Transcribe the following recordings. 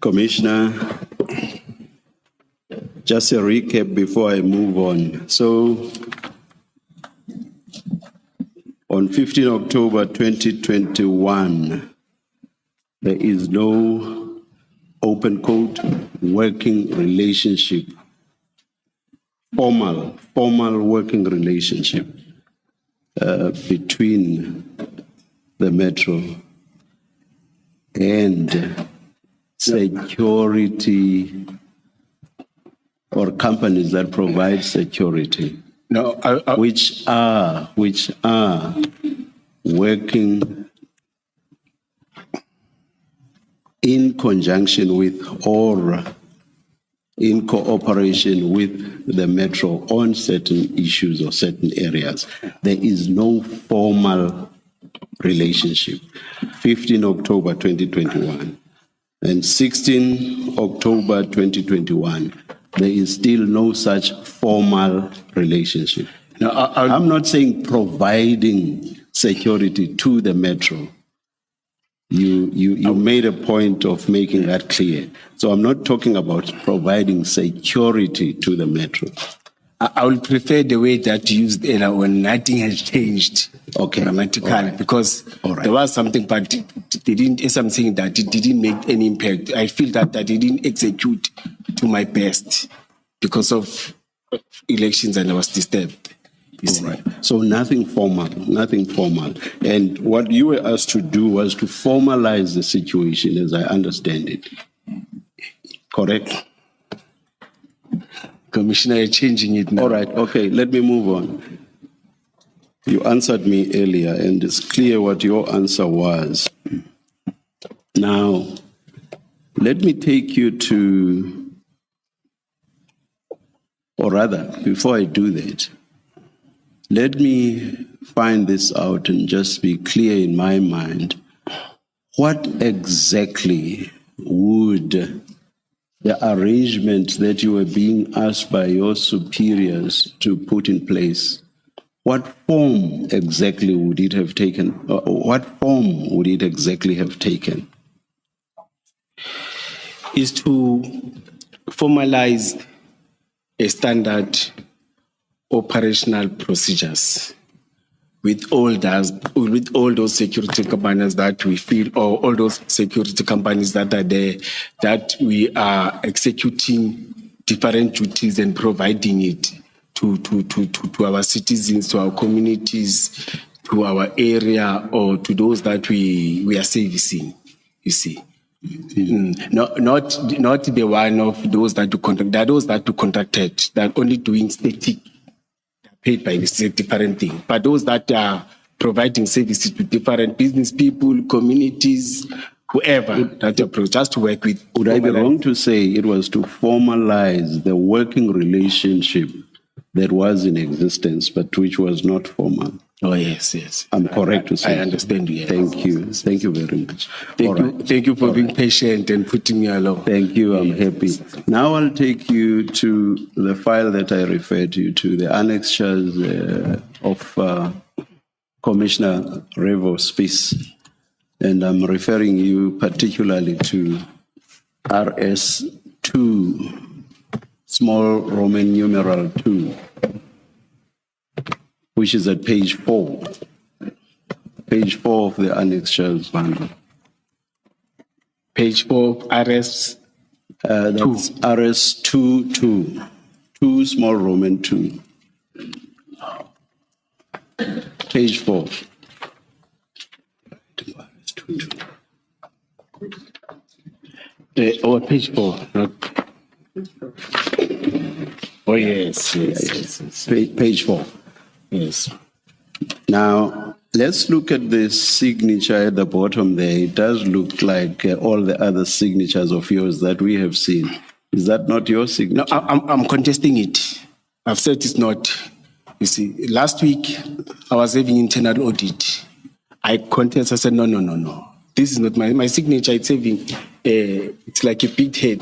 Commissioner, just a recap before I move on. So, on 15 October 2021, there is no open quote working relationship, formal working relationship between the Metro and security or companies that provide security, No, which are working in conjunction with or in cooperation with the Metro on certain issues or certain areas. There is no formal relationship. 15 October 2021 and 16 October 2021, there is still no such formal relationship. no, I'm not saying providing security to the Metro. You made a point of making that clear. So I'm not talking about providing security to the Metro. I will prefer the way that you used when nothing has changed. Okay. Grammatically, All right. because All right. there was something, but they didn't. As I'm saying that it didn't make any impact. I feel that they didn't execute to my best because of elections, and I was disturbed. You see. Right. So nothing formal. And what you were asked to do was to formalize the situation as I understand it. Correct? Commissioner, you're changing it now. All right. Okay. Let me move on. You answered me earlier, and it's clear what your answer was. Now, let me take you to, or rather, before I do that, let me find this out and just be clear in my mind. What exactly would the arrangement that you were being asked by your superiors to put in place, what form exactly would it have taken? What form would it exactly have taken? Is to formalize a standard operational procedures with all those security companies that we feel, or all those security companies that are there, that we are executing different duties and providing it to our citizens, to our communities, to our area, or to those that we are servicing, you see. Not the one of those that do contract. There are those that do contracted, that are only doing static, paid by the different thing. But those that are providing services to different business people, communities, whoever that approach, just to work with. Would I be wrong to say it was to formalize the working relationship that was in existence, but which was not formal? Oh, yes. I'm correct to say. I understand you. Yes. Thank you. Thank you very much. Thank you for being patient and putting me along. Thank you. I'm happy. Now I'll take you to the file that I referred you to, the annexures of Commissioner Revo's piece. And I'm referring you particularly to RS2, small Roman numeral 2, which is at page 4. Page 4 of the annexures bundle. Page 4, RS. That's RS2, 2 small Roman 2. Page 4. Page 4. Oh, yes. Page 4. Yes. Now, let's look at the signature at the bottom there. It does look like all the other signatures of yours that we have seen. Is that not your signature? No, I'm contesting it. I've said it's not. You see, last week I was having internal audit. I contested. I said, no. This is not my signature. It's having, it's like a big head.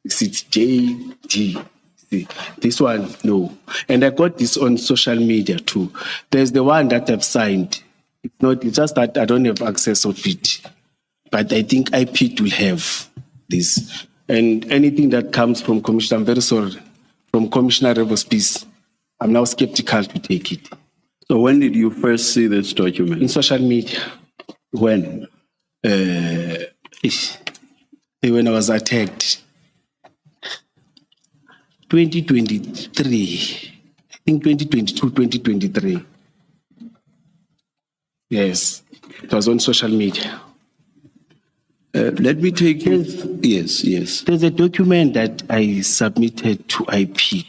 It's JD. This one, no. And I got this on social media too. There's the one that I've signed. It's just that I don't have access of it. But I think IP will have. this. And anything that comes from Commissioner, I'm very sorry, from Commissioner Revo's, I'm now skeptical to take it. So when did you first see this document? In social media. When? When I was attacked. 2023. I think 2022, 2023. Yes. It was on social media. Let me take you. Yes. There's a document that I submitted to IP.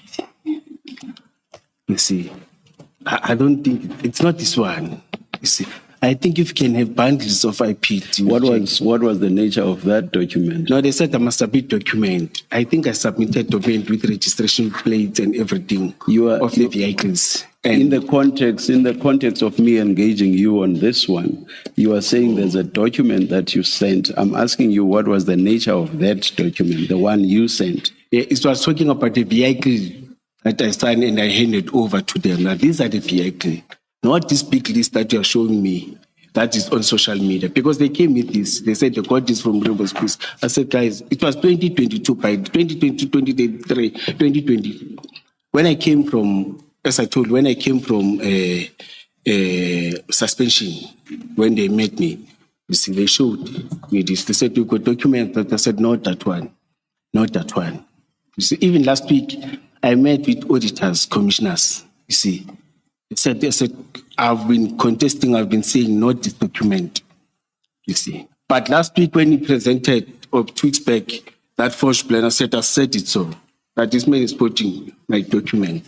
You see, I don't think it's not this one. You see, I think if you can have bundles of IP. What was the nature of that document? No, they said I must submit document. I think I submitted document with registration plates and everything of the vehicles. And in the context of me engaging you on this one, you are saying there's a document that you sent. I'm asking you, what was the nature of that document, the one you sent? It was talking about the vehicle that I signed and I handed over to them. Now, these are the vehicle, not this big list that you are showing me that is on social media. Because they came with this. They said they got this from Revo's Peace. I said, guys, it was 2022, by 2022, 2023, 2020. When I came from... As I told, when I came from suspension, when they met me, you see, they showed me this. They said, you got document that. I said, not that one. Not that one. You see, even last week, I met with auditors, commissioners. You see, they said, I've been contesting, I've been saying, not this document. You see. But last week, when he presented, or 2 weeks back, that forged plan, I said it so. That this man is putting my document.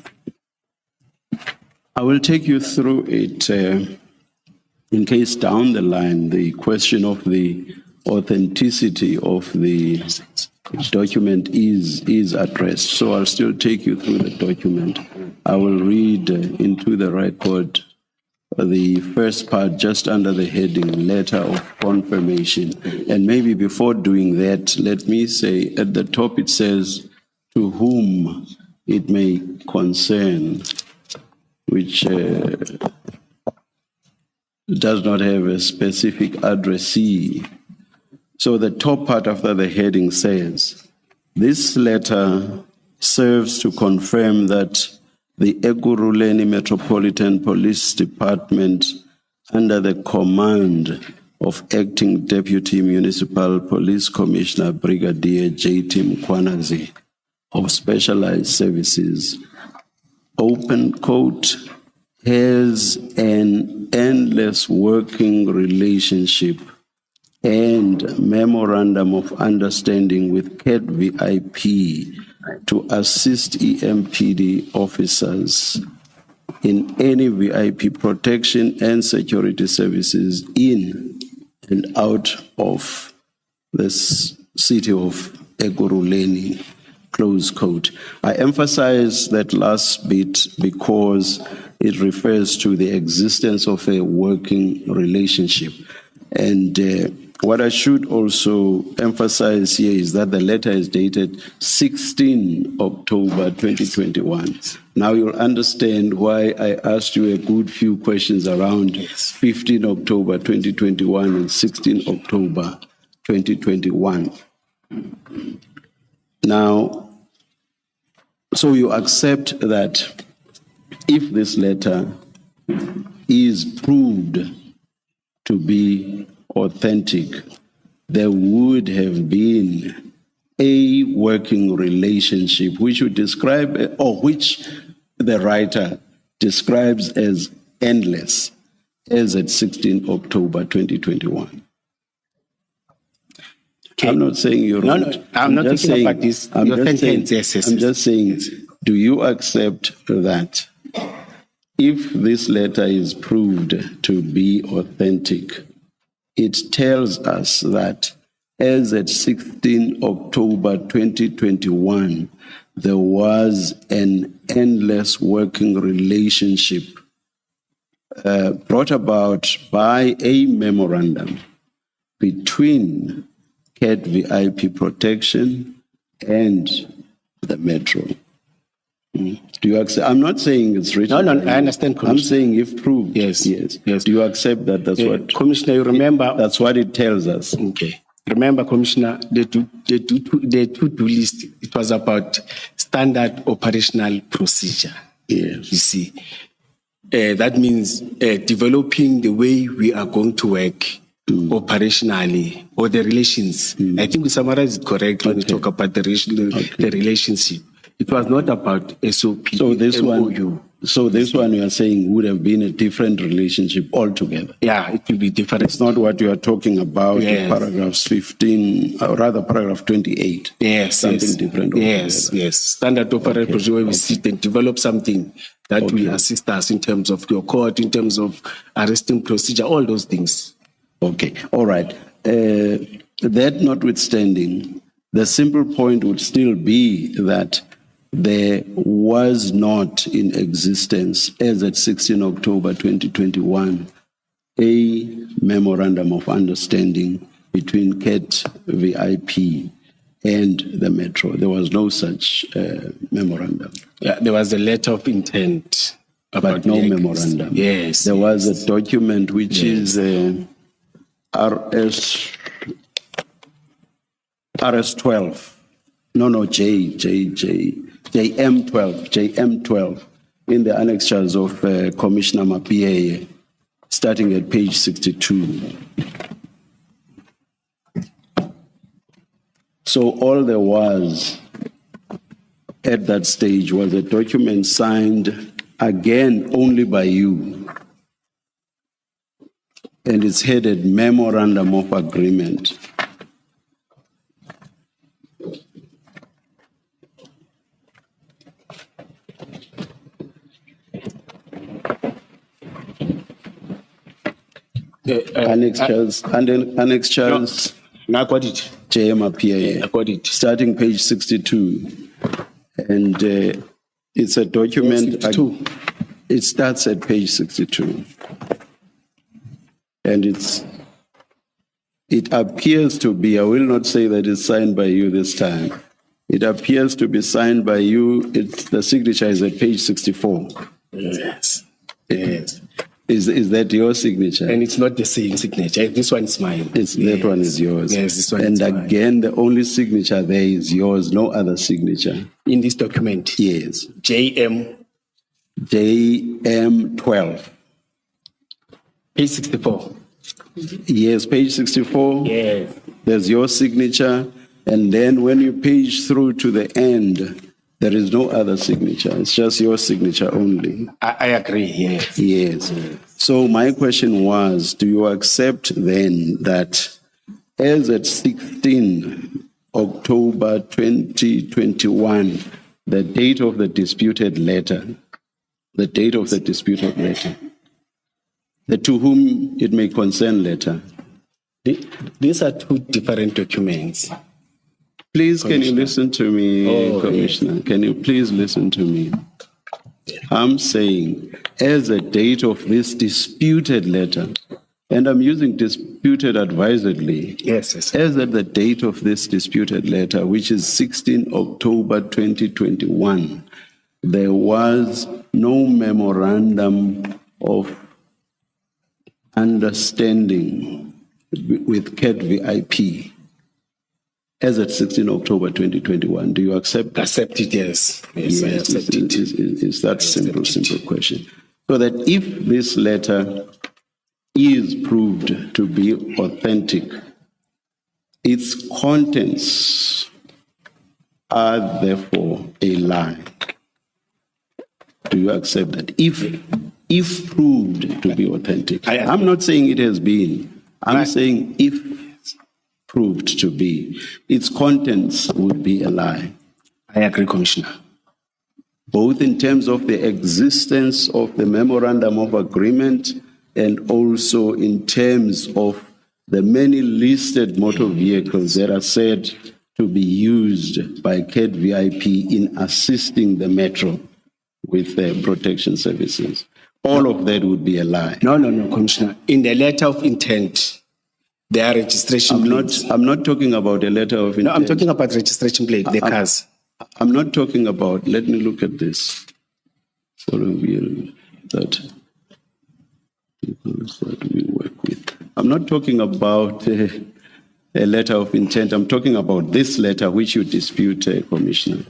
I will take you through it in case down the line the question of the authenticity of the document is addressed. So I'll still take you through the document. I will read into the record the first part just under the heading letter of confirmation. And maybe before doing that, let me say at the top it says to whom it may concern, which does not have a specific addressee. So the top part after the heading says, this letter serves to confirm that the Ekurhuleni Metropolitan Police Department, under the command of Acting Deputy Municipal Police Commissioner Brigadier Julius Mkhwanazi of Specialized Services, open quote, has an endless working relationship and memorandum of understanding with CAT VIP to assist EMPD officers in any VIP protection and security services in and out of this city of Ekurhuleni. Close quote. I emphasize that last bit because it refers to the existence of a working relationship. And what I should also emphasize here is that the letter is dated 16 October 2021. Now you'll understand why I asked you a good few questions around 15 October 2021 and 16 October 2021. Now, so you accept that if this letter is proved to be authentic, there would have been a working relationship which would describe, or which the writer describes as endless, as at 16 October 2021. Okay. I'm not saying you're no, right. No, I'm not just talking saying, about this. I'm just saying, Yes. Do you accept that if this letter is proved to be authentic, it tells us that as at 16 October 2021, there was an endless working relationship brought about by a memorandum between CAT VIP protection and the Metro. Do you accept? I'm not saying it's written. No, I understand, Commissioner. I'm saying if proved. Yes. Do you accept that? That's what, Commissioner, you remember? That's what it tells us. Okay. Remember, Commissioner, the to-do list, it was about standard operational procedure. Yes. You see, that means developing the way we are going to work operationally, or the relations. I think we summarized it correctly when we talk about the relationship. It was not about SOP. So this MOU. one, so this one you are saying would have been a different relationship altogether. Yeah, it will be different. It's not what you are talking about in Yes. paragraphs 15, or rather paragraph 28. Yes, Something yes. different Yes, altogether. yes. Standard operational procedure where we sit and develop something that will assist us in terms of your court, in terms of arresting procedure, all those things. Okay, all right. That notwithstanding, the simple point would still be that there was not in existence, as at 16 October 2021, a memorandum of understanding between CAT VIP and the Metro. There was no such memorandum. Yeah, there was a letter of intent. But no memorandum. Yes. There was a document which is RS12. No, JM12 in the annexures of Commissioner Mapie, starting at page 62. So all there was at that stage was a document signed again only by you. And it's headed Memorandum of Agreement. Annexures, and then annexures. No, I got it. JMAPA. I got it. Starting page 62. And it's a document. 62. It starts at page 62. And it appears to be, I will not say that it's signed by you this time. It appears to be signed by you. The signature is at page 64. Yes. Yes. Is that your signature? And it's not the same signature. This one is mine. That one is yours. Yes, this one and is mine. And again, the only signature there is yours, no other signature. In this document? Yes. JM12. Page 64. Yes, page 64. Yes. There's your signature. And then when you page through to the end, there is no other signature. It's just your signature only. I agree, yes. Yes. So my question was, do you accept then that as at 16 October 2021, the date of the disputed letter, the to whom it may concern letter? These are two different documents. Please, can you listen to me, Commissioner? Yes. Can you please listen to me? I'm saying, as a date of this disputed letter, and I'm using disputed advisedly. Yes, yes. As at the date of this disputed letter, which is 16 October 2021, there was no memorandum of understanding with CAT VIP. As at 16 October 2021, do you accept that? Accept it, yes. Yes, I accept it. It's that simple question. So that if this letter is proved to be authentic, its contents are therefore a lie. Do you accept that? If proved to be authentic. I'm not saying it has been. I'm saying if proved to be, its contents would be a lie. I agree, Commissioner. Both in terms of the existence of the memorandum of agreement and also in terms of the many listed motor vehicles that are said to be used by CAT VIP in assisting the Metro with their protection services. All of that would be a lie. No, Commissioner. In the letter of intent, there are registration plates. I'm not talking about a letter of intent. No, I'm talking about registration plate, the cars. I'm not talking about, let me look at this. That we work with. I'm not talking about a letter of intent. I'm talking about this letter which you dispute, Commissioner.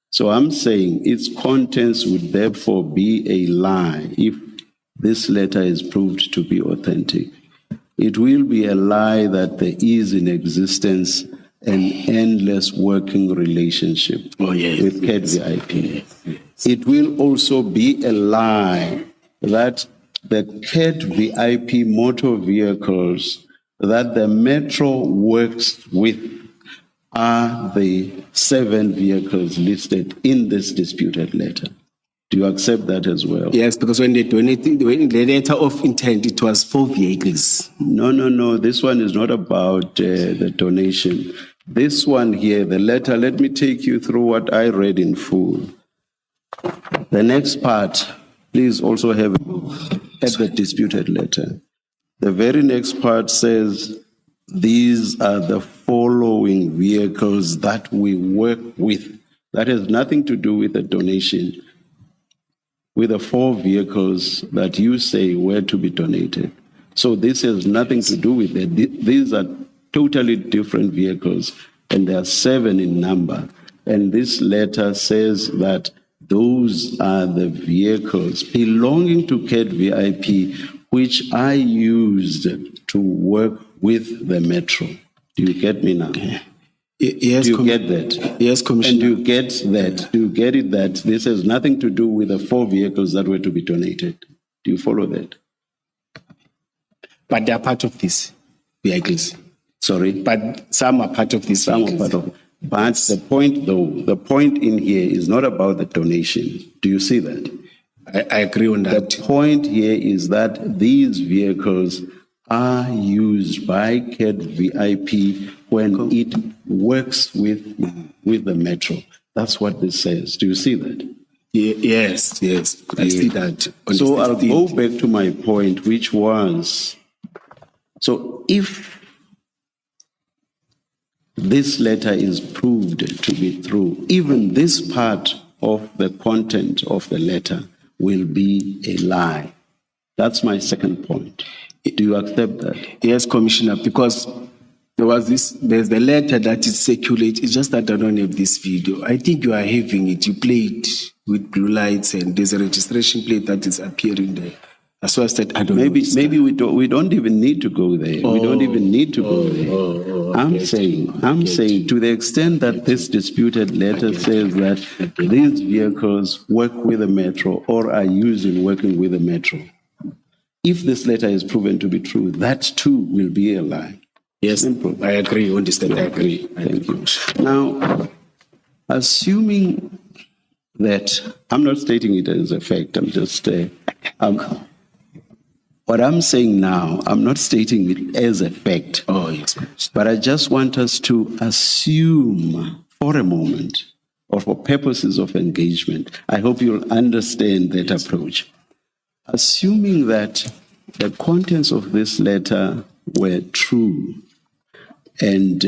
So I'm saying its contents would therefore be a lie if this letter is proved to be authentic. It will be a lie that there is in existence an endless working relationship with CAT VIP. It will also be a lie that the CAT VIP motor vehicles that the Metro works with are the 7 vehicles listed in this disputed letter. Do you accept that as well? Yes, because when they donated, when the letter of intent, it was 4 vehicles. No. This one is not about the donation. This one here, the letter, let me take you through what I read in full. The next part, please also have a look at the disputed letter. The very next part says, these are the following vehicles that we work with. That has nothing to do with the donation, with the 4 vehicles that you say were to be donated. So this has nothing to do with it. These are totally different vehicles, and there are 7 in number. And this letter says that those are the vehicles belonging to CAT VIP, which I used to work with the Metro. Do you get me now? Yes, do you get that? Yes, Commissioner. And do you get that? Do you get it that this has nothing to do with the 4 vehicles that were to be donated? Do you follow that? But they are part of these vehicles. Sorry? But some are part of these vehicles. Some are part of. But the point, though, the point in here is not about the donation. Do you see that? I agree on that. The point here is that these vehicles are used by CAT VIP when it works with the Metro. That's what this says. Do you see that? Yes. I see that. So I'll go back to my point, which was, so if this letter is proved to be true, even this part of the content of the letter will be a lie. That's my second point. Do you accept that? Yes, Commissioner, because there's the letter that is circulated. It's just that I don't have this video. I think you are having it. You play it with blue lights, and there's a registration plate that is appearing there. That's why I said I don't know. Maybe we don't even need to go there. We don't even need to go there. I'm saying to the extent that this disputed letter says that these vehicles work with the Metro or are used in working with the Metro, if this letter is proven to be true, that too will be a lie. Yes, simple. I agree. You understand? I agree. Thank you. Now, assuming that I'm not stating it as a fact, I'm just what I'm saying now, I'm not stating it as a fact. Oh, yes. But I just want us to assume for a moment, or for purposes of engagement, I hope you'll understand that approach. Assuming that the contents of this letter were true, and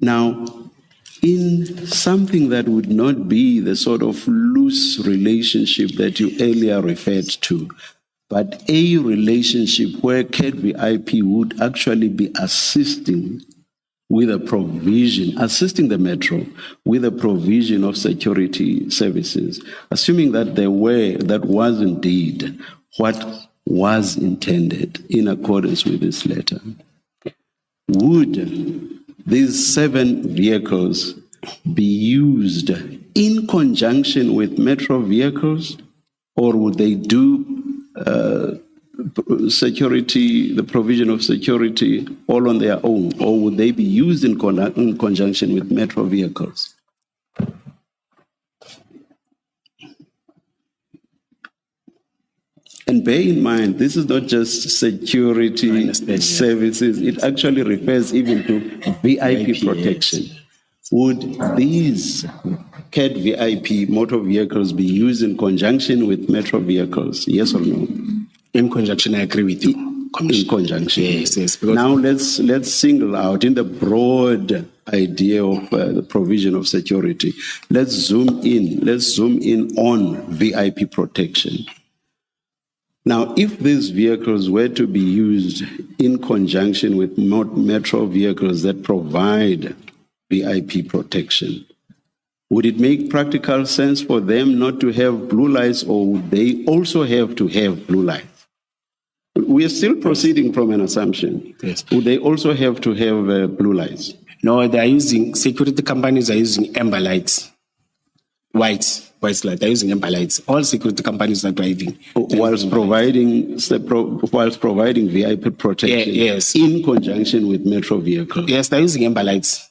now, in something that would not be the sort of loose relationship that you earlier referred to, but a relationship where CAT VIP would actually be assisting with a provision, assisting the Metro with a provision of security services, assuming that that was indeed what was intended in accordance with this letter, would these 7 vehicles be used in conjunction with Metro vehicles, or would they do security, the provision of security, all on their own, or would they be used in conjunction with Metro vehicles? And bear in mind, this is not just security services, it actually refers even to VIP protection. Would these CAT VIP motor vehicles be used in conjunction with Metro vehicles? Yes or no? In conjunction, I agree with you. In conjunction. Yes. Now let's single out in the broad idea of the provision of security. Let's zoom in on VIP protection. Now, if these vehicles were to be used in conjunction with metro vehicles that provide VIP protection, would it make practical sense for them not to have blue lights, or would they also have to have blue lights? We are still proceeding from an assumption. Yes. Would they also have to have blue lights? No, they are using, security companies are using amber lights. White light, they're using amber lights. All security companies are driving. Whilst providing VIP protection yes. in conjunction with metro vehicles? Yes, they're using amber lights.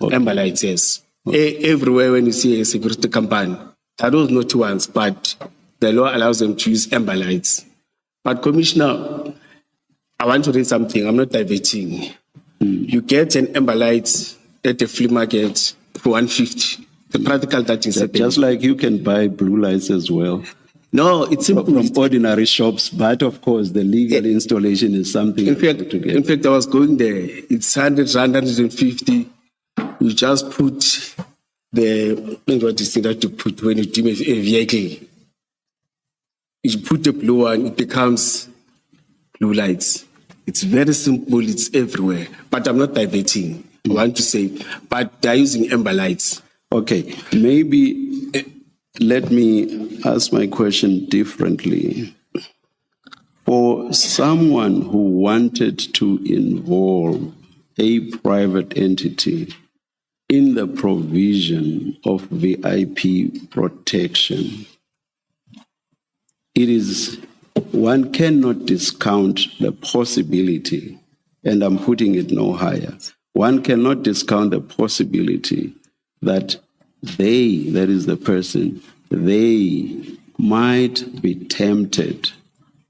Okay. Amber lights, yes. Everywhere when you see a security company, there are those naughty ones, but the law allows them to use amber lights. But Commissioner, I want to read something. I'm not diverting. You get an amber light at the flea market for 150. The practical that is happening. Just like you can buy blue lights as well. No, it's simple. From ordinary shops, but of course the legal installation is something. In fact, I was going there. It's 100 rand, 150. You just put what is it that you put when you do a vehicle? You put the blue one, it becomes blue lights. It's very simple, it's everywhere. But I'm not diverting. I want to say, but they're using amber lights. Okay, maybe let me ask my question differently. For someone who wanted to involve a private entity in the provision of VIP protection, one cannot discount the possibility, and I'm putting it no higher, one cannot discount the possibility that that is the person, they might be tempted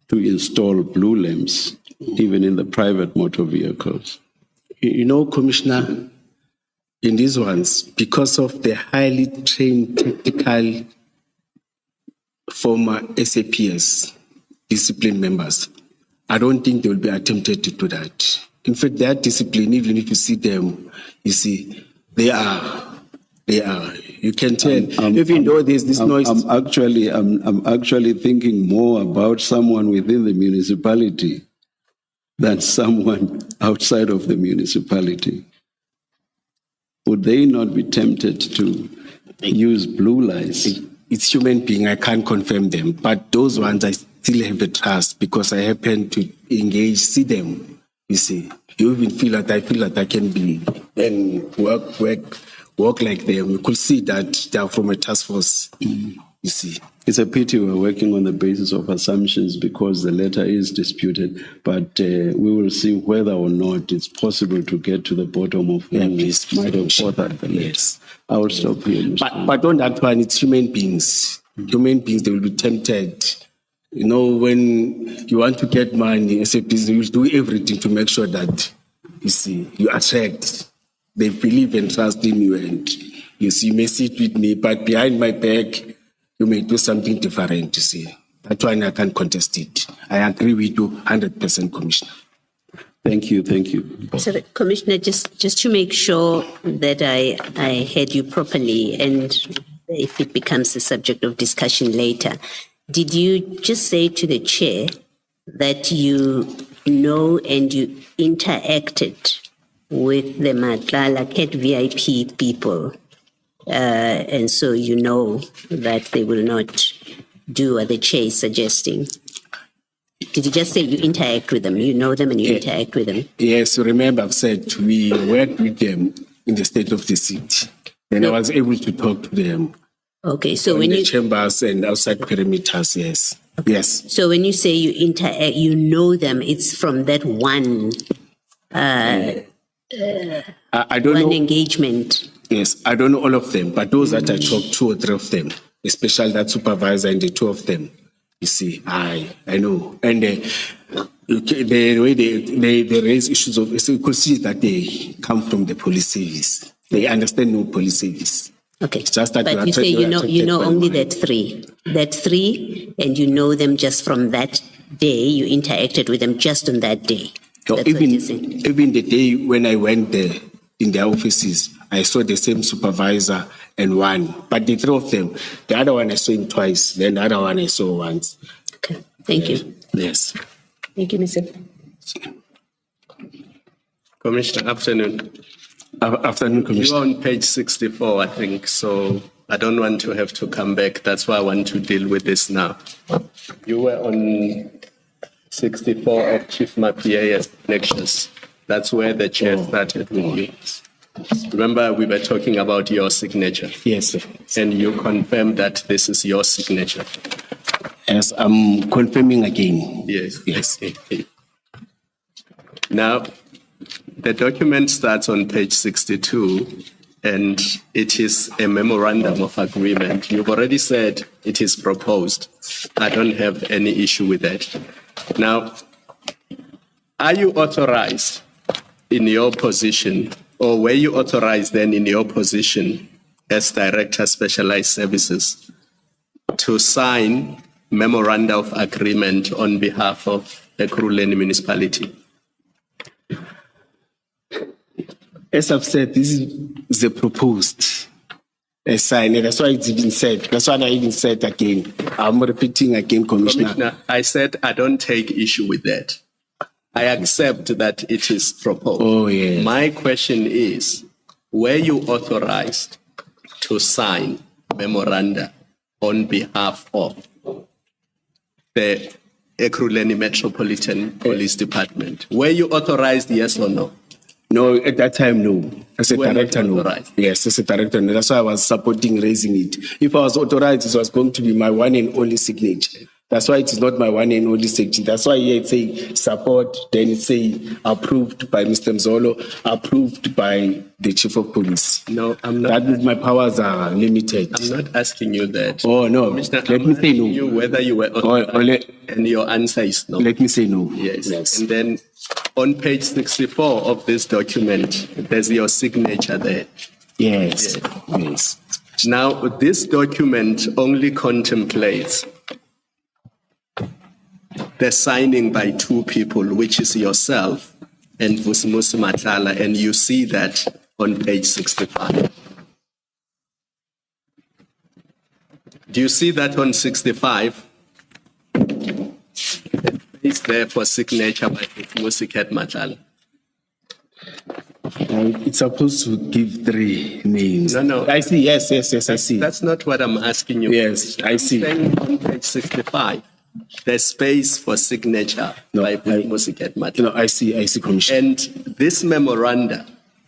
to install blue lamps even in the private motor vehicles. You know, Commissioner, in these ones, because of the highly trained technical former SAPS discipline members, I don't think they will be attempted to do that. In fact, they are disciplined. Even if you see them, you see, they are. You can tell. Even though there's this noise. I'm actually thinking more about someone within the municipality than someone outside of the municipality. Would they not be tempted to use blue lights? It's human being. I can't confirm them, but those ones I still have a trust because I happen to engage, see them. You see, you even feel that I can be and work like them. You could see that they are from a task force. You see, it's a pity we're working on the basis of assumptions because the letter is disputed. But we will see whether or not it's possible to get to the bottom of who might have authored the letter. Yes. I will stop here. But on that one, it's human beings. Human beings, they will be tempted. You know, when you want to get money, SAPs, you will do everything to make sure that, you see, you attract. They believe and trust in you, and you see, you may sit with me, but behind my back, you may do something different, you see. That one I can't contest it. I agree with you 100%, Commissioner. Thank you. So, Commissioner, just to make sure that I heard you properly, and if it becomes a subject of discussion later, did you just say to the chair that you know and you interacted with the Madlanga Cat VIP people, and so you know that they will not do what the chair is suggesting? Did you just say you interact with them? You know them and you interact with them? Yes, remember I've said we worked with them in the state of the city. And I was able to talk to them. Okay, so in when the chambers and outside perimeters, yes. Okay. Yes. So when you say you interact, you know them, it's from that one I don't know engagement. Yes, I don't know all of them, but those that I talked, 2 or 3 of them, especially that supervisor and the 2 of them, you see, I know. And the way they raise issues of, so you could see that they come from the police service. They understand no police service. Okay, it's just that but you say you know only that 3, and you know them just from that day. You interacted with them just on that day. No, even the day when I went there in their offices, I saw the same supervisor and one, but the 3 of them, the other one I saw him twice, then the other one I saw once. Okay. Thank you. Yes. Thank you, Mr. Commissioner, afternoon. Afternoon, You Commissioner. are on page 64, I think, so I don't want to have to come back. That's why I want to deal with this now. You were on 64 of Chief Mapia's connections. That's where the chair started with you. Remember, we were talking about your signature. Yes, sir. And you confirmed that this is your signature. Yes, I'm confirming again. Yes. Yes. Now, the document starts on page 62, and it is a memorandum of agreement. You've already said it is proposed. I don't have any issue with that. Now, are you authorized in your position, or were you authorized then in your position as Director Specialized Services to sign memoranda of agreement on behalf of the Ekurhuleni municipality? As I've said, this is the proposed sign. That's why it's even said. That's why I even said again. I'm repeating again, Commissioner. Commissioner, I said I don't take issue with that. I accept that it is proposed. Oh, yes. My question is, were you authorized to sign memoranda on behalf of the Ekurhuleni Metropolitan Police Department? Were you authorized, yes or no? No, at that time, no. As a You were not director, no. authorized. Yes, as a director, no. That's why I was supporting raising it. If I was authorized, it was going to be my one and only signature. That's why it is not my one and only signature. That's why here it say support, then it say approved by Mr. Mzolo, approved by the Chief of Police. No, I'm not. That means my powers are limited. I'm not asking you that. Oh, no. Commissioner, Let I'm me say asking no. you whether you were authorized, and your answer is no. Let me say no. Yes. And then on page 64 of this document, there's your signature there. Yes. Yes. Now, this document only contemplates the signing by two people, which is yourself and Vusimusi Matlala, and you see that on page 65. Do you see that on 65? It's there for signature by Vusimusi Matlala. It's supposed to give three names. No. I see. Yes, I see. That's not what I'm asking you. Yes, I see. I'm saying on page 65, there's space for signature by Vusimusi Matlala. No, I see, Commissioner. And this memoranda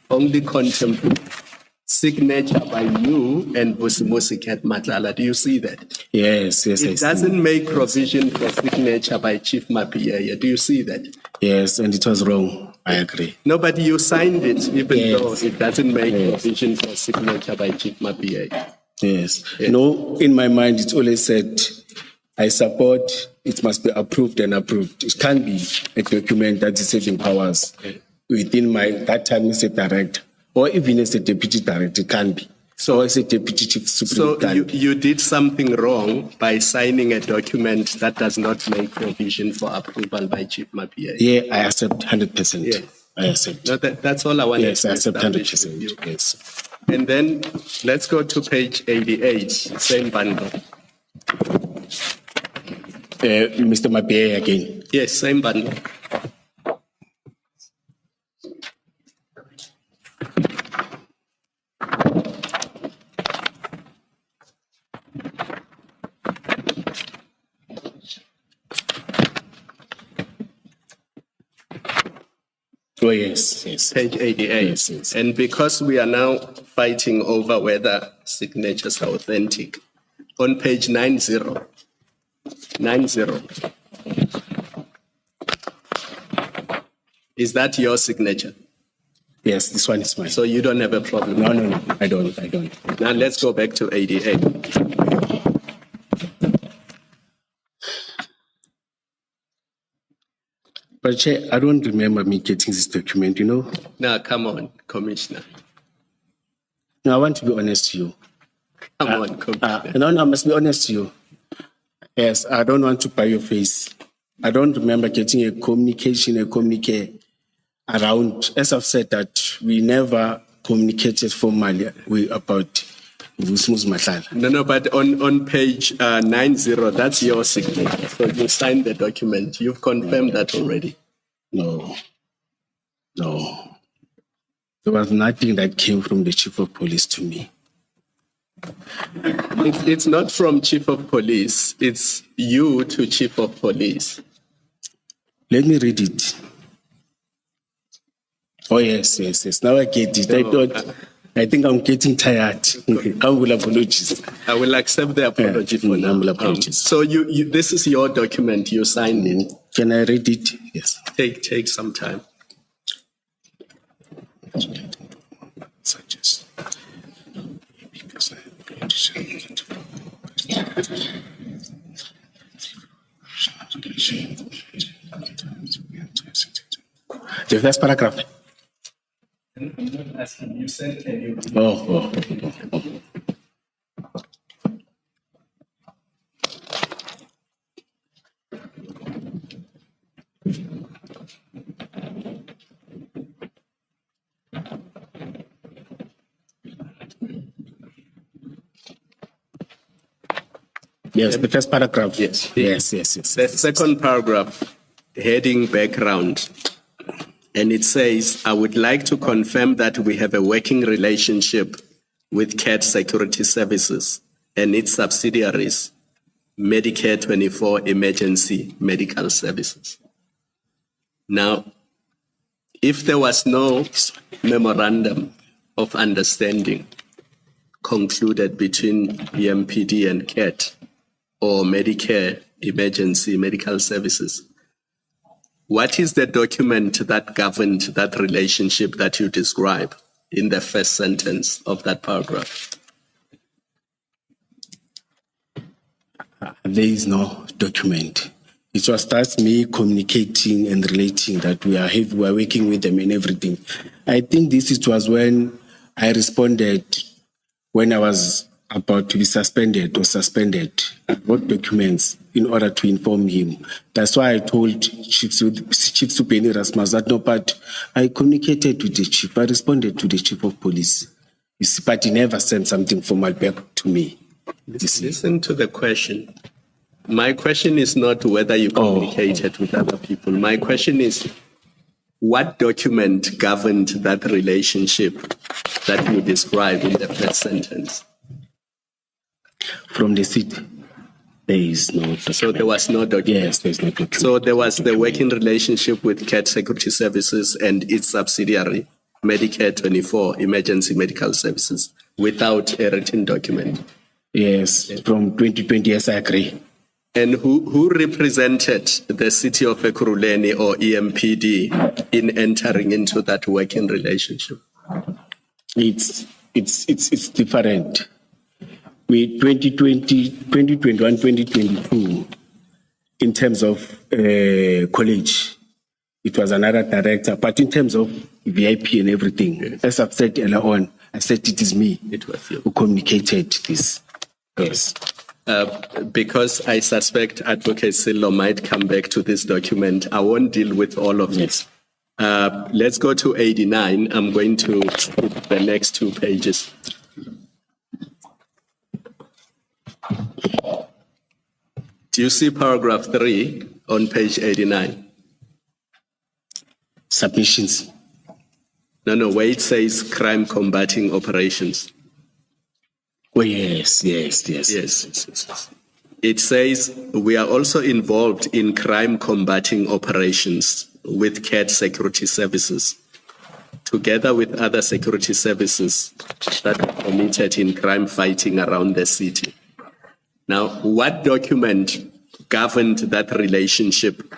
only contemplates signature by you and Vusimusi Matlala. Do you see that? Yes, I see. It doesn't make provision for signature by Chief Mapiaye. Do you see that? Yes, and it was wrong. I agree. No, but you signed it, even Yes. though it doesn't make provision for signature by Chief Mapiaye. Yes. No, in my mind, it's always said, I support, it must be approved and approved. It can't be a document that is saving powers within that time as a director, or even as a deputy director, it can't be. So as a deputy chief So superintendent. you did something wrong by signing a document that does not make provision for approval by Chief Mapiaye. Yeah, I accept 100%. Yes. I accept. No, that's all I wanted Yes, to I accept establish with 100%. you. Yes. And then let's go to page 88, same bundle. Mr. Mapie again. Yes, same bundle. Oh, yes. Page 88. Yes. And because we are now fighting over whether signatures are authentic, on page 90, is that your signature? Yes, this one is mine. So you don't have a problem? No, I don't. Now let's go back to 88. But Chair, I don't remember me getting this document, you know. Now, come on, Commissioner. No, I want to be honest to you. Come on, Commissioner. No, I must be honest to you. Yes, I don't want to buy your face. I don't remember getting a communique around, as I've said, that we never communicated formally about Vusmus Matlala. No, but on page 90, that's your signature. So you signed the document. You've confirmed that already. No. There was nothing that came from the chief of police to me. It's not from chief of police. It's you to chief of police. Let me read it. Oh, yes. Now I get it. I think I'm getting tired. Okay. I will apologize. I will accept the apology for now. Humble apologies. So this is your document. You signed it. Can I read it? Yes. Take some time. Suggest. The first paragraph. I'm not asking. You said can you? Oh. Yes, the first paragraph. Yes. The second paragraph, heading background. And it says, I would like to confirm that we have a working relationship with CAT Security Services and its subsidiaries, Medicare 24 Emergency Medical Services. Now, if there was no memorandum of understanding concluded between EMPD and CAT or Medicare Emergency Medical Services, what is the document that governed that relationship that you describe in the first sentence of that paragraph? There is no document. It was just me communicating and relating that we are working with them and everything. I think was when I responded when I was about to be suspended. I wrote documents in order to inform him. That's why I told Chief Supeni Rasmus that no, but I communicated with the chief. I responded to the chief of police. You see, but he never sent something formal back to me. Listen to the question. My question is not whether you communicated with other people. My question is, what document governed that relationship that you described in the first sentence? From the city, there is no document. So there was no document? Yes, there is no document. So there was the working relationship with CAT Security Services and its subsidiary, Medicare 24 Emergency Medical Services, without a written document? Yes, from 2020, yes, I agree. And who represented the city of Ekurhuleni or EMPD in entering into that working relationship? It's different. With 2020, 2021, 2022, in terms of college, it was another director. But in terms of VIP and everything, yes, as I've said earlier on, I said it is me who communicated this. Yes. Because I suspect Advocate Silo might come back to this document, I won't deal with all of this. Let's go to 89. I'm going to skip the next 2 pages. Do you see paragraph 3 on page 89? Submissions. No, where it says crime combating operations. Oh, yes. It says we are also involved in crime combating operations with CAT Security Services, together with other security services that are committed in crime fighting around the city. Now, what document governed that relationship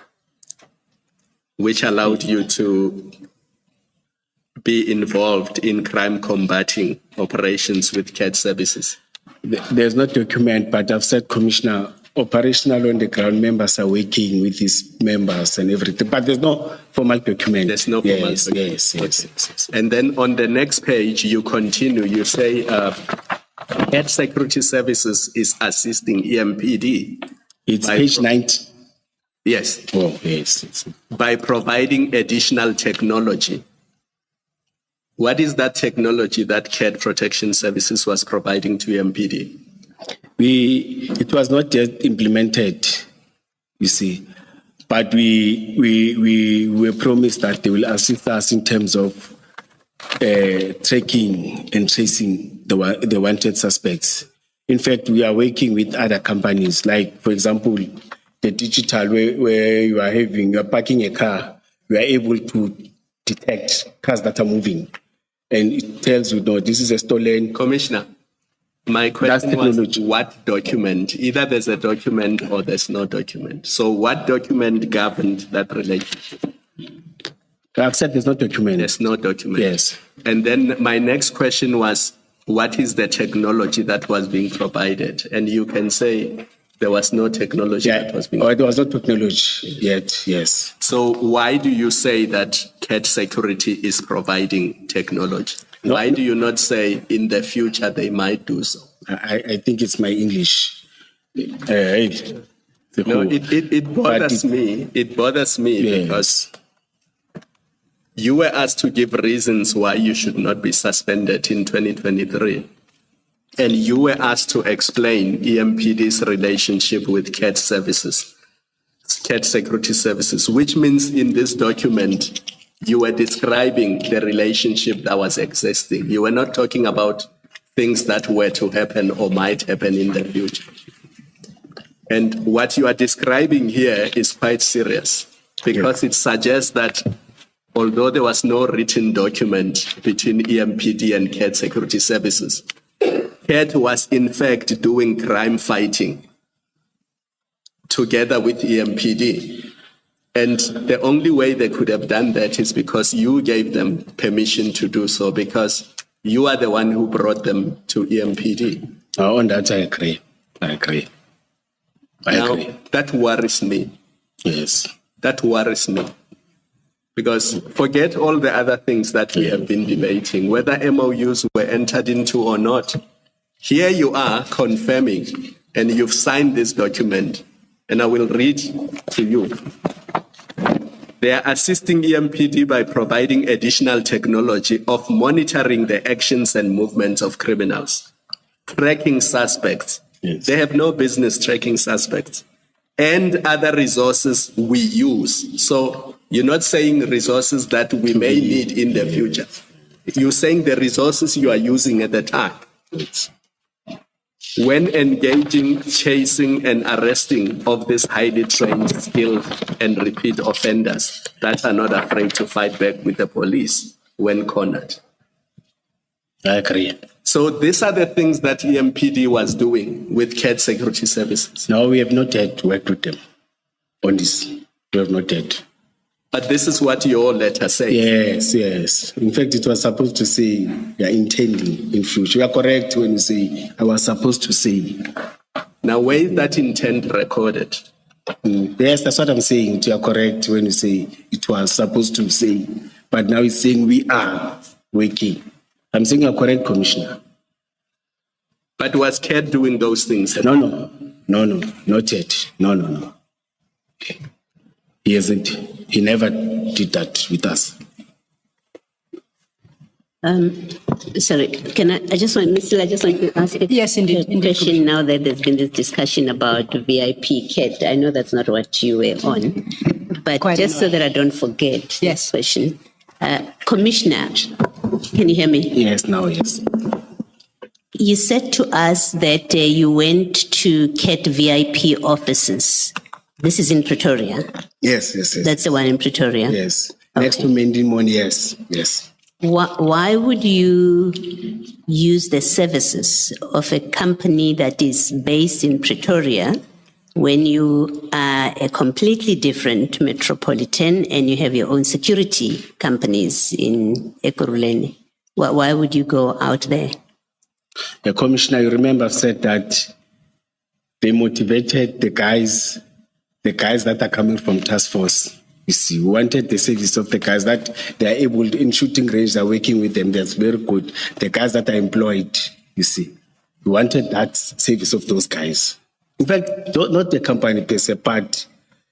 which allowed you to be involved in crime combating operations with CAT services? There's no document, but I've said, Commissioner, operational on the ground members are working with these members and everything, but there's no formal document. There's no formal document. Yes. And then on the next page, you continue, you say, CAT Security Services is assisting EMPD. It's page 90. Yes. Oh, yes. By providing additional technology What is that technology that CAT Protection Services was providing to MPD? It was not yet implemented, you see, but we were promised that they will assist us in terms of tracking and tracing the wanted suspects. In fact, we are working with other companies, like, for example, the digital, where you are parking a car, we are able to detect cars that are moving. And it tells you, no, this is a stolen. Commissioner, my question was what document? Either there's a document or there's no document. So what document governed that relationship? I accept there's no document. There's no document. Yes. And then my next question was, what is the technology that was being provided? And you can say there was no technology that was being provided. There was no technology yet, yes. So why do you say that CAT Security is providing technology? No. Why do you not say in the future they might do so? I think it's my English. No, it bothers me. It bothers me, yes, because you were asked to give reasons why you should not be suspended in 2023. And you were asked to explain EMPD's relationship with CAT services, CAT Security Services, which means in this document, you were describing the relationship that was existing. You were not talking about things that were to happen or might happen in the future. And what you are describing here is quite serious, because it suggests that although there was no written document between EMPD and CAT Security Services, CAT was in fact doing crime fighting together with EMPD. And the only way they could have done that is because you gave them permission to do so, because you are the one who brought them to EMPD. On that, I agree. I agree. That worries me. Yes. That worries me. Because forget all the other things that we have been debating, whether MOUs were entered into or not. Here you are confirming, and you've signed this document, and I will read to you. They are assisting EMPD by providing additional technology of monitoring the actions and movements of criminals, tracking suspects. Yes. They have no business tracking suspects, and other resources we use. So you're not saying resources that we may need in the future. You're saying the resources you are using at the time. When engaging, chasing, and arresting of these highly trained, skilled, and repeat offenders that are not afraid to fight back with the police when cornered. I agree. So these are the things that EMPD was doing with CAT Security Services. No, we have not had to work with them on this. We have not had. But this is what your letter says. Yes, yes. In fact, it was supposed to say we are intending in future. You are correct when you say I was supposed to say. Now, where is that intent recorded? Yes, that's what I'm saying. You are correct when you say it was supposed to say, but now it's saying we are working. I'm saying you are correct, Commissioner. But was CAT doing those things? No, not yet. No. He hasn't. He never did that with us. Sorry, I just want to ask a question now that there's been this discussion about VIP CAT. I know that's not what you were on, but just so that I don't forget this question. Commissioner, can you hear me? Yes, now yes. You said to us that you went to CAT VIP offices. This is in Pretoria? Yes. That's the one in Pretoria? Yes. Next to Mendimon, yes. Why would you use the services of a company that is based in Pretoria when you are a completely different metropolitan and you have your own security companies in Ekurhuleni? Why would you go out there? The Commissioner, you remember, said that they motivated the guys that are coming from task force. You see, we wanted the service of the guys that they are able to, in shooting range, they're working with them. That's very good. The guys that are employed, you see, we wanted that service of those guys. In fact, not the company per se, but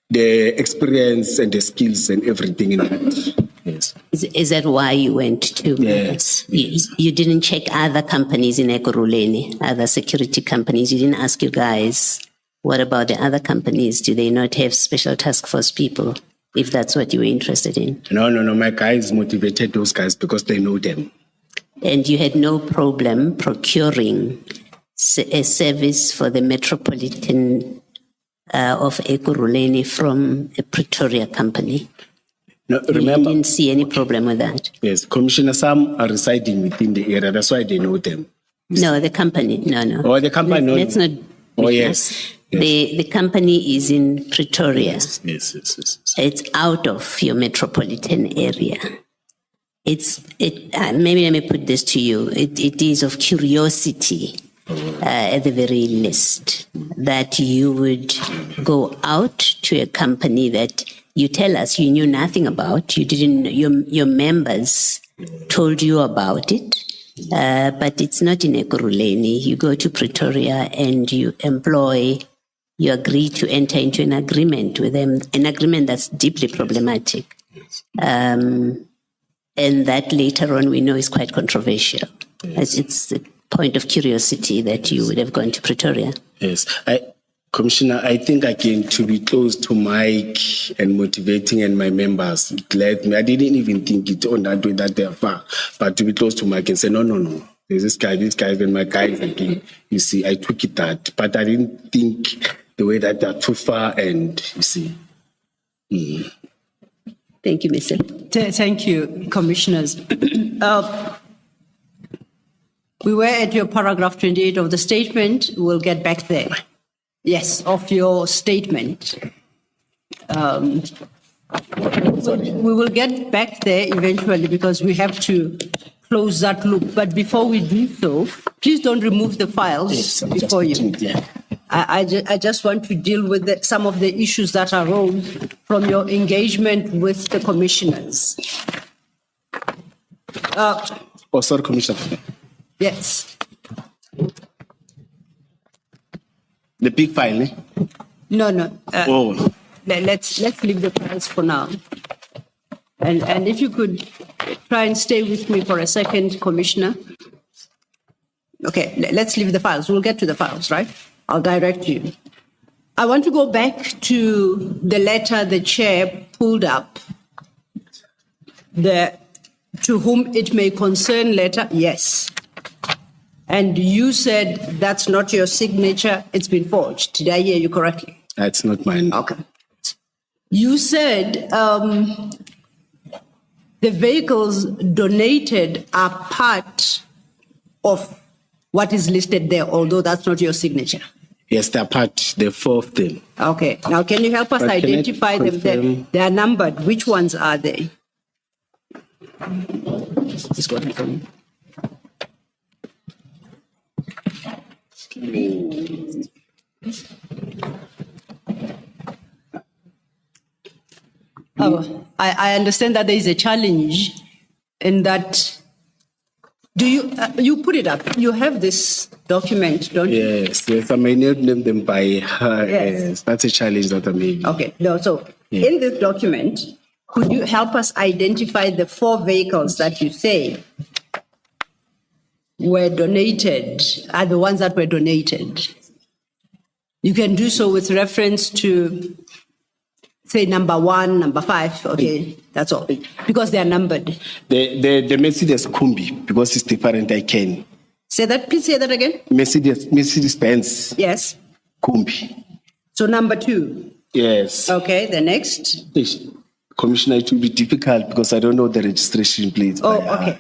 the experience and the skills and everything in that. Yes. Is that why you went to? Yes. You didn't check other companies in Ekurhuleni, other security companies. You didn't ask you guys, what about the other companies? Do they not have special task force people? If that's what you were interested in. No. My guys motivated those guys because they know them. And you had no problem procuring a service for the Metropolitan of Ekurhuleni from a Pretoria company. No, remember, you didn't see any problem with that? Yes, Commissioner, some are residing within the area. That's why they know them. No, the company. No. Oh, the company. Let's not. Oh, yes. The company is in Pretoria. Yes. It's out of your metropolitan area. Maybe let me put this to you. It is of curiosity, at the very least, that you would go out to a company that you tell us you knew nothing about. You didn't. Your members told you about it, but it's not in Ekurhuleni. You go to Pretoria and you agree to enter into an agreement with them, an agreement that's deeply problematic. And that later on we know is quite controversial. Yes. It's a point of curiosity that you would have gone to Pretoria. Yes. Commissioner, I think again to be close to Mike and motivating and my members, it led me. I didn't even think it on that way that they're far, but to be close to Mike and say, no. There's this guy, and my guys again. You see, I took it that, but I didn't think the way that they're too far and you see. Thank you, Mr. Thank you, Commissioners. We were at your paragraph 28 of the statement. We'll get back there. Yes, of your statement. We will get back there eventually because we have to close that loop. But before we do so, please don't remove the files before you. I just want to deal with some of the issues that arose from your engagement with the commissioners. Sorry, Commissioner. Yes. The big file, eh? No. Let's leave the files for now. And if you could try and stay with me for a second, Commissioner. Okay, let's leave the files. We'll get to the files, right? I'll direct you. I want to go back to the letter the chair pulled up. The to whom it may concern letter, yes. And you said that's not your signature, it's been forged. Did I hear you correctly? That's not mine. Okay. You said the vehicles donated are part of what is listed there, although that's not your signature. Yes, they're part, the four of them. Okay. Now, can you help us identify them? They are numbered. Which ones are they? This one for me. Oh, I understand that there is a challenge in that. Do you put it up? You have this document, don't you? Yes, I may not name them by her. Yes. That's a challenge that I made. Okay, no, so in this document, could you help us identify the four vehicles that you say were donated, are the ones that were donated? You can do so with reference to, say, number 1, number 5, okay, that's all, because they are numbered. The Mercedes Kumbi, because it's different, I can. Please say that again. Mercedes Benz. Yes. Kumbi. So number 2. Yes. Okay, the next. Commissioner, it will be difficult because I don't know the registration plates. Oh, okay.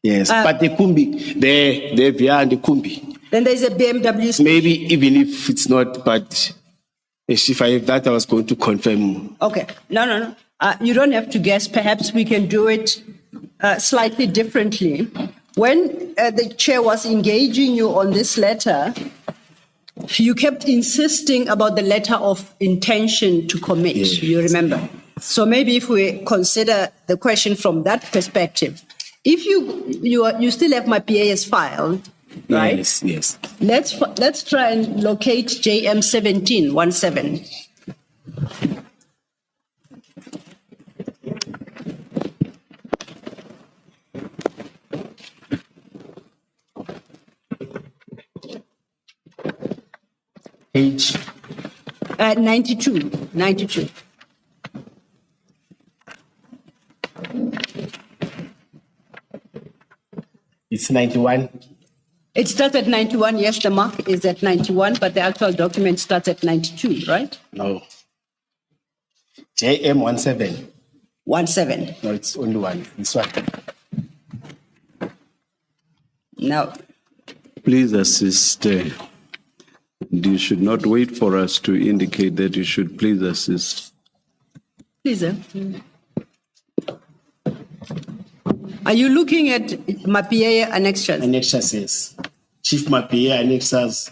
Yes, but the Kumbi, the Via and the Kumbi. Then there's a BMW. Maybe even if it's not, but if I have that, I was going to confirm. Okay, no. You don't have to guess. Perhaps we can do it slightly differently. When the chair was engaging you on this letter, you kept insisting about the letter of intention to commit, yes. You remember? So maybe if we consider the question from that perspective, if you still have my PAS file, right? Yes. Let's try and locate JM 1717. Page 92. 92. it's 91. It starts at 91. Yes, the mark is at 91, but the actual document starts at 92, right? No. JM 17. 17. No, it's only one. This one. Now, Please assist. You should not wait for us to indicate that you should please assist. please. Are you looking at MAPA annexures? Annexures, yes. Chief Mapia annexes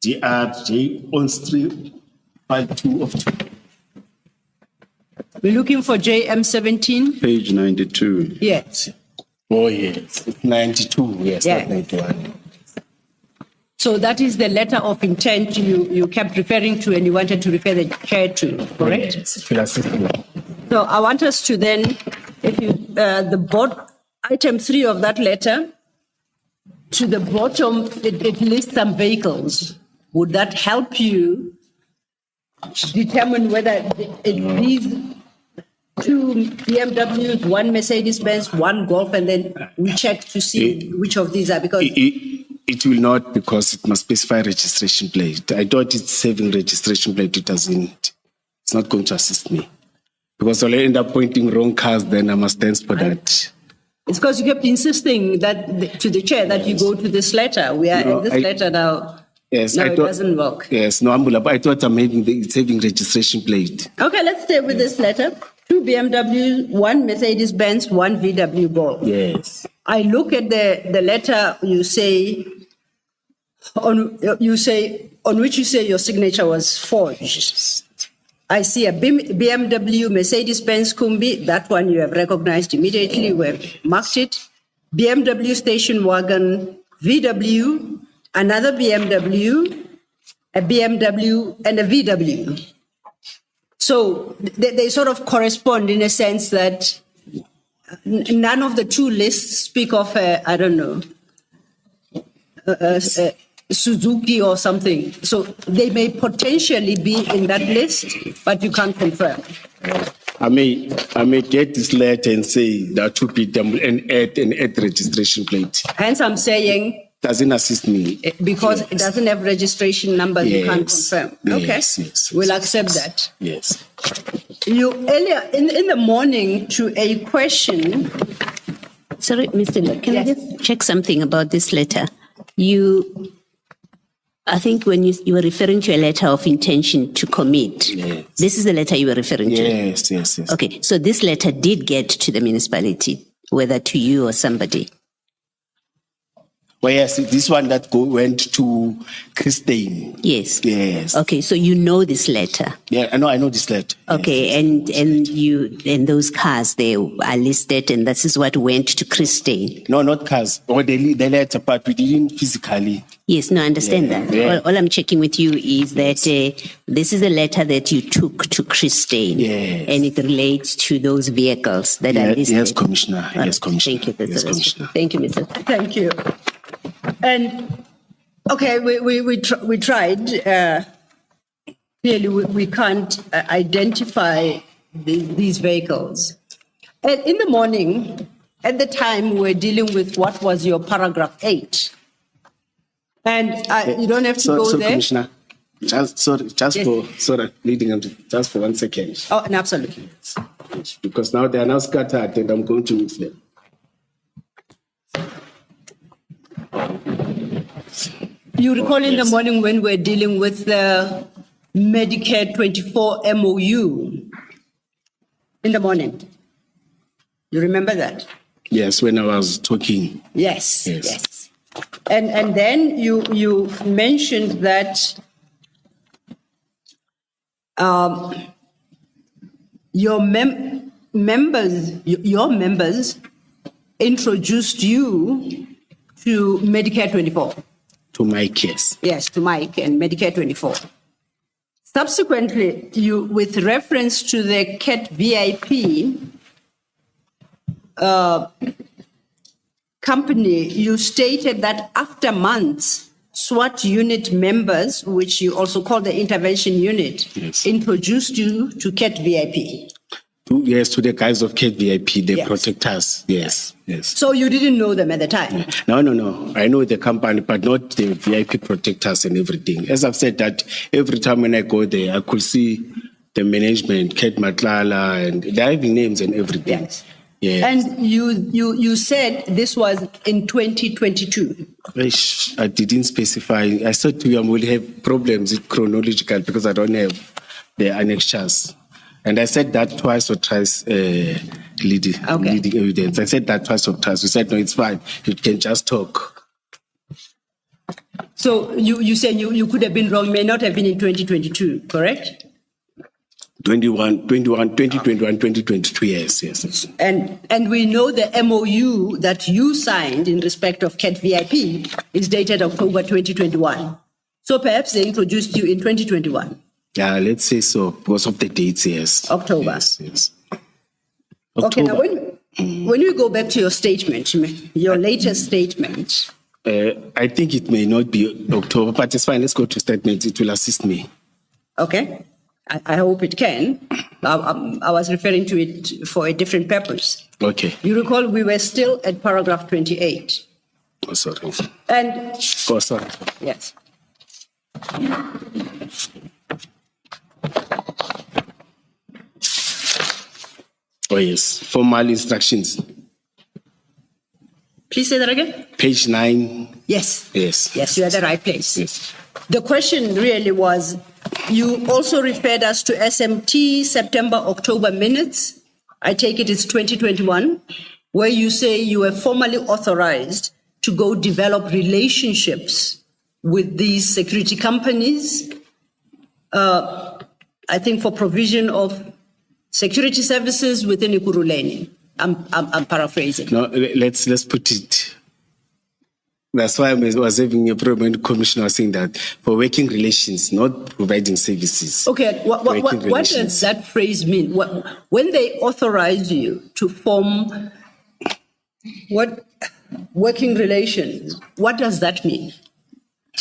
DRJ on stream 52 of 2. We're looking for JM 17? Page 92. Yes. Oh, yes. It's 92, yes, Yeah. not 91. So that is the letter of intent you kept referring to and you wanted to refer the chair to, correct? Yes, it will assist me. So I want us to then, if you, the board, item 3 of that letter, to the bottom, it lists some vehicles. Would that help you determine whether it's these 2 BMWs, 1 Mercedes-Benz, 1 Golf, and then we check to see which of these are, because It will not, because it must specify registration plate. I thought it's saving registration plate. It doesn't. It's not going to assist me. Because I'll end up pointing wrong cars, then I must dance for that. it's because you kept insisting that to the chair that you go to this letter. We are in this letter now. Yes, No, I it thought, doesn't work. Yes, no, I thought I'm saving registration plate. Okay, let's stay with this letter. 2 BMW, 1 Mercedes-Benz, 1 VW Golf. Yes. I look at the letter on which you say your signature was forged. I see a BMW Mercedes-Benz Kumbi. That one you have recognized immediately. We have marked it. BMW station wagon, VW, another BMW, a BMW, and a VW. So they sort of correspond in a sense that none of the 2 lists speak of Suzuki or something. So they may potentially be in that list, but you can't confirm. I may get this letter and say there are 2 people and add registration plate. Hence, I'm saying Doesn't assist me. because it doesn't have registration number, you can't Yes. confirm. Yes, Okay, yes, we'll yes, accept yes. that. Yes. You earlier in the morning to a question. Sorry, Mr. Lo, can I Yes. just check something about this letter? I think when you were referring to a letter of intention to commit, Yes. this is the letter you were referring to? Yes. Okay, so this letter did get to the municipality, whether to you or somebody. Well, yes, this one that went to Christine. Yes. Yes. Okay, so you know this letter. Yeah, I know this letter. Okay, Yes. and those cars they are listed, and this is what went to Christine. No, not cars. Or the letter, but we didn't physically. Yes, no, I understand Yeah, that. yeah. All I'm checking with you is that this is a letter that you took to Christine, Yes. and it relates to those vehicles that are listed. Yes, Commissioner. Yes, Commissioner. Thank you, Mr. Yes, Rescue. Commissioner. Thank you, Mr. Thank you. And okay, we tried. Clearly, we can't identify these vehicles. And in the morning, at the time, we're dealing with what was your paragraph 8. And you don't have to go there. Commissioner, just Yes. for leading up to just for 1 second, Oh, and absolutely. because now they are now scattered, and I'm going to mix them. You recall in the morning when we're dealing with the Medicare 24 MOU in the morning. You remember that? Yes, when I was talking. Yes. Yes. And then you mentioned that your members introduced you to Medicare 24. To my case. Yes, to Mike and Medicare 24. Subsequently, you, with reference to the CAT VIP company, you stated that after months, SWAT unit members, which you also call the intervention unit, Yes. introduced you to CAT VIP. Yes, to the guys of KVIP, they Yes. protect us. Yes, yes. So you didn't know them at the time? No. I know the company, but not the VIP protectors and everything. As I've said that every time when I go there, I could see the management, Kate Matlala, and they're having names and everything. Yes. Yeah. And you said this was in 2022. I didn't specify. I thought we will have problems with chronological because I don't have the annexures. And I said that twice or thrice, leading evidence. I said that twice or thrice. We said, no, it's fine. You can just talk. So you said you could have been wrong, may not have been in 2022, correct? 2022, yes. And we know the MOU that you signed in respect of CAT VIP is dated October 2021. So perhaps they introduced you in 2021. Yeah, let's say so, because of the dates, yes. October. Yes. Okay, now October. when you go back to your statement, your latest statement. I think it may not be October, but it's fine. Let's go to statements. It will assist me. Okay, I hope it can. I was referring to it for a different purpose. Okay. You recall we were still at paragraph 28. Oh, sorry. And Oh, sorry. yes. Oh, yes. Formal instructions. Please say that again. Page 9. Yes. Yes. Yes, you're at the right place. Yes. The question really was, you also referred us to SMT September-October minutes. I take it it's 2021, where you say you were formally authorized to go develop relationships with these security companies, I think for provision of security services within Ikuruleni. I'm paraphrasing. No, let's put it. That's why I was having a problem when the commissioner was saying that for working relations, not providing services. Okay, what does that phrase mean? When they authorize you to form what working relations, what does that mean?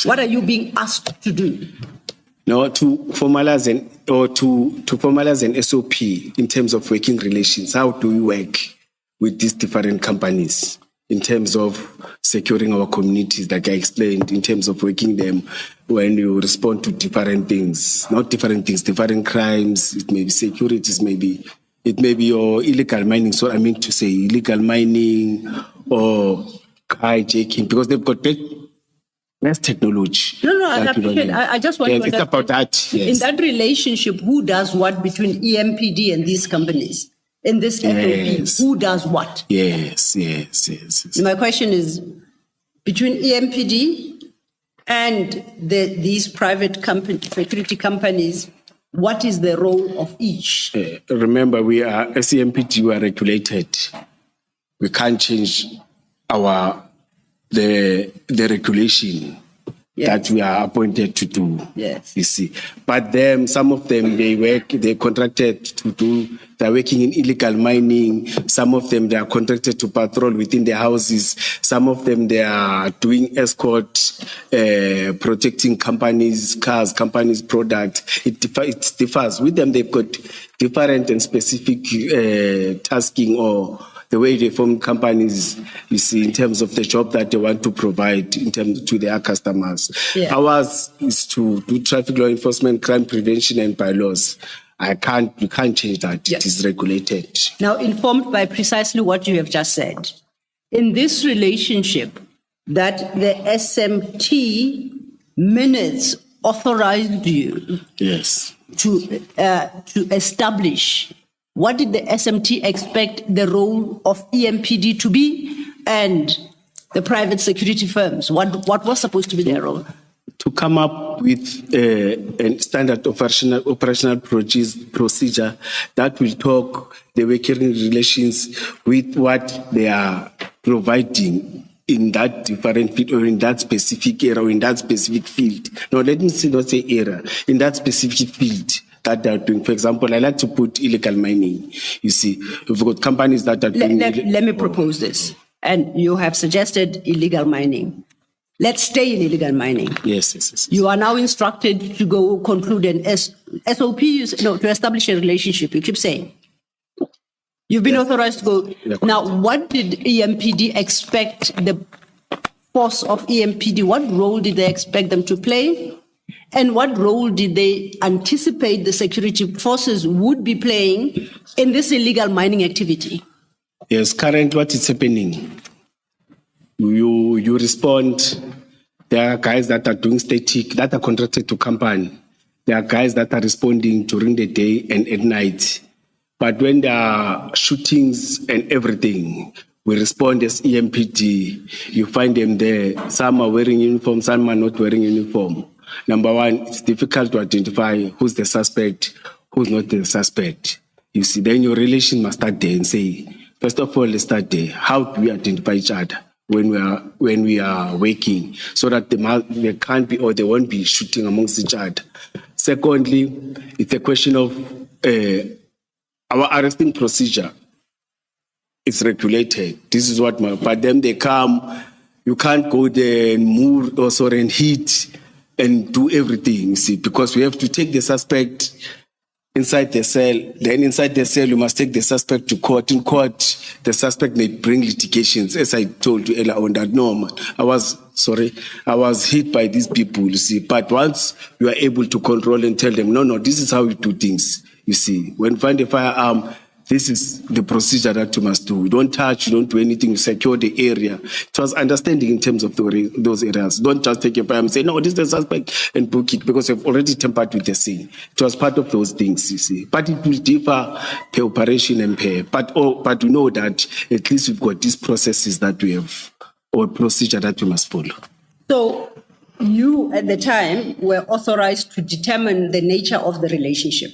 What are you being asked to do? No, to formalize an SOP in terms of working relations. How do we work with these different companies in terms of securing our communities, like I explained, in terms of working them when you respond to different things, not different things, different crimes, it may be securities, it may be your illegal mining. So I mean to say illegal mining or hijacking, because they've got best technology. No, I appreciate. I just want to understand. It's about that. Yes. In that relationship, who does what between EMPD and these companies? In this SOP, who does what? Yes. My question is, between EMPD and these private security companies, what is the role of each? Remember, we are, as EMPD, we are regulated. We can't change the regulation that we are appointed to do. Yes. You see. But some of them, they're contracted to do, they're working in illegal mining. Some of them, they are contracted to patrol within their houses. Some of them, they are doing escort, protecting companies' cars, companies' products. It differs. With them, they've got different and specific tasking or the way they form companies, you see, in terms of the job that they want to provide in terms to their customers. Yeah. Ours is to do traffic law enforcement, crime prevention, and bylaws. You can't change that. Yes. It is regulated. Now, informed by precisely what you have just said, in this relationship that the SMT minutes authorized you to establish, what did the SMT expect the role of EMPD to be and the private security firms? What was supposed to be their role? To come up with a standard operational procedure that will talk the working relations with what they are providing in that different field or in that specific area or in that specific field. No, let me not say area, in that specific field that they are doing. For example, I like to put illegal mining. You see, we've got companies that are doing... Let me propose this. And you have suggested illegal mining. let's stay in illegal mining. Yes. You are now instructed to go conclude an SOP, to establish a relationship. You keep saying. You've been authorized to go. Yeah. Now, what did EMPD expect the force of EMPD? What role did they expect them to play? And what role did they anticipate the security forces would be playing in this illegal mining activity? Yes, currently what is happening, you respond. There are guys that are doing static, that are contracted to company. There are guys that are responding during the day and at night. But when there are shootings and everything, we respond as EMPD. You find them there. Some are wearing uniform, some are not wearing uniform. Number one, it's difficult to identify who's the suspect, who's not the suspect. You see, then your relation must start there and say, first of all, let's start there. How do we identify each other when we are working, so that they can't be or they won't be shooting amongst each other? Secondly, it's a question of our arresting procedure is regulated. This is what but then they come, you can't go there and move and hit and do everything, you see, because we have to take the suspect inside the cell. Then inside the cell, you must take the suspect to court. In court, the suspect may bring litigations, as I told you earlier on that, no, man, I was hit by these people, you see. But once you are able to control and tell them, no, this is how we do things. You see, when you find a firearm, this is the procedure that you must do. You don't touch, you don't do anything, you secure the area. It was understanding in terms of those areas. Don't just take a firearm and say, no, this is the suspect, and book it, because you've already tampered with the scene. It was part of those things, you see. But it will differ per operation and per. But we know that at least we've got these processes that we have, or procedure that we must follow. So you, at the time, were authorized to determine the nature of the relationship.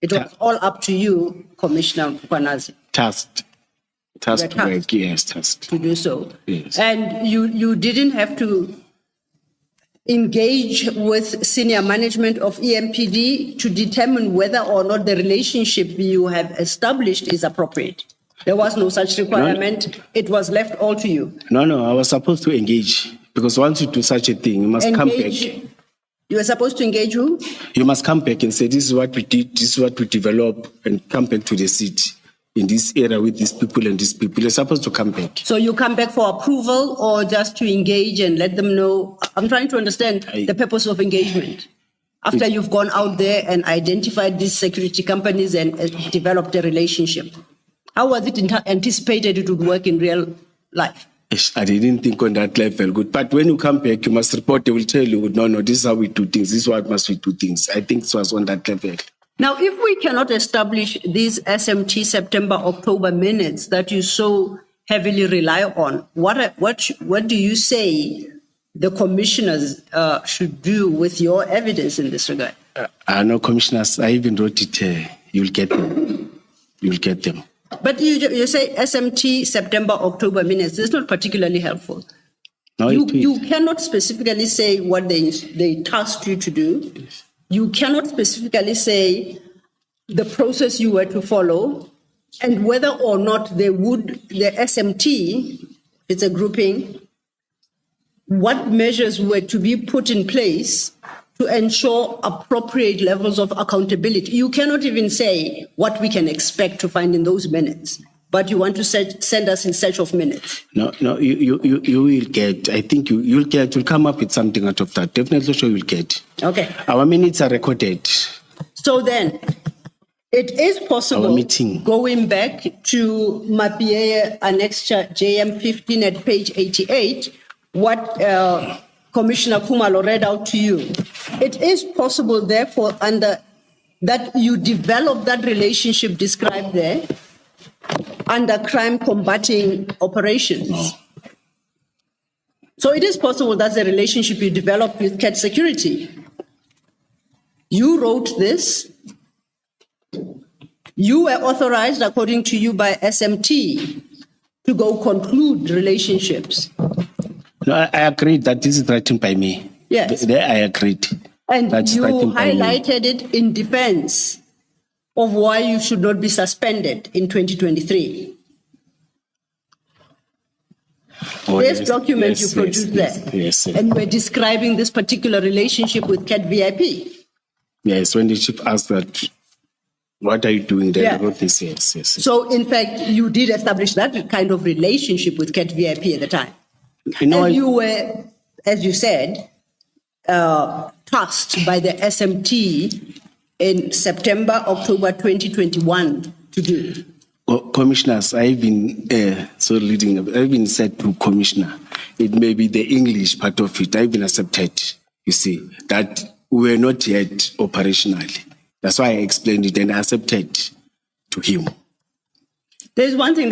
It was all up to you, Commissioner Mkhwanazi. Tasked work, yes, tasked. To do so. Yes. And you didn't have to engage with senior management of EMPD to determine whether or not the relationship you have established is appropriate. There was no such requirement. No. It was left all to you. No, I was supposed to engage, because once you do such a thing, you must come back. You were supposed to engage who? You must come back and say, this is what we did, this is what we developed, and come back to the city in this area with these people and these people. You're supposed to come back. So you come back for approval, or just to engage and let them know? I'm trying to understand the purpose of engagement. After you've gone out there and identified these security companies and developed a relationship, how was it anticipated it would work in real life? I didn't think on that level good. But when you come back, you must report. They will tell you, no, this is how we do things. This is what must we do things. I think it was on that level. Now, if we cannot establish these SMT September-October minutes that you so heavily rely on, what do you say the commissioners should do with your evidence in this regard? No, commissioners, I even wrote it. You'll get them. You'll get them. But you say SMT September-October minutes. This is not particularly helpful. No, you cannot specifically say what they tasked you to do. You cannot specifically say the process you were to follow, and whether or not the SMT, it's a grouping, what measures were to be put in place to ensure appropriate levels of accountability. You cannot even say what we can expect to find in those minutes, but you want to send us in search of minutes. No, you will get, I think you'll come up with something out of that. Definitely sure you'll get. Okay. Our minutes are recorded. So then, it is possible, going back to Mapie Annexure JM 15 at page 88, what Commissioner Khumalo read out to you. It is possible, therefore, under that you develop that relationship described there under crime combating operations. No. So it is possible that's the relationship you developed with CAT Security. You wrote this. You were authorized, according to you, by SMT to go conclude relationships. No, I agreed that this is written by me. Yes. There I agreed. And you highlighted it in defense of why you should not be suspended in 2023. Oh, This yes, document yes, you produced yes, there. yes, yes. And we're describing this particular relationship with Cat VIP. Yes, when the chief asked that, what are you doing there? Yeah. I wrote this, yes, yes. So, in fact, you did establish that kind of relationship with Cat VIP at the time. You know, And you were, as you said, tasked by the SMT in September, October 2021 to do. Commissioners, I've been I've been said to Commissioner, it may be the English part of it. I've been accepted, you see, that we were not yet operational. That's why I explained it and accepted to him. There's one thing,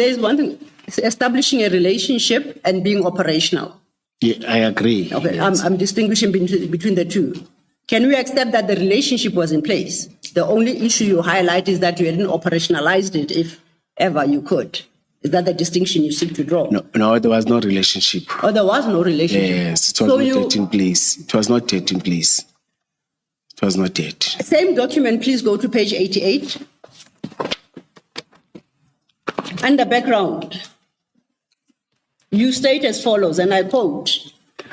it's establishing a relationship and being operational. Yeah, I agree. Okay, Yes. I'm distinguishing between the two. Can we accept that the relationship was in place? The only issue you highlight is that you hadn't operationalized it, if ever you could. Is that the distinction you seek to draw? No, there was no relationship. Oh, there was no relationship. Yes, it was not yet in place. It was not yet in place. It was not yet. Same document, please go to page 88. Under background, you state as follows, and I quote,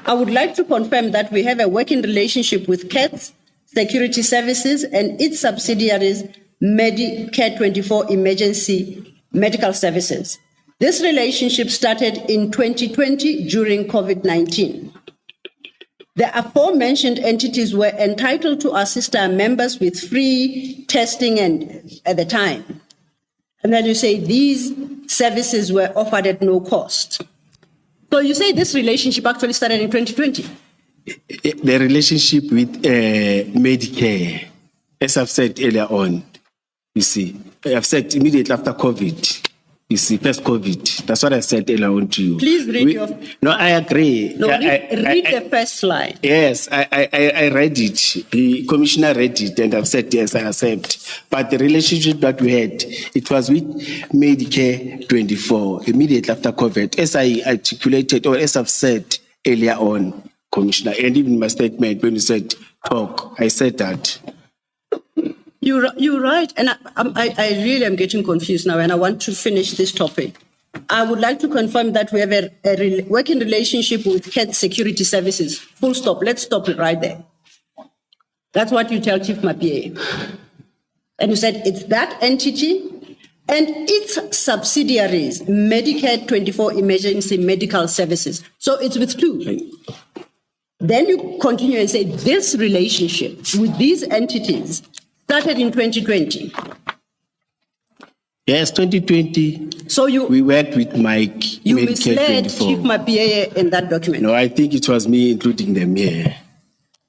I would like to confirm that we have a working relationship with CATS Security Services and its subsidiaries, Medicare 24 Emergency Medical Services. This relationship started in 2020 during COVID-19. The aforementioned entities were entitled to assist our members with free testing and at the time. And then you say these services were offered at no cost. So you say this relationship actually started in 2020? The relationship with Medicare, as I've said earlier on, you see, I've said immediately after COVID, you see, first COVID. That's what I said earlier on to you. Please read No, I agree. No, read the first line. Yes, I read it. The commissioner read it, and I've said, yes, I accept. But the relationship that we had, it was with Medicare 24, immediately after COVID, as I articulated, or as I've said earlier on, Commissioner, and even in my statement, when you said talk, I said that. You're right, and I really am getting confused now, and I want to finish this topic. I would like to confirm that we have a working relationship with CAT Security Services. Full stop. Let's stop it right there. That's what you tell Chief Mapie. And you said it's that entity and its subsidiaries, Medicare 24 Emergency Medical Services. So it's with two. Then you continue and say this relationship with these entities started in 2020. Yes, 2020. So we worked with Mike. You Medicare misled 24. Chief Mapie in that document. No, I think it was me including them here,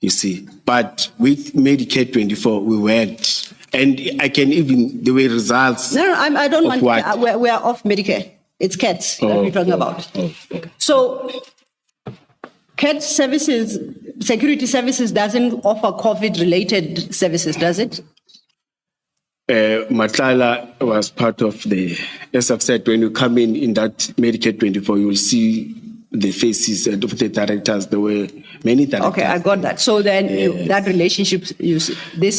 you see. But with Medicare 24, we worked. And I can even, the way results. No, I don't want, what? we are off Medicare. It's CATS that we're talking about. Okay. So, CATS services, security services doesn't offer COVID-related services, does it? Matlala was part of the, as I've said, when you come in that Medicare 24, you will see the faces of the directors. There were many directors. Okay, I got that. So then that relationship, this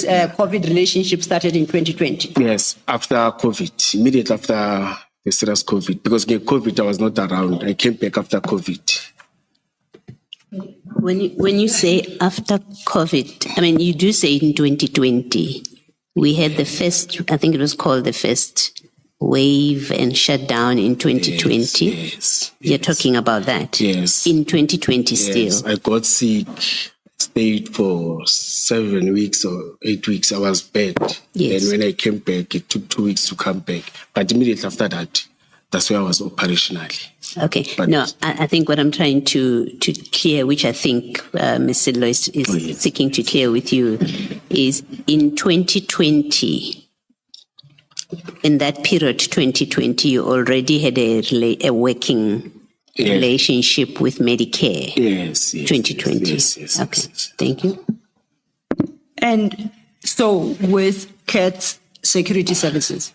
COVID relationship started in 2020? Yes, after COVID, immediately after the serious COVID, because in COVID I was not around. I came back after COVID. When you say after COVID, I mean, you do say in 2020, we had the first, I think it was called the first wave and shutdown in 2020. Yes. You're talking about that? Yes. In 2020 Yes, still? I got sick, stayed for 7 weeks or 8 weeks. I was bad. Yes. And when I came back, it took 2 weeks to come back. But immediately after that, that's where I was operationally. Okay. No, I think what I'm trying to clear, which I think Ms. Sidlow is seeking to clear with you, is in 2020, in that period, 2020, you already had a working relationship with Medicare. Yes. 2020. Yes. Okay. Thank you. And so with CATS Security Services,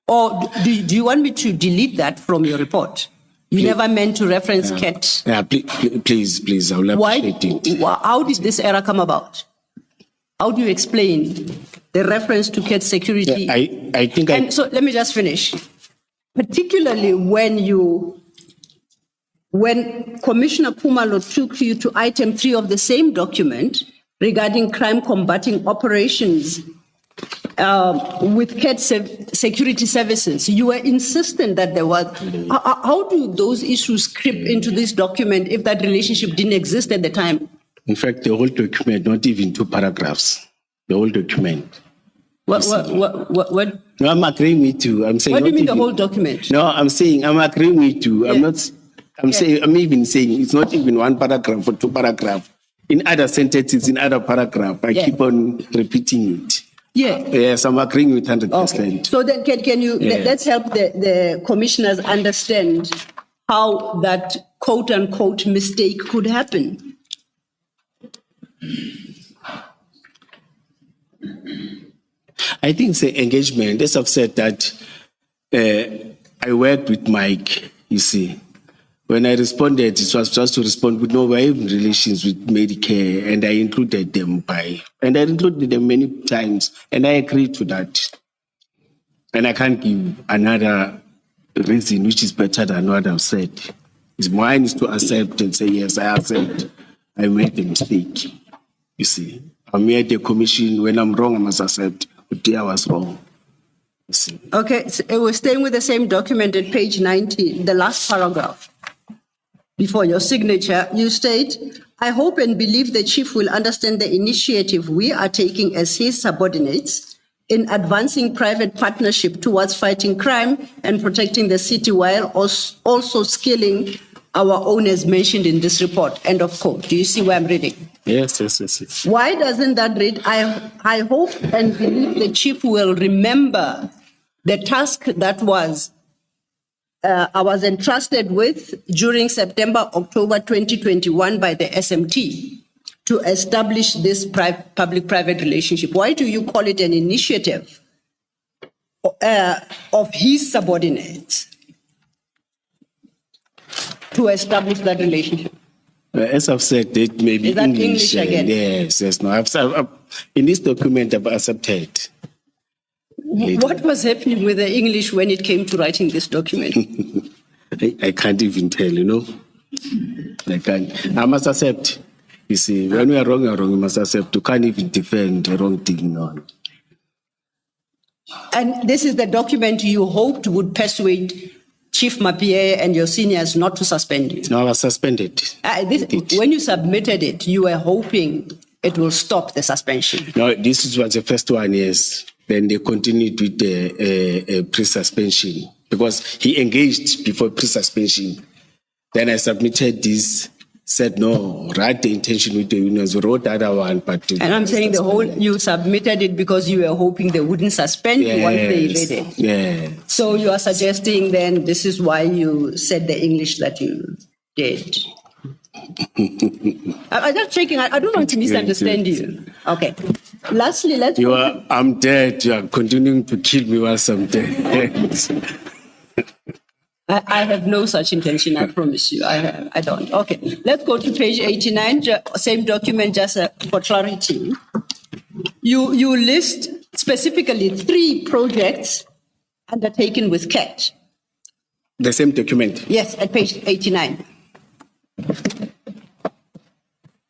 or do you want me to delete that from your report? You never meant to reference CAT. Yeah, please, I will appreciate it. How did this error come about? How do you explain the reference to CAT Security? I think so let me just finish. Particularly when you when Commissioner Khumalo took you to item 3 of the same document regarding crime combating operations with CAT security services, you were insistent that there was. How do those issues creep into this document if that relationship didn't exist at the time? In fact, the whole document, not even 2 paragraphs, the whole document. What? No, I'm agreeing with you. I'm saying. What do you mean even, the whole document? No, I'm saying I'm agreeing with you. Yeah. I'm not. I'm even saying it's not even 1 paragraph or 2 paragraphs. In other sentences, in other paragraph, I keep on repeating it. Yeah. Yes, I'm agreeing with 100%. Okay. So then, can you let's help the commissioners understand how that quote unquote mistake could happen. I think the engagement, as I've said, that I worked with Mike, you see. When I responded, it was just to respond with no, we're in relations with Medicare, and I included them many times, and I agreed to that. And I can't give another reason which is better than what I've said. Mine is to accept and say, yes, I accept. I made a mistake, you see. I made the commission. When I'm wrong, I must accept. But I was wrong. You see. Okay, so we're staying with the same document at page 90, the last paragraph. Before your signature, you state, I hope and believe the chief will understand the initiative we are taking as his subordinates in advancing private partnership towards fighting crime and protecting the city while also skilling our own as mentioned in this report. End of quote. Do you see where I'm reading? Yes. Why doesn't that read, I hope and believe the chief will remember the task that I was entrusted with during September-October 2021 by the SMT to establish this public-private relationship. Why do you call it an initiative of his subordinates to establish that relationship? As I've said, it may be Is that English again? Yes. No. I've, in this document, I've accepted. What was happening with the English when it came to writing this document? I can't even tell, you know. I can't. I must accept. You see, when we are wrong, you must accept. You can't even defend the wrong thing. No. And this is the document you hoped would persuade Chief Mapie and your seniors not to suspend you? No, I was suspended. When you submitted it, you were hoping it will stop the suspension? No, this was the first one, yes. Then they continued with the pre-suspension because he engaged before pre-suspension. Then I submitted this, said no, write the intention with the unions, wrote the other one. But and I'm saying you submitted it because you were hoping they wouldn't suspend you once they read it. Yeah. So you are suggesting then this is why you said the English that you did. I'm just checking. I don't want to misunderstand you. Okay. Lastly, I'm dead. You are continuing to kill me whilst I'm dead. I have no such intention, I promise you. I don't. Okay. Let's go to page 89, same document, just for clarity. You list specifically 3 projects undertaken with CAT. The same document? Yes, at page 89.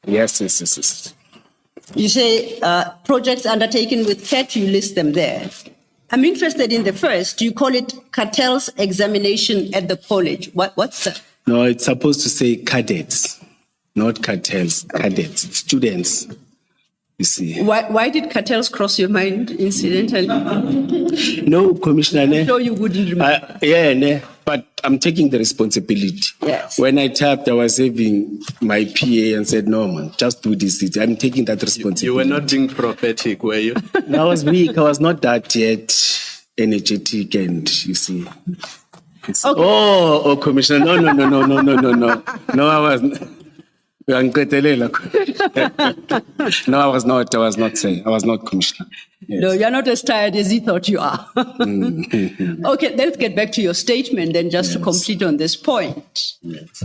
Yes. You say projects undertaken with CAT, you list them there. I'm interested in the first. You call it cartels examination at the college. What's that? No, it's supposed to say cadets, not cartels. Cadets, students. You see. Why did cartels cross your mind incidentally? No, Commissioner. I'm sure you wouldn't remember. But I'm taking the responsibility. Yes. When I tapped, I was having my PA and said, no, man, just do this. I'm taking that responsibility. You were not being prophetic, were you? I was weak. I was not that yet energetic, and you see. Okay. Oh, Commissioner. No. No, I wasn't. No, I was not saying. I was not Commissioner. Yes. No, you're not as tired as he thought you are. Okay, let's get back to your statement then, just to complete on this point. Yes.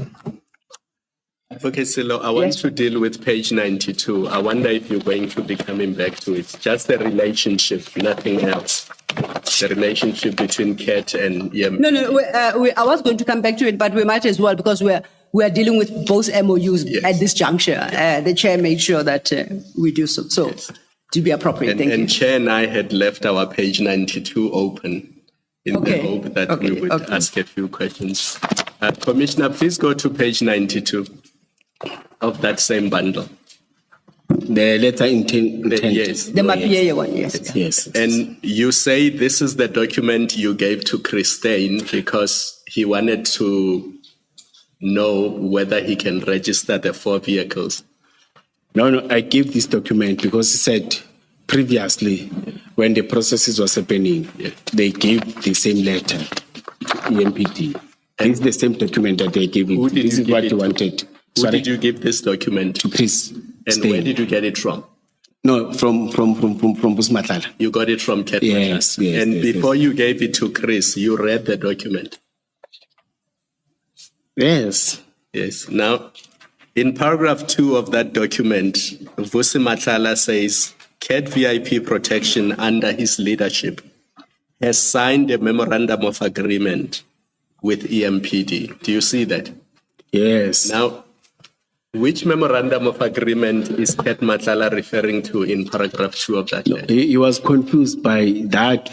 Okay, Silo, I want to deal with page 92. I wonder if you're going to be coming back to it. Just the relationship, nothing else. The relationship between CAT and No, I was going to come back to it, but we might as well because we are dealing with both MOUs Yes. at this juncture. The chair made sure that we do so. So, to be appropriate, thank you. And Chair and I had left our page 92 open in the Okay. hope that Okay. we would Okay. ask a few questions. Commissioner, please go to page 92 of that same bundle. The letter intent. Yes. The Mapieye one, yes. Yes. And you say this is the document you gave to Christine because he wanted to know whether he can register the 4 vehicles. No, I gave this document because he said previously when the processes was happening, they gave the same letter to EMPD. This is the same document that they gave Who it. did This you is give what it you to? wanted. Who Sorry, did you give this document to to? Chris. And Stein. where did you get it from? No, from Busmatala. You got it from Ket Yes, Matala. yes, And yes, before you gave it to Chris, you read the document. Yes. Yes. Now, in paragraph 2 of that document, Vusi Matala says, Ket VIP Protection under his leadership has signed a memorandum of agreement with EMPD. Do you see that? Yes. Now, which memorandum of agreement is Ket Matala referring to in paragraph 2 of that letter? He was confused by that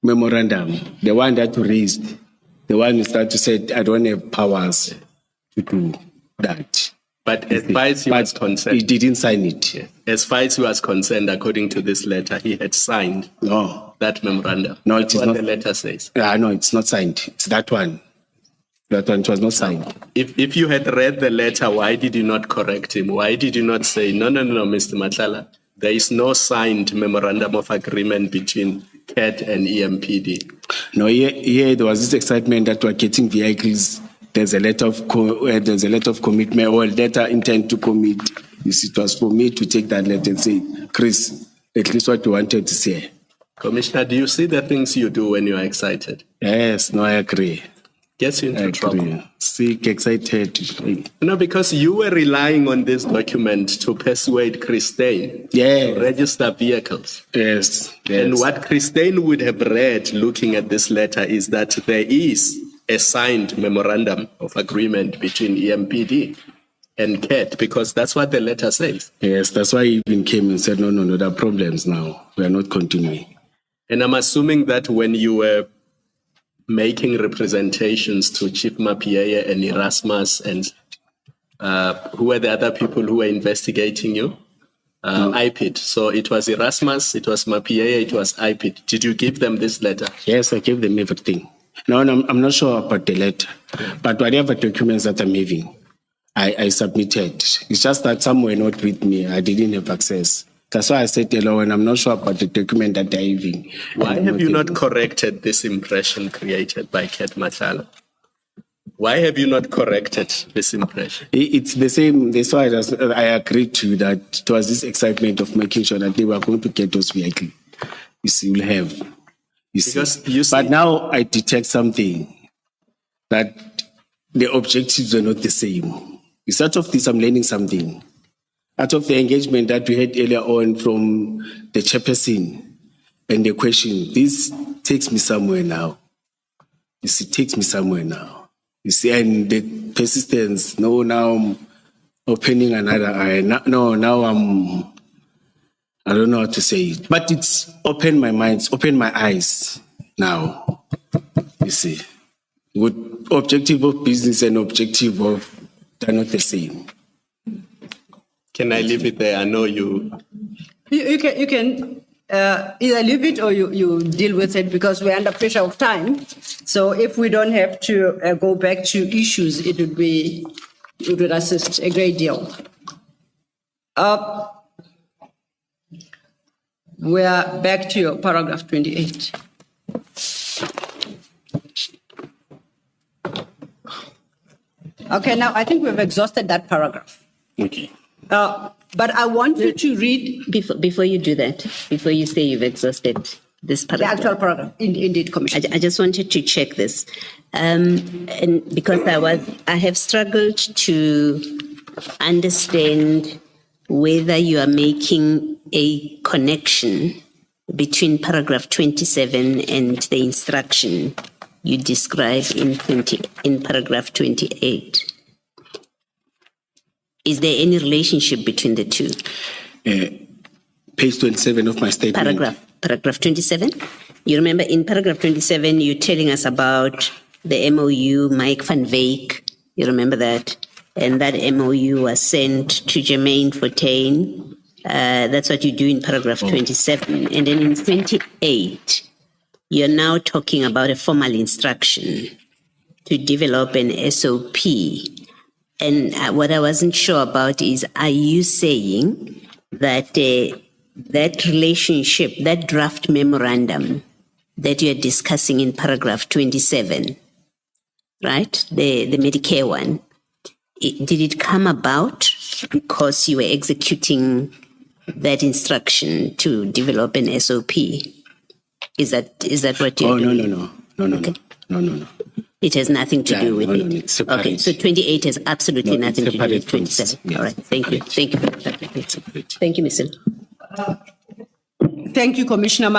memorandum, the one that you raised, the one you started to say, I don't have powers to do that. But as far as he was He concerned, didn't sign it. as far as he was concerned, according to this letter, he had signed No. that memorandum. No, That's it is what not. the letter says. No, it's not signed. It's that one. That one, it was not signed. If you had read the letter, why did you not correct him? Why did you not say, no, Mr. Matala, there is no signed memorandum of agreement between CAT and EMPD? No, here there was this excitement that we're getting vehicles. There's a letter of commitment or letter intent to commit. You see, it was for me to take that letter and say, Chris, at least what you wanted to say. Commissioner, do you see the things you do when you are excited? Yes, no, I agree. Gets you into trouble. Sick, excited. No, because you were relying on this document to persuade Christine Yeah. to register vehicles. Yes. And what Christine would have read looking at this letter is that there is a signed memorandum of agreement between EMPD and CAT, because that's what the letter says. Yes, that's why he even came and said, no, there are problems now. We are not continuing. And I'm assuming that when you were making representations to Chief Mapieye and Erasmus and who were the other people who were investigating you? IPID. So it was Erasmus, it was Mapieye, it was IPID. Did you give them this letter? Yes, I gave them everything. No, I'm not sure about the letter, but whatever documents that I'm having, I submitted. It's just that some were not with me. I didn't have access. That's why I said hello, and I'm not sure about the document that they're having. Why have you not corrected this impression created by Ket Matala? Why have you not corrected this impression? It's the same. That's why I agreed to that. It was this excitement of making sure that they were going to get those vehicles. You see, we'll have. You see. Because you see, but now I detect something, that the objectives were not the same. It's out of this, I'm learning something. Out of the engagement that we had earlier on from the chairperson and the question, this takes me somewhere now. You see, takes me somewhere now. You see, and the persistence, no, now I'm opening another eye. No, now I don't know how to say it. But it's opened my mind, it's opened my eyes now. You see, with objective of business and objective of, they're not the same. can I leave it there? I know you. You can either leave it or you deal with it, because we're under pressure of time. So if we don't have to go back to issues, it would assist a great deal. We're back to your paragraph 28. Okay, now I think we've exhausted that paragraph. Okay. But I want you to read Before you do that, before you say you've exhausted this the paragraph. actual paragraph. Indeed, Commissioner. I just wanted to check this. And because I have struggled to understand whether you are making a connection between paragraph 27 and the instruction you describe in paragraph 28. Is there any relationship between the two? Page 27 of my statement. Paragraph 27. You remember in paragraph 27, you're telling us about the MOU, Mike van Wyk. You remember that? And that MOU was sent to Jermaine Fortain. That's what you do in paragraph 27. And then in 28, you're now talking about a formal instruction to develop an SOP. And what I wasn't sure about is, are you saying that that relationship, that draft memorandum that you're discussing in paragraph 27, right, the Medicare one, did it come about because you were executing that instruction to develop an SOP? Is that what you're doing? No. It has nothing to do with it. It's separate. Okay, so 28 has absolutely No, nothing to do with separate 27. things. All right, thank you. Thank you for the clarification. Thank you, Mr. Thank you, Commissioner.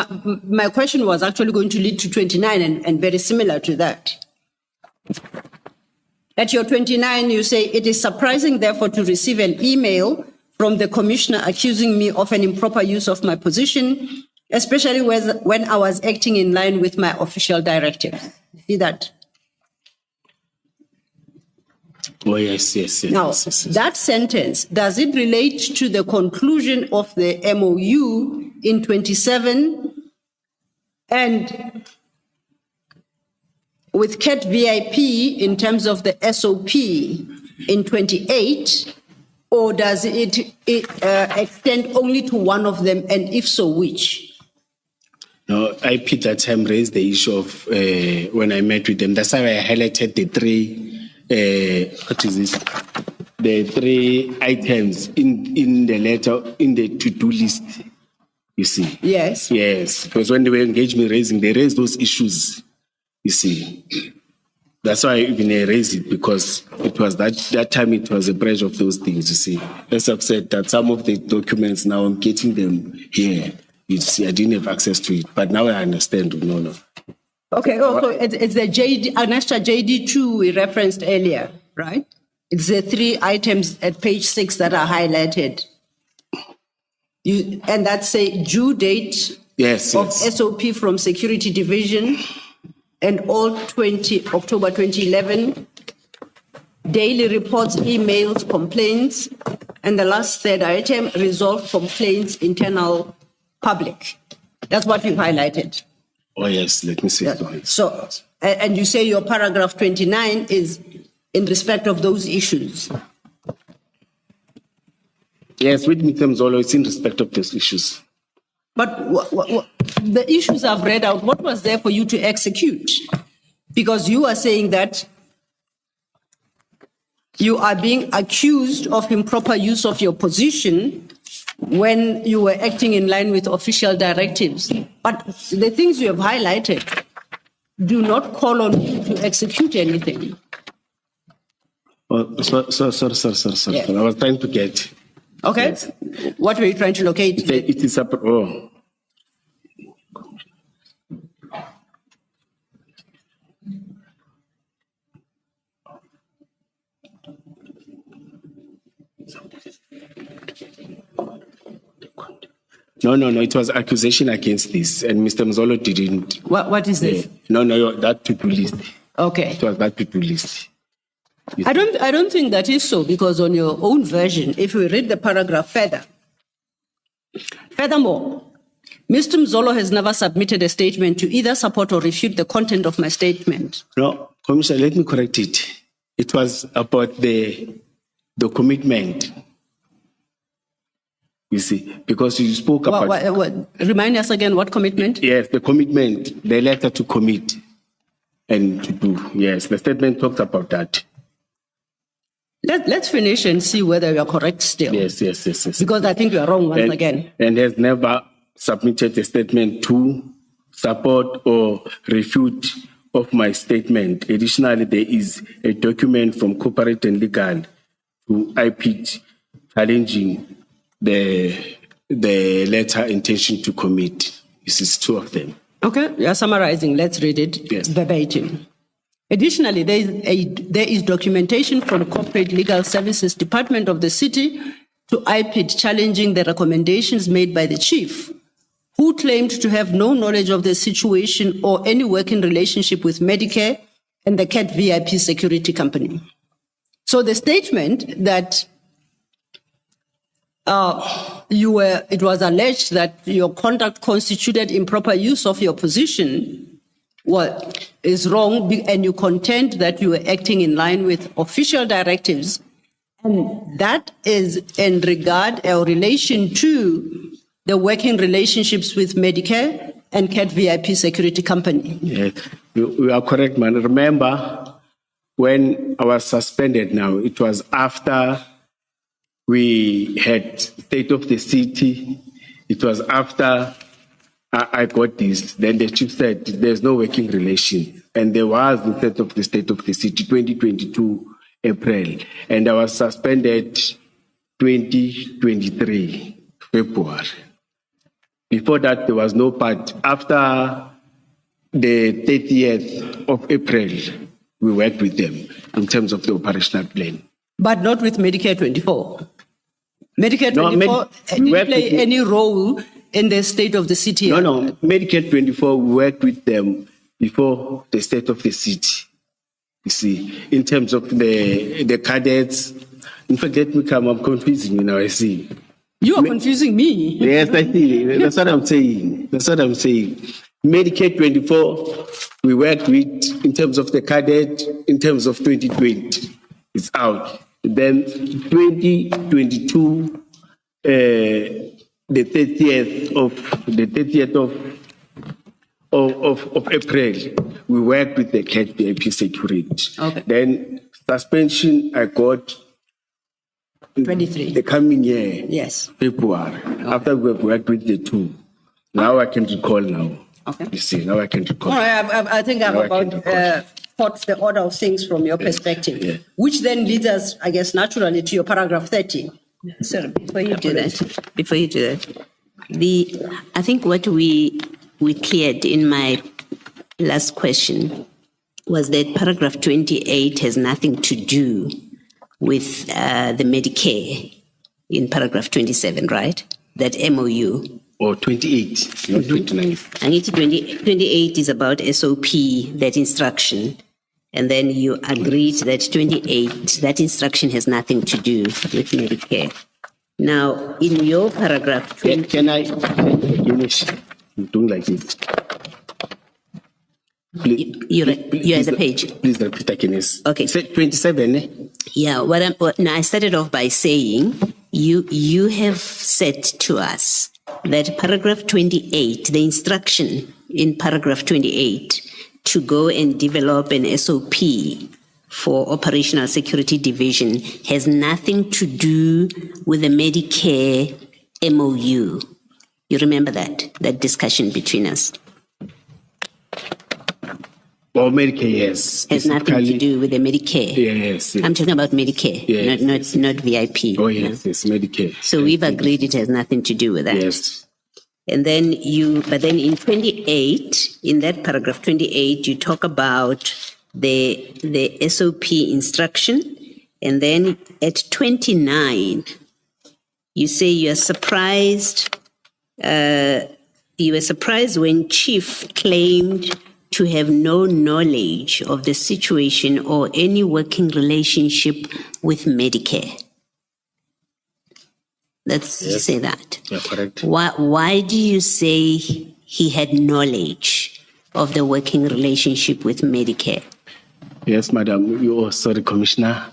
My question was actually going to lead to 29 and very similar to that. At your 29, you say, it is surprising, therefore, to receive an email from the Commissioner accusing me of an improper use of my position, especially when I was acting in line with my official directives. See that? Oh, yes. Now, yes. that sentence, does it relate to the conclusion of the MOU in 27 and with CAT VIP in terms of the SOP in 28, or does it extend only to one of them, and if so, which? No, IP that time raised the issue of when I met with them. That's why I highlighted the three, what is this? The three items in the letter, in the to-do list, you see. Yes. Yes, because when they were engaged me raising, they raised those issues, you see. That's why I even raised it, because it was that time it was a breach of those things, you see. As I've said, that some of the documents now I'm getting them here. You see, I didn't have access to it, but now I understand. No. Okay, also, it's the Anasha JD2 we referenced earlier, right? It's the three items at page 6 that are highlighted. And that's a due date of SOP from Security Division and all October 2011, daily reports, emails, complaints, and the last third item, resolved complaints, internal public. That's what you've highlighted. Oh, yes, let me see. Yeah. So, and you say your paragraph 29 is in respect of those issues. Yes, with Mr. Mzolo, it's in respect of those issues. But the issues I've read out, what was there for you to execute? Because you are saying that you are being accused of improper use of your position when you were acting in line with official directives. But the things you have highlighted do not call on you to execute anything. Oh, sorry. Yeah. I was trying to get. Okay. Yes. What were you trying to locate? It is up. Oh. No. It was accusation against this, and Mr. Mzolo didn't. What is this? No. That to-do list. Okay. It was that to-do list. I don't think that is so, because on your own version, if we read the paragraph furthermore, Mr. Mzolo has never submitted a statement to either support or refute the content of my statement. No, Commissioner, let me correct it. It was about the commitment. You see, because you spoke about... Remind us again, what commitment? Yes, the commitment, the letter to commit and to do. Yes, the statement talked about that. Let's finish and see whether you are correct still. Yes. Because I think you are wrong once again. And has never submitted a statement to support or refute of my statement. Additionally, there is a document from Corporate and Legal to IP challenging the letter intention to commit. This is two of them. Okay, you are summarizing. Let's read it Yes. verbatim. Additionally, there is documentation from Corporate Legal Services Department of the city to IPID challenging the recommendations made by the chief, who claimed to have no knowledge of the situation or any working relationship with Medicare and the CAT VIP security company. So the statement that it was alleged that your conduct constituted improper use of your position is wrong, and you contend that you were acting in line with official directives, and that is in regard or relation to the working relationships with Medicare and CAT VIP security company. Yeah, you are correct, man. Remember, when I was suspended now, it was after we had state of the city. It was after I got this. Then the chief said there's no working relation. And there was the state of the city, 2022 April. And I was suspended 2023 February. Before that, there was no part. After the 30th of April, we worked with them in terms of the operational plan. But not with Medicare 24. Medicare 24 didn't play any role in the state of the city. No. Medicare 24, we worked with them before the state of the city. You see, in terms of the cadets. In fact, let me come. I'm confusing you now. I see. You are confusing me. Yes, I see. That's what I'm saying. Medicare 24, we worked with in terms of the cadet, in terms of 2020. It's out. Then 2022, the 30th of April, we worked with the CAT VIP security. Okay. Then suspension I got 23. the coming year. Yes. February. Okay. After we worked with the two. Now I can recall now. Okay. You see, now I can recall. No, I think I've about thought the order of things from your perspective, which then leads us, I guess, naturally to your paragraph 30. So before you do that, I think what we cleared in my last question was that paragraph 28 has nothing to do with the Medicare in paragraph 27, right? That MOU. Or 28, not 29. I need to 28 is about SOP, that instruction. And then you agreed that 28, that instruction has nothing to do with Medicare. Now, in your paragraph 20... Can I finish? I'm doing like this. You're at the page. Please repeat again. Okay. Say 27, eh? Yeah, I started off by saying you have said to us that paragraph 28, the instruction in paragraph 28 to go and develop an SOP for Operational Security Division has nothing to do with the Medicare MOU. You remember that discussion between us? Or Medicare, yes. Has nothing to do with the Medicare. Yes. I'm talking about Medicare, yes, not VIP. Oh, yes, yes, Medicare. So we've agreed it has nothing to do with that. Yes. And then but then in 28, in that paragraph 28, you talk about the SOP instruction. And then at 29, you say you are surprised. You were surprised when Chief claimed to have no knowledge of the situation or any working relationship with Medicare. Let's say that. Yeah, correct. Why do you say he had knowledge of the working relationship with Medicare? Yes, Madam. Sorry, Commissioner.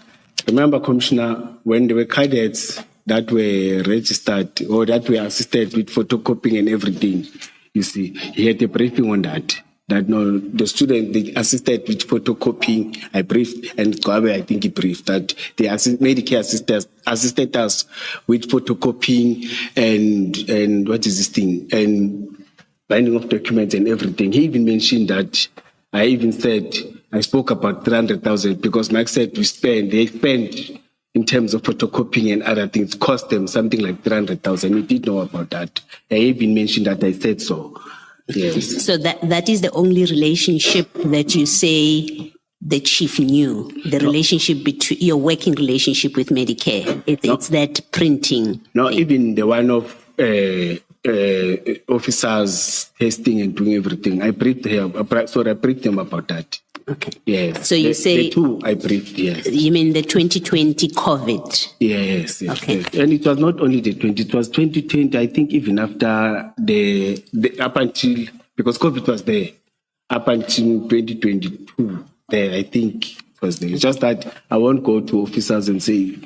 Remember, Commissioner, when there were cadets that were registered or that were assisted with photocopying and everything, you see, he had a briefing on that. That no, the student they assisted with photocopying. I briefed, and Kwabe, I think he briefed that the Medicare assisted us with photocopying and what is this thing and binding of documents and everything. He even mentioned that. I even said I spoke about 300,000 because Mike said they spent in terms of photocopying and other things cost them something like 300,000. He did know about that. I even mentioned that I said so. Yes. So that is the only relationship that you say the chief knew the relationship between your working relationship with Medicare. It's that printing. No, thing. even the one of officers testing and doing everything. I briefed him. I briefed him about that. Okay. Yes. So you say the two I briefed. Yes. You mean the 2020 COVID? Yes. Okay. Yes. And it was not only the 20. It was 2020. I think even after the up until, because COVID was there, up until 2022. There, I think it was there. It's just that I won't go to officers and say,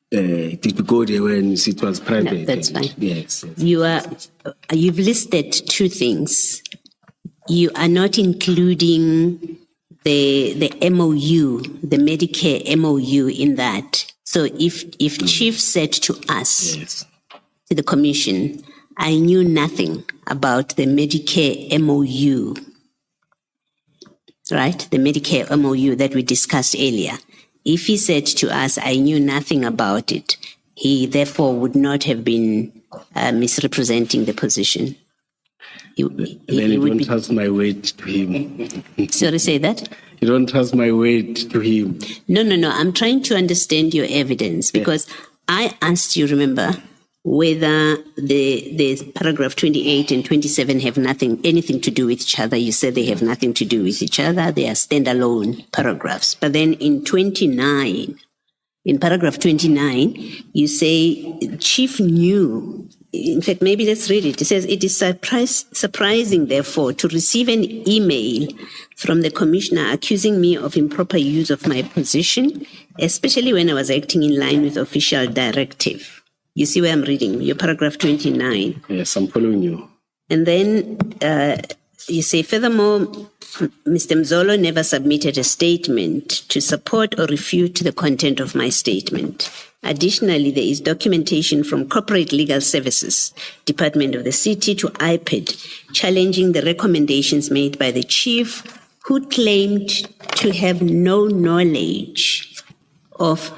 did we go there when it was private? No, that's fine. Yes. You've listed two things. You are not including the MOU, the Medicare MOU in that. So if Chief said to us, Yes. to the Commission, I knew nothing about the Medicare MOU, right? The Medicare MOU that we discussed earlier. If he said to us, I knew nothing about it, he therefore would not have been misrepresenting the position. Then you don't trust my word to him. Sorry, say that? You don't trust my word to him. No. I'm trying to understand your evidence because I asked you, remember, whether the paragraph 28 and 27 have anything to do with each other. You said they have nothing to do with each other. They are standalone paragraphs. But then in paragraph 29, you say Chief knew. In fact, maybe let's read it. It says, it is surprising, therefore, to receive an email from the Commissioner accusing me of improper use of my position, especially when I was acting in line with official directive. You see where I'm reading? Your paragraph 29. Yes, I'm following you. And then you say, furthermore, Mr. Mzolo never submitted a statement to support or refute the content of my statement. Additionally, there is documentation from Corporate Legal Services, Department of the City to IPID, challenging the recommendations made by the Chief, who claimed to have no knowledge of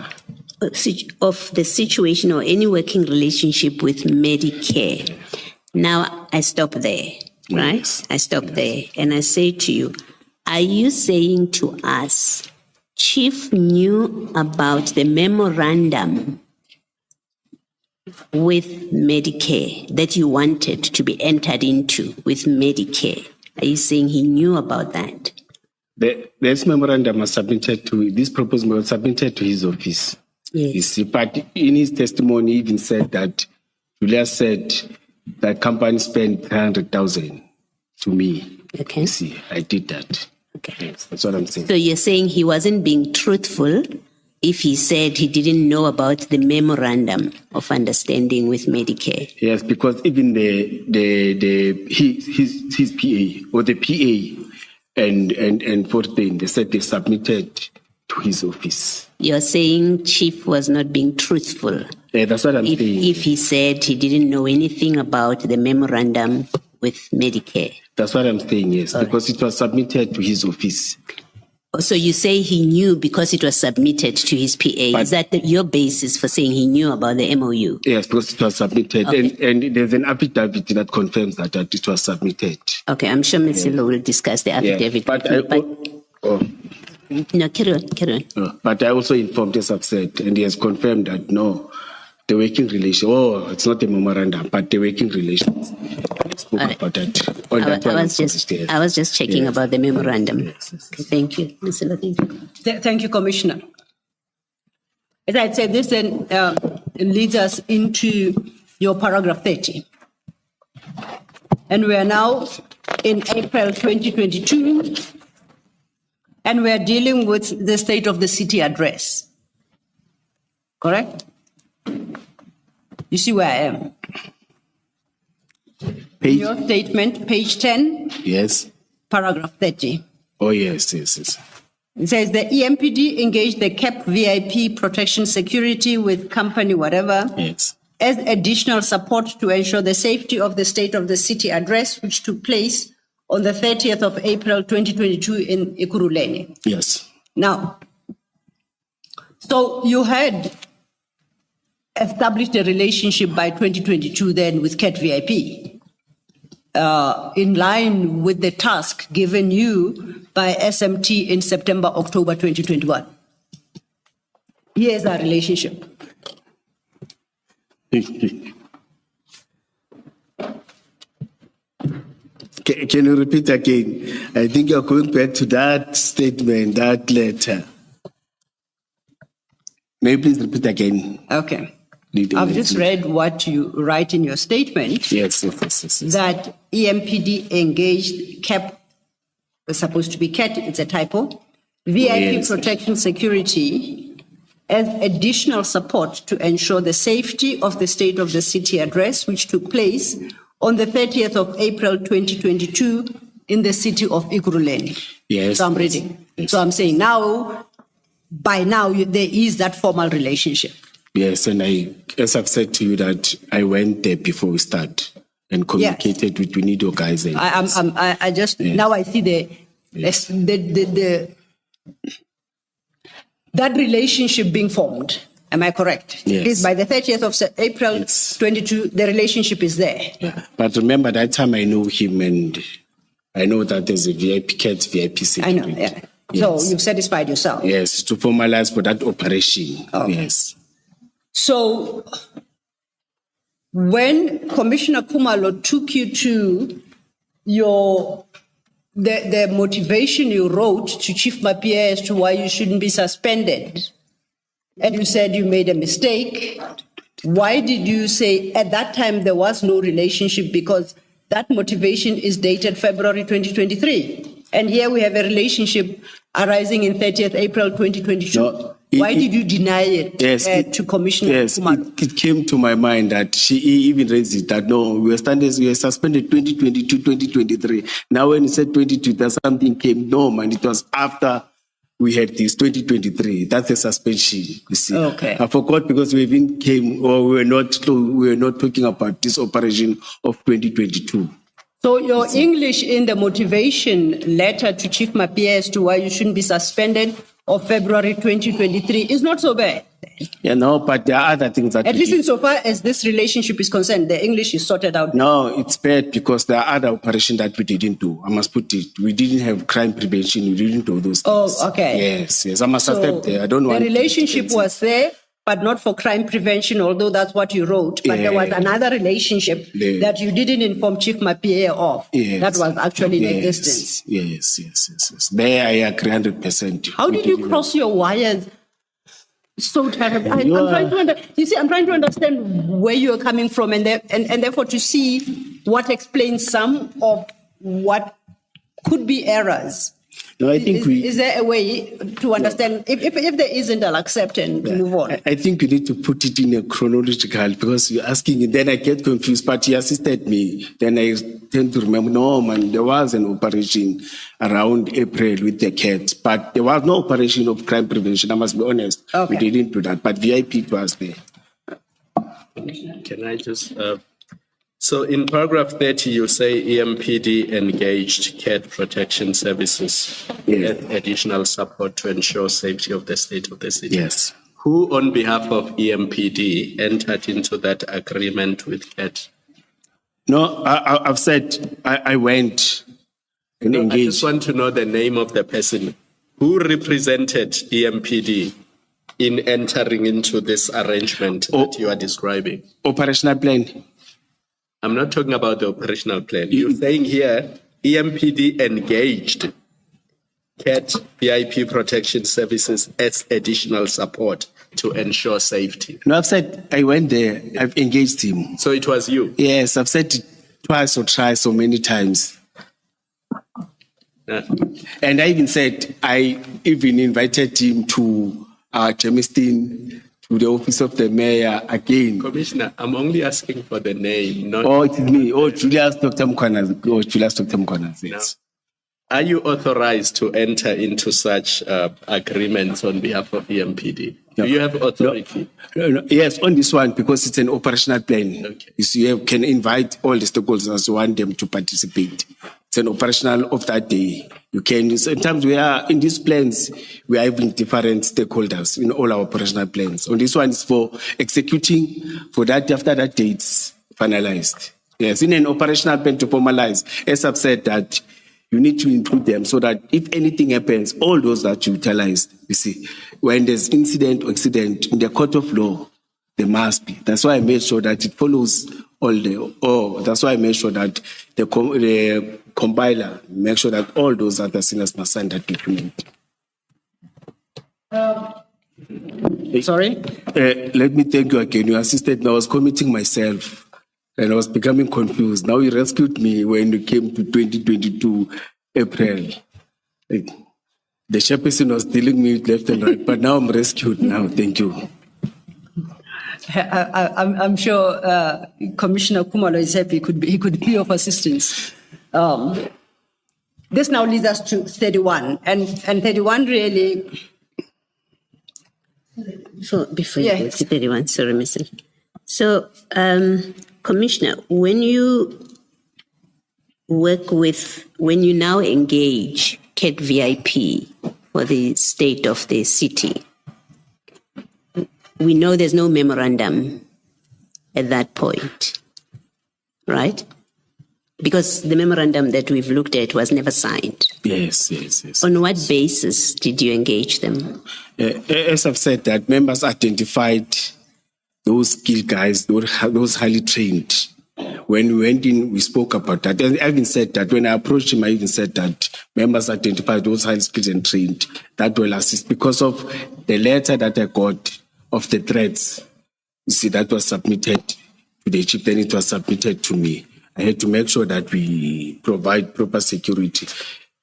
the situation or any working relationship with Medicare. Now, I stop there, right? Yes. I stop there and I say to you, are you saying to us, Chief knew about the memorandum with Medicare that you wanted to be entered into with Medicare? Are you saying he knew about that? This memorandum was submitted to, this proposal was submitted to his office. Yes. You see, but in his testimony, he even said that, Julius said that company spent 300,000 to me. Okay. You see, I did that. Okay. Yes, that's what I'm saying. So you're saying he wasn't being truthful if he said he didn't know about the memorandum of understanding with Medicare? Yes, because even his PA or the PA and 14, they said they submitted to his office. You're saying Chief was not being truthful. Yeah, that's what I'm saying. If he said he didn't know anything about the memorandum with Medicare. That's what I'm saying, yes, because it was submitted to his office. So you say he knew because it was submitted to his PA. But, is that your basis for saying he knew about the MOU? Yes, because it was submitted. Okay. And there's an affidavit that confirms that it was submitted. Okay, I'm sure Ms. Silo will discuss the affidavit. No, carry on. But I also informed, as I've said, and he has confirmed that no, the working relation, it's not a memorandum, but the working relations. Spoke about that. I was just checking about the memorandum. Yes. Okay, thank you. Ms. Silo, thank you. Thank you, Commissioner. As I said, this then leads us into your paragraph 30. And we are now in April 2022, and we are dealing with the State of the City address. Correct? You see where I am? Page? Your statement, page 10. Yes. Paragraph 30. Oh, yes. It says the EMPD engaged the CAP VIP protection security with company whatever Yes. as additional support to ensure the safety of the State of the City address, which took place on the 30th of April 2022 in Ekurhuleni. Yes. Now, so you had established a relationship by 2022 then with CAT VIP in line with the task given you by SMT in September, October 2021. Here's our relationship. Can you repeat again? I think you're going back to that statement, that letter. May you please repeat again? Okay. I've just read what you write in your statement. Yes. That EMPD engaged CAP, was supposed to be CAT, it's a typo, VIP protection security as additional support to ensure the safety of the state of the city address, which took place on the 30th of April 2022 in the city of Ekurhuleni. Yes. So I'm reading. Yes. So I'm saying now, by now, there is that formal relationship. Yes, and as I've said to you that I went there before we start and communicated with UNIDO guys. And I just now I see that relationship being formed. Am I correct? Yes. At least by the 30th of April 22, the relationship is there. Yeah. But remember that time I know him and I know that there's a VIP CAT, VIP security. I know. Yeah. Yes. So you've satisfied yourself. Yes, to formalize for that operation. Okay. Yes. So when Commissioner Khumalo took you to the motivation you wrote to Chief Mapia as to why you shouldn't be suspended, and you said you made a mistake, why did you say at that time there was no relationship? Because that motivation is dated February 2023. And here we have a relationship arising in 30th April 2022. No. Why did you deny it to Commissioner Khumalo? It came to my mind that he even raised it that no, we were suspended 2022, 2023. Now when he said 22, that something came. No, man, it was after we had this 2023. That's a suspension. You see, okay. I forgot because we even came, or we were not talking about this operation of 2022. So your English in the motivation letter to Chief Mapia as to why you shouldn't be suspended of February 2023 is not so bad. Yeah, no, but there are other things that... At least insofar as this relationship is concerned, the English is sorted out. No, it's bad because there are other operations that we didn't do. I must put it. We didn't have crime prevention. We didn't do those things. Oh, okay. Yes. I must accept there. I don't want... The relationship was there, but not for crime prevention, although that's what you wrote. But there was another relationship that you didn't inform Chief Mapia of. Yes. That was actually in existence. Yes. There I agree 100%. How did you cross your wires so terribly? I'm trying to understand where you are coming from and therefore to see what explains some of what could be errors. No, I think is there a way to understand? If there isn't, I'll accept and move on. I think you need to put it in a chronological because you're asking and then I get confused, but he assisted me. Then I tend to remember, no, man, there was an operation around April with the CAT, but there was no operation of crime prevention. I must be honest. Okay. We didn't do that, but VIP was there. Can I just... So in paragraph 30, you say EMPD engaged CAT protection services with additional support to ensure safety of the state of the city. Yes. Who on behalf of EMPD entered into that agreement with CAT? No, I've said I went and engaged. I just want to know the name of the person who represented EMPD in entering into this arrangement that you are describing. Operational plan. I'm not talking about the operational plan. You're saying here, EMPD engaged CAT VIP protection services as additional support to ensure safety. No, I've said I went there, I've engaged him. So it was you? Yes, I've said it twice or thrice so many times. And I even said, I even invited him to Germiston, to the office of the mayor again. Commissioner, I'm only asking for the name, not... Oh, it is me. Oh, Julius Mkhwanazi. Yes. Are you authorized to enter into such agreements on behalf of EMPD? No. Do you have authority? No. Yes, on this one, because it's an operational plan. Okay. You see, you can invite all the stakeholders, want them to participate. It's an operational of that day. You can, sometimes we are, in these plans, we are having different stakeholders in all our operational plans. On this one, it's for executing, for that, after that date, it's finalized. Yes, in an operational plan to formalize, as I've said that You need to include them so that if anything happens, all those that you utilized, you see, when there's incident or accident in the court of law, there must be. That's why I made sure that it follows that's why I made sure that the compiler make sure that all those other signers must sign that document. Sorry? Let me thank you again. You assisted me. I was committing myself and I was becoming confused. Now you rescued me when you came to 2022 April. The chairperson was dealing me left and right, but now I'm rescued now. Thank you. I'm sure Commissioner Khumalo is happy he could be of assistance. This now leads us to 31, and 31 really. So before you go to 31, sorry, Mr. So, Commissioner, when you now engage CAT VIP for the state of the city, we know there's no memorandum at that point, right? Because the memorandum that we've looked at was never signed. Yes. On what basis did you engage them? As I've said, that members identified those skilled guys, those highly trained. When we went in, we spoke about that. And I even said that when I approached him, I even said that members identified those highly skilled and trained that will assist because of the letter that I got of the threats. You see, that was submitted to the chief, then it was submitted to me. I had to make sure that we provide proper security.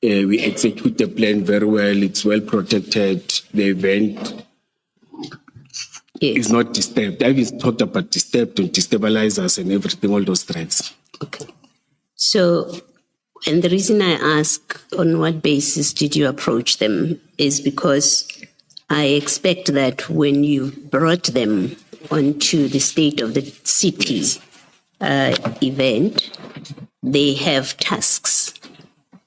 We execute the plan very well. It's well protected. The event is not disturbed. I've even talked about disturbed and destabilizers and everything, all those threats. Okay. So, and the reason I ask on what basis did you approach them is because I expect that when you brought them onto the state of the city event, they have tasks.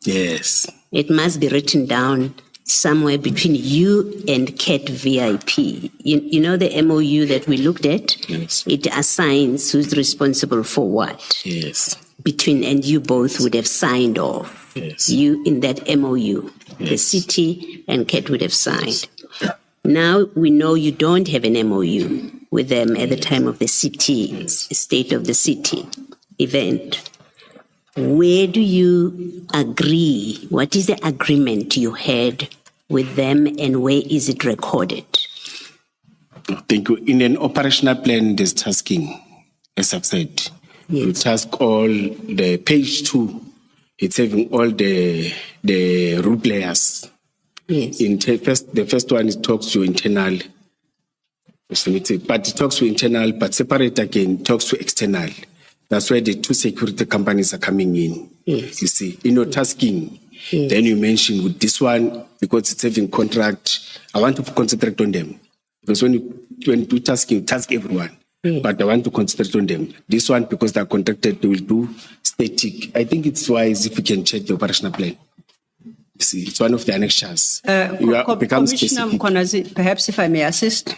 Yes. It must be written down somewhere between you and CAT VIP. You know the MOU that we looked at? Yes. It assigns who's responsible for what. Yes. And you both would have signed off. Yes. You in that MOU. Yes. The city and CAT would have signed. Yes. Now we know you don't have an MOU with them at the time of the city, state of the city event. Where do you agree? What is the agreement you had with them and where is it recorded? Thank you. In an operational plan, there's tasking, as I've said. Yes. You task all the page 2. It's having all the role players. Yes. The first one, it talks to internal. But it talks to internal, but separate again, talks to external. That's where the 2 security companies are coming in. Yes. You see, in your tasking, yes. Then you mentioned with this one, because it's having contract, I want to concentrate on them. Because when you do tasking, you task everyone. Yes. But I want to concentrate on them. This one, because they're contracted, they will do static. I think it's wise if you can check the operational plan. You see, it's one of the annexures. Commissioner Mkhwanazi, perhaps if I may assist.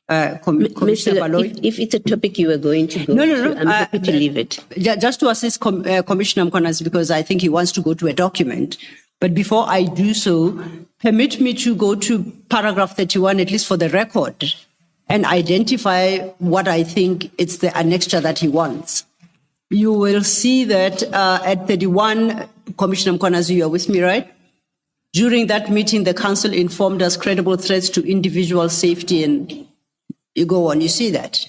Commissioner Baloyi. If it's a topic you are going to go to, I'm happy to leave it. Just to assist Commissioner Mkhwanazi, because I think he wants to go to a document. But before I do so, permit me to go to paragraph 31, at least for the record, and identify what I think it's the annexure that he wants. You will see that at 31, Commissioner Mkhwanazi, you are with me, right? During that meeting, the council informed us credible threats to individual safety and you go on, you see that?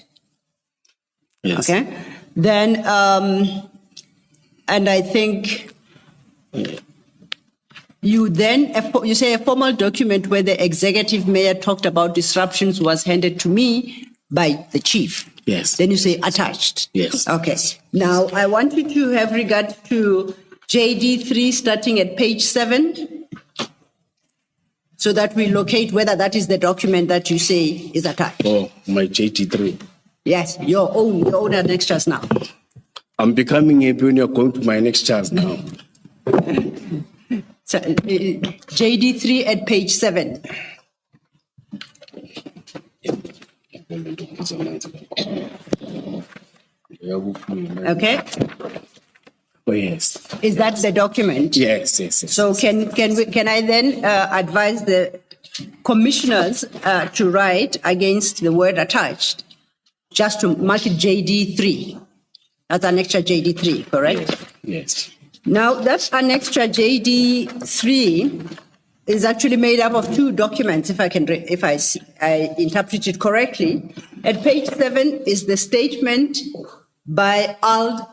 Yes. Okay. Then, and I think you say a formal document where the executive mayor talked about disruptions was handed to me by the chief. Yes. Then you say attached. Yes. Okay. Now, I want you to have regard to JD3 starting at page 7. So that we locate whether that is the document that you say is attached. Oh, my JT3. Yes, your own annexures now. I'm becoming happy when you're going to my annexures now. So, JD3 at page 7. Okay. yes. Is that the document? Yes. So can I then advise the commissioners to write against the word attached, just to mark it JD3 as an extra JD3, correct? Yes. Now that's an extra JD3 is actually made up of two documents, if I interpret it correctly. At page 7 is the statement by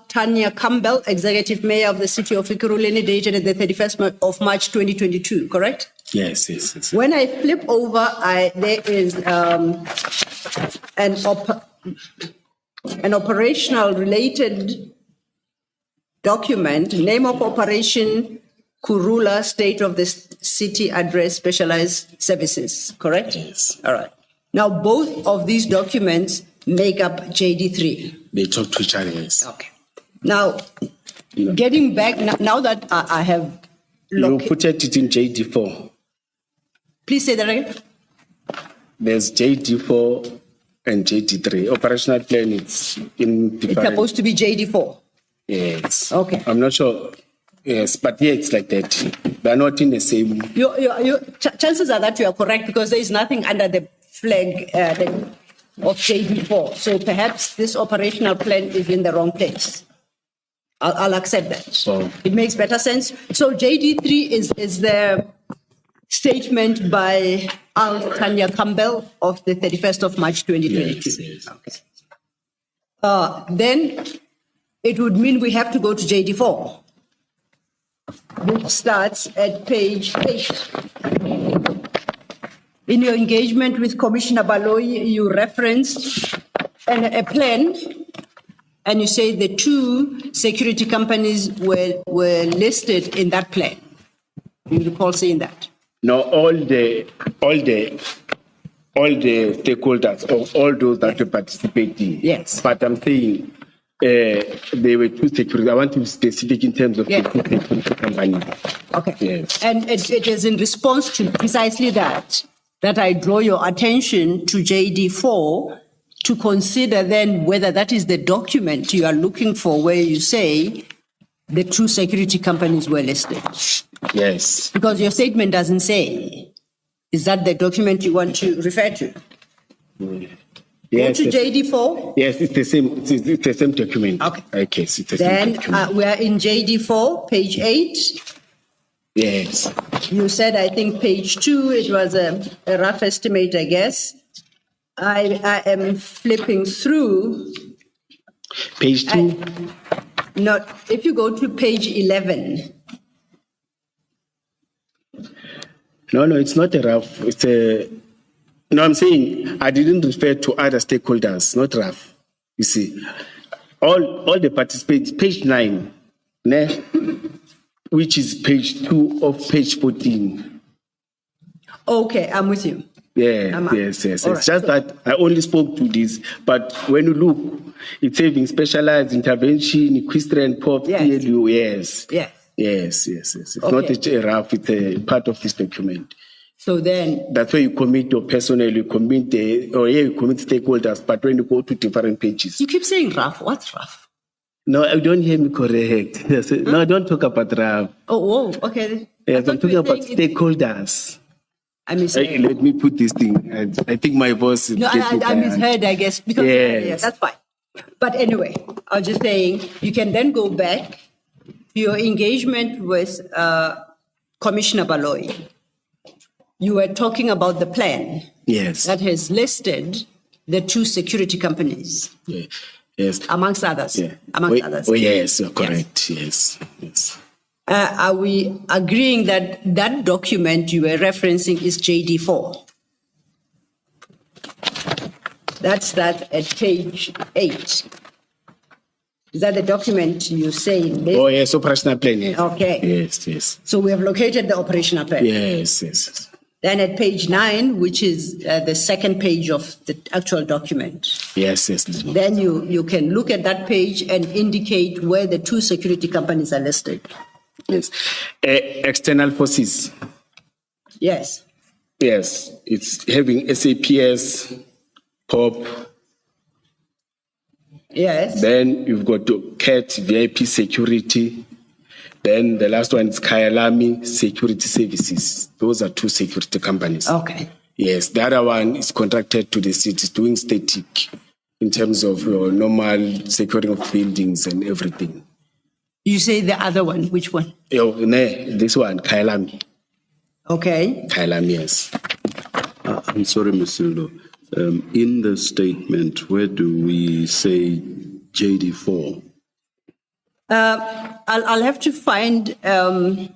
Tanya Campbell, Executive Mayor of the City of Ikuruleni, dated at the 31st of March 2022, correct? Yes. When I flip over, there is an operational related document, name of operation, Kurula, State of the City Address, Specialized Services, correct? Yes. All right. Now, both of these documents make up JD3. They talk to each other, yes. Okay. Now, getting back, now that I have You put it in JD4. Please say that again. There's JD4 and JD3. Operational plan, it's in different. It's supposed to be JD4. Yes. Okay. I'm not sure. Yes, but yeah, it's like that. They're not in the same. Chances are that you are correct, because there is nothing under the flag of JD4. So perhaps this operational plan is in the wrong place. I'll accept that. So it makes better sense. So JD3 is the statement by Tanya Campbell of the 31st of March 2022. Yes. Okay. Then it would mean we have to go to JD4, which starts at page 8. In your engagement with Commissioner Baloyi, you referenced a plan, and you say the two security companies were listed in that plan. You recall saying that? No, all the stakeholders, or all those that were participating. Yes. But I'm saying they were two security. I want to be specific in terms of the two security companies. Okay. Yes. And it is in response to precisely that I draw your attention to JD4 to consider then whether that is the document you are looking for, where you say the two security companies were listed. Yes. Because your statement doesn't say. Is that the document you want to refer to? Yes. Go to JD4. Yes, it's the same. It's the same document. Okay. It's the same document. Then we are in JD4, page 8. Yes. You said, I think, page 2, it was a rough estimate, I guess. I am flipping through. Page 2. If you go to page 11. No, it's not a rough. It's a. No, I'm saying I didn't refer to other stakeholders, not rough. You see, all the participants. Page 9, which is page 2 of page 14. Okay, I'm with you. Yeah, yes. It's right. Just that I only spoke to this, but when you look, it's having specialized intervention, equestrian pop, CLU, yes. Yes. It's not a rough, it's a part of this document. So then... That's where you commit your personnel, you commit stakeholders, but when you go to different pages... You keep saying rough. What's rough? No, I don't hear me correct. No, don't talk about rough. Oh, okay. Yes, I'm talking about stakeholders. I misheard. Let me put this thing. I think my voice is... No, I misheard, I guess. Because yes. That's fine. But anyway, I was just saying, you can then go back to your engagement with Commissioner Baloyi. You were talking about the plan. Yes. That has listed the two security companies. Yeah. Yes. Amongst others. Yeah. Amongst others. Oh, yes, you're correct. Yes. Are we agreeing that that document you were referencing is JD4? That's that at page 8. Is that the document you say? Oh, yes, operational plan. Yes. Okay. Yes. So we have located the operational plan. Yes. Then at page 9, which is the second page of the actual document. Yes. Then you can look at that page and indicate where the two security companies are listed. Yes. External forces. Yes. Yes. It's having SAPS, POP. Yes. Then you've got CAT, VIP security. Then the last one is Kyalami Security Services. Those are two security companies. Okay. Yes, the other one is contracted to the city, doing static in terms of normal securing of buildings and everything. You say the other one, which one? This one, Kyalami. Okay. Kyalami, yes. I'm sorry, Mr. Lo. In the statement, where do we say JD4? I'll have to find, I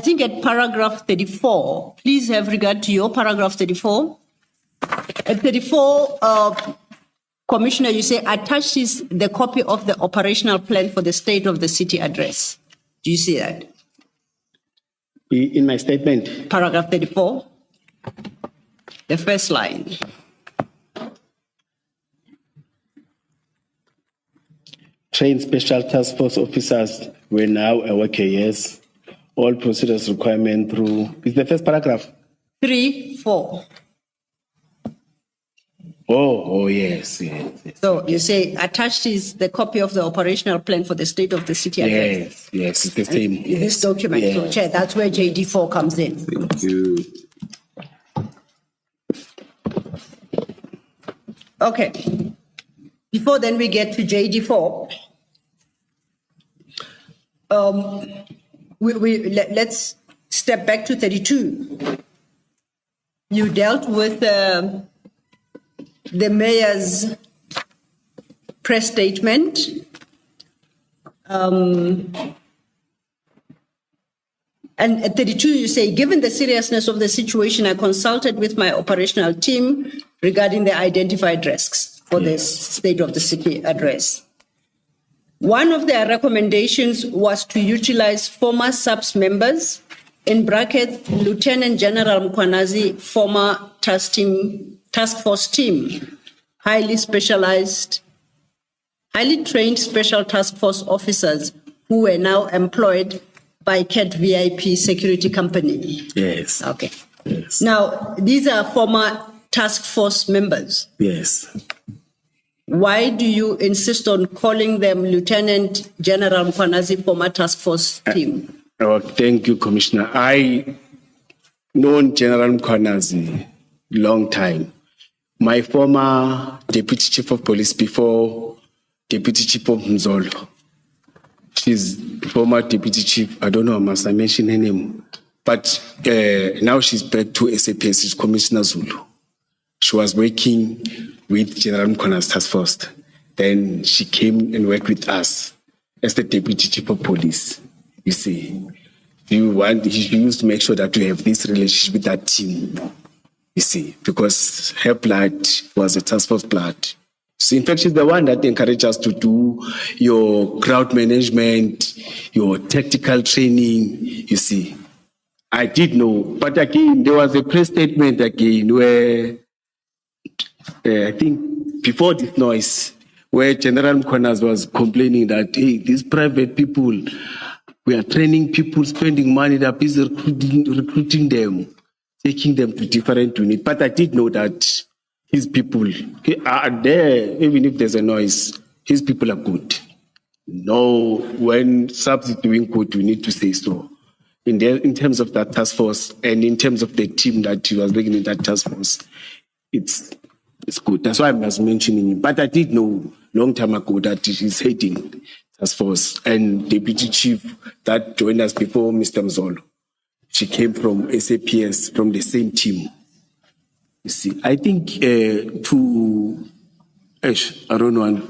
think at paragraph 34, please have regard to your paragraph 34. At 34, Commissioner, you say attaches the copy of the operational plan for the state of the city address. Do you see that? In my statement? Paragraph 34, the first line. Trained special task force officers were now a yes. All procedures requirement through, is the first paragraph? 3, 4. Oh, yes. So you say attached is the copy of the operational plan for the state of the city address. Yes, it's the same. This document, Yes. so Chair, that's where JD4 comes in. Thank you. Okay. Before then we get to JD4, let's step back to 32. You dealt with the mayor's press statement. And at 32, you say, given the seriousness of the situation, I consulted with my operational team regarding the identified risks for this state of the city address. One of their recommendations was to utilize former SAPS members, in brackets, Lieutenant General Mkhwanazi, former task force team, highly specialized, highly trained special task force officers who were now employed by CAT VIP Security Company. Yes. Okay. Yes. Now, these are former task force members. Yes. Why do you insist on calling them Lieutenant General Mkhwanazi former task force team? Thank you, Commissioner. I known General Mkhwanazi long time. My former Deputy Chief of Police before Deputy Chief of Mzolo. She's former Deputy Chief. I don't know, must I mention her name? But now she's back to SAPS, she's Commissioner Zulu. She was working with General Mkhwanazi's task force. Then she came and worked with us as the Deputy Chief of Police. You see, she used to make sure that we have this relationship with that team. You see, because her blood was a task force blood. So in fact, she's the one that encouraged us to do your crowd management, your tactical training, you see. I did know, but again, there was a press statement again where, I think before this noise, where General Mkhwanazi was complaining that, hey, these private people, we are training people, spending money, they're busy recruiting them, taking them to different units. But I did know that his people are there, even if there's a noise, his people are good. No, when SAPS is doing good, we need to say so. In terms of that task force and in terms of the team that he was working in that task force, it's good. That's why I was mentioning it. But I did know long time ago that he's heading task force and deputy chief that joined us before Mr. Mzolo. She came from SAPS, from the same team. You see, I think I don't want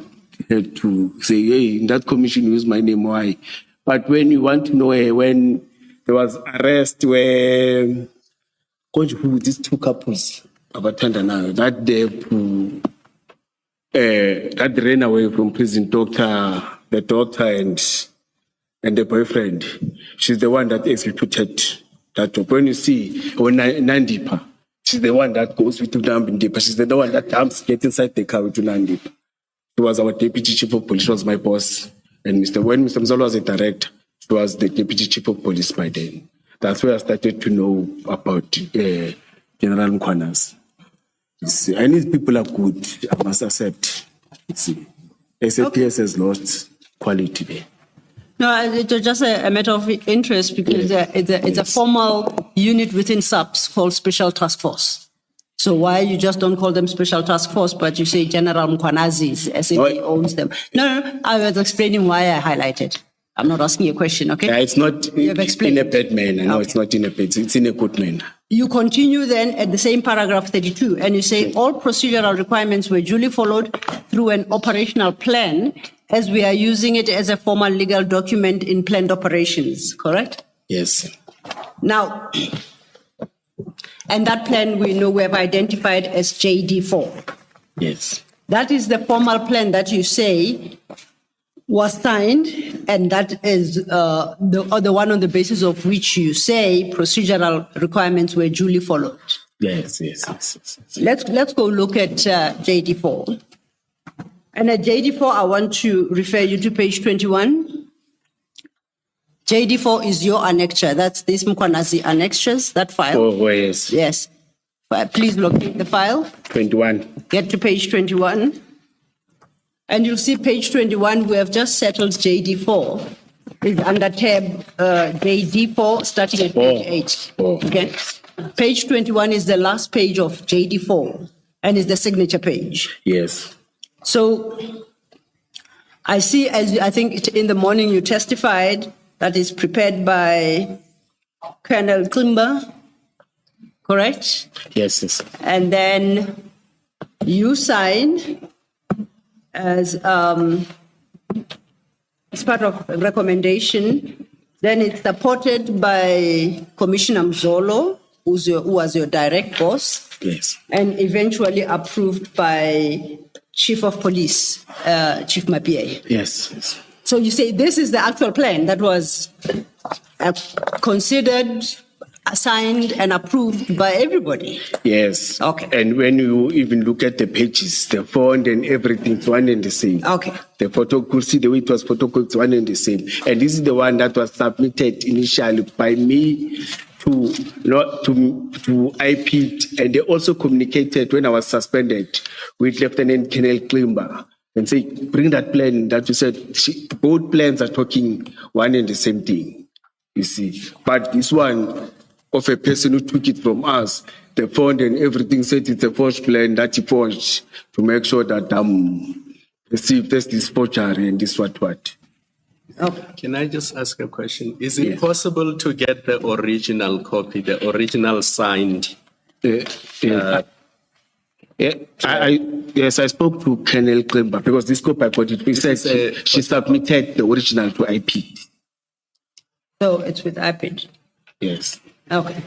to say, hey, in that commission, use my name, why? But when you want to know when there was arrest where these two couples, that ran away from prison, the daughter and the boyfriend, she's the one that executed that job. When you see when Nandipa, she's the one that goes with Nandipa. She's the one that gets inside the car with Nandipa. She was our deputy chief of police. She was my boss. And when Mr. Mzolo was a director, she was the deputy chief of police by then. That's where I started to know about General Mkhwanazi. And these people are good, I must accept. SAPS has lost quality there. No, it was just a matter of interest because it's a formal unit within SAPS called Special Task Force. So why you just don't call them Special Task Force, but you say General Mkhwanazi as if he owns them? No, I was explaining why I highlighted. I'm not asking you a question, okay? Yeah, it's not You have explained. in a bad manner. No, Okay. it's not in a bad. It's in a good manner. You continue then at the same paragraph 32, and you say all procedural requirements were duly followed through an operational plan as we are using it as a formal legal document in planned operations, correct? Yes. Now, and that plan we know we have identified as JD4. Yes. That is the formal plan that you say was signed, and that is the one on the basis of which you say procedural requirements were duly followed. Yes. Let's go look at JD4. And at JD4, I want to refer you to page 21. JD4 is your annexure. That's this Mkhwanazi annexures, that file. Oh, yes. Yes. Please locate the file. 21. Get to page 21. And you'll see page 21, we have just settled JD4. It's under tab JD4, starting at page 8. Okay. Page 21 is the last page of JD4 and is the signature page. Yes. So I see, as I think in the morning you testified, that is prepared by Colonel Klimba, correct? Yes. And then you signed as part of a recommendation. Then it's supported by Commissioner Mzolo, who was your direct boss. Yes. And eventually approved by Chief of Police, Chief Mapie. Yes. So you say this is the actual plan that was considered, signed, and approved by everybody. Yes. Okay. And when you even look at the pages, the font and everything, it's one and the same. Okay. The protocol, see the way it was protocol, it's one and the same. And this is the one that was submitted initially by me to IPID, and they also communicated when I was suspended with Lieutenant Colonel Klimba and say, bring that plan that you said, both plans are talking one and the same thing, you see. But this one of a person who took it from us, the font and everything said it's a forged plan that he forged to make sure that received this forgery and this what. Okay. Can I just ask a question? Is it possible to get the original copy, the original signed? Yes, I spoke to Colonel Klimba because this copy I got it. He said she submitted the original to IPID. So it's with IPID. Yes. Okay.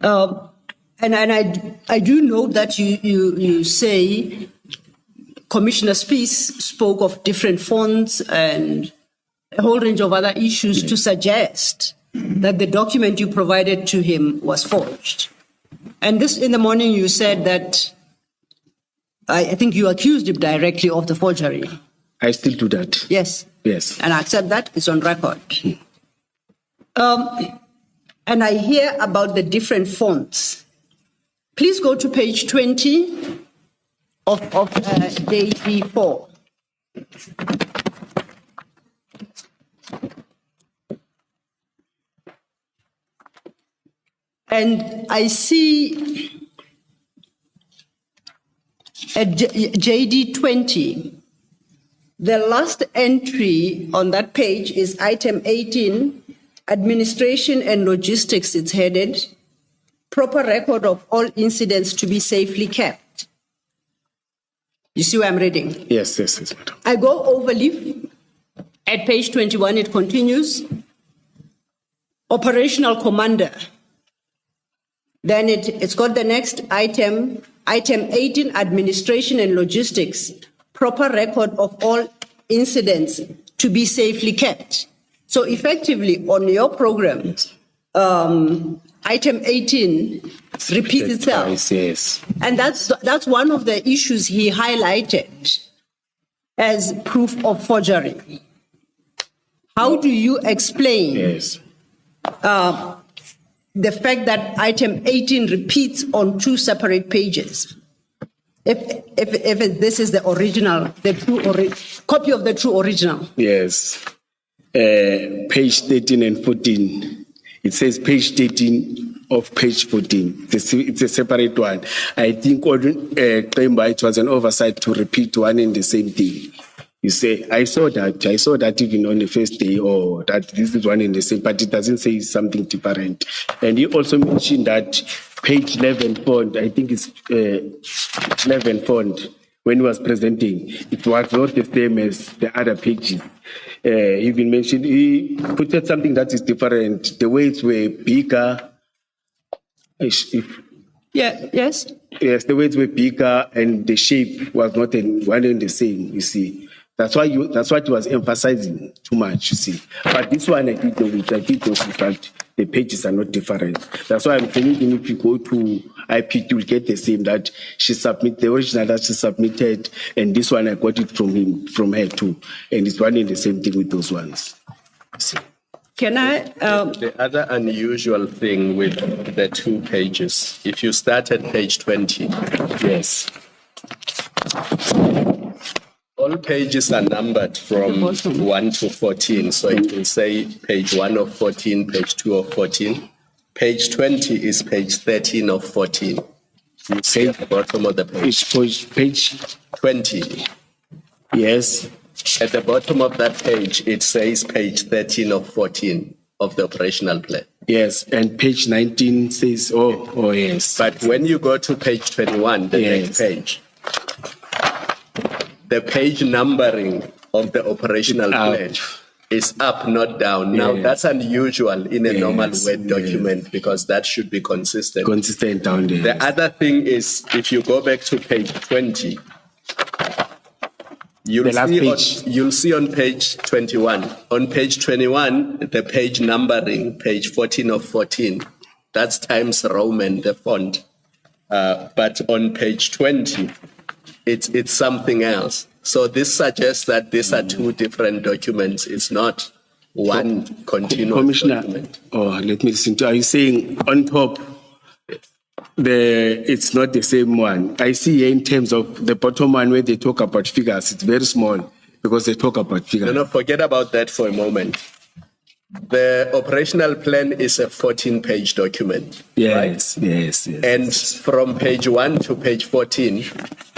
And I do know that you say Commissioner Spies spoke of different fonts and a whole range of other issues to suggest that the document you provided to him was forged. And this in the morning you said that I think you accused him directly of the forgery. I still do that. Yes. Yes. And I accept that, it's on record. And I hear about the different fonts. Please go to page 20 of JD4. And I see at JD20, the last entry on that page is item 18, administration and logistics, it's headed, proper record of all incidents to be safely kept. You see where I'm reading? Yes, madam. I go overleaf. At page 21, it continues. Operational commander. Then it's got the next item, item 18, administration and logistics, proper record of all incidents to be safely kept. So effectively, on your program, item 18 repeats itself. Twice, yes. And that's one of the issues he highlighted as proof of forgery. How do you explain Yes. The fact that item 18 repeats on two separate pages? If this is the original, the true copy of the true original. Yes. page 13 and 14. It says page 13 of page 14. It's a separate one. I think it was an oversight to repeat one and the same thing. You say, I saw that even on the first day, or that this is one and the same, but it doesn't say something different. And you also mentioned that page 11 font, I think it's 11 font, when he was presenting, it was not the same as the other pages. He even mentioned, he put out something that is different. The words were bigger. Yes. Yes, the words were bigger and the shape was not one and the same, you see. That's why it was emphasizing too much, you see. But this one I did notice that the pages are not different. That's why I'm telling you, if you go to IP, you'll get the same, that she submitted, the original that she submitted, and this one I got it from her too. And it's one and the same thing with those ones. See. Can I? The other unusual thing with the 2 pages, if you start at page 20, yes. All pages are numbered from 1 to 14. So it will say page 1 of 14, page 2 of 14. Page 20 is page 13 of 14. You see at the bottom of the page. Page 20. Yes. At the bottom of that page, it says page 13 of 14 of the operational plan. Yes, and page 19 says, oh yes. But when you go to page 21, the next page, the page numbering of the operational plan is up, not down. Now, that's unusual in a normal Word document because that should be consistent. Consistent down there. The other thing is, if you go back to page 20, you'll see on page 21. On page 21, the page numbering, page 14 of 14, that's Times Roman, the font. But on page 20, it's something else. So this suggests that these are 2 different documents. It's not one continuous Commissioner, document. Let me listen to. Are you saying on top, it's not the same one? I see here in terms of the bottom one where they talk about figures, it's very small because they talk about figures. No, forget about that for a moment. The operational plan is a 14-page document. Yes, right? yes. And from page 1 to page 14,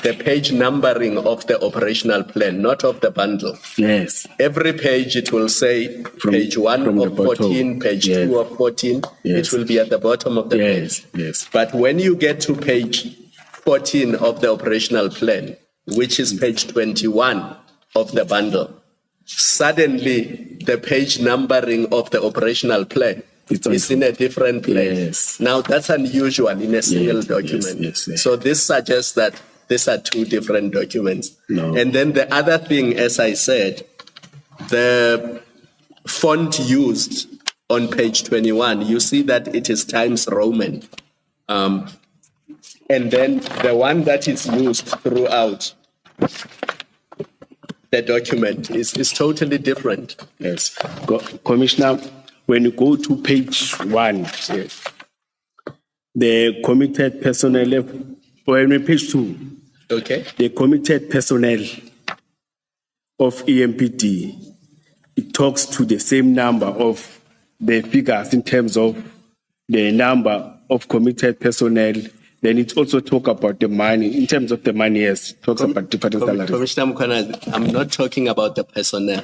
the page numbering of the operational plan, not of the bundle. Yes. Every page it will say page 1 of 14, page 2 of 14. It will be at the bottom of the page. Yes. But when you get to page 14 of the operational plan, which is page 21 of the bundle, suddenly the page numbering of the operational plan is in a different place. Yes. Now that's unusual in a single document. Yes. So this suggests that these are 2 different documents. No. And then the other thing, as I said, the font used on page 21, you see that it is Times Roman. And then the one that is used throughout the document is totally different. Yes. Commissioner, when you go to page 1, the committed personnel, or in page 2, the committed personnel of EMPD, it talks to the same number of the figures in terms of the number of committed personnel. Then it also talks about the money. In terms of the money, yes, it talks about different salaries. Commissioner Mkhwanazi, I'm not talking about the personnel.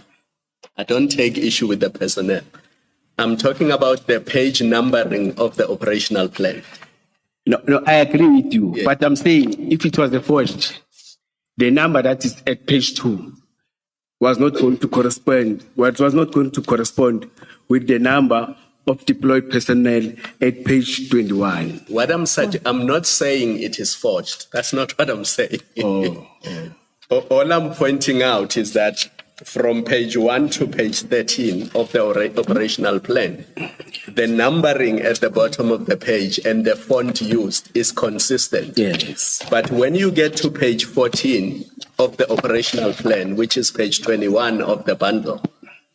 I don't take issue with the personnel. I'm talking about the page numbering of the operational plan. No, I agree with you. Yeah. But I'm saying if it was the forged, the number that is at page 2 was not going to correspond. What was not going to correspond with the number of deployed personnel at page 21. What I'm not saying it is forged. That's not what I'm saying. All I'm pointing out is that from page 1 to page 13 of the operational plan, the numbering at the bottom of the page and the font used is consistent. Yes. But when you get to page 14 of the operational plan, which is page 21 of the bundle,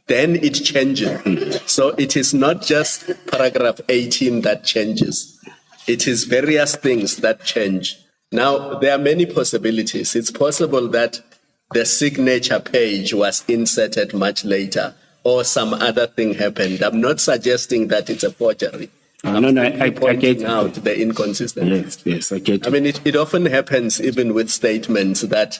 then it changes. So it is not just paragraph 18 that changes. It is various things that change. Now, there are many possibilities. It's possible that the signature page was inserted much later, or some other thing happened. I'm not suggesting that it's a forgery. I get out the inconsistency. Yes, I get it. I mean, it often happens even with statements that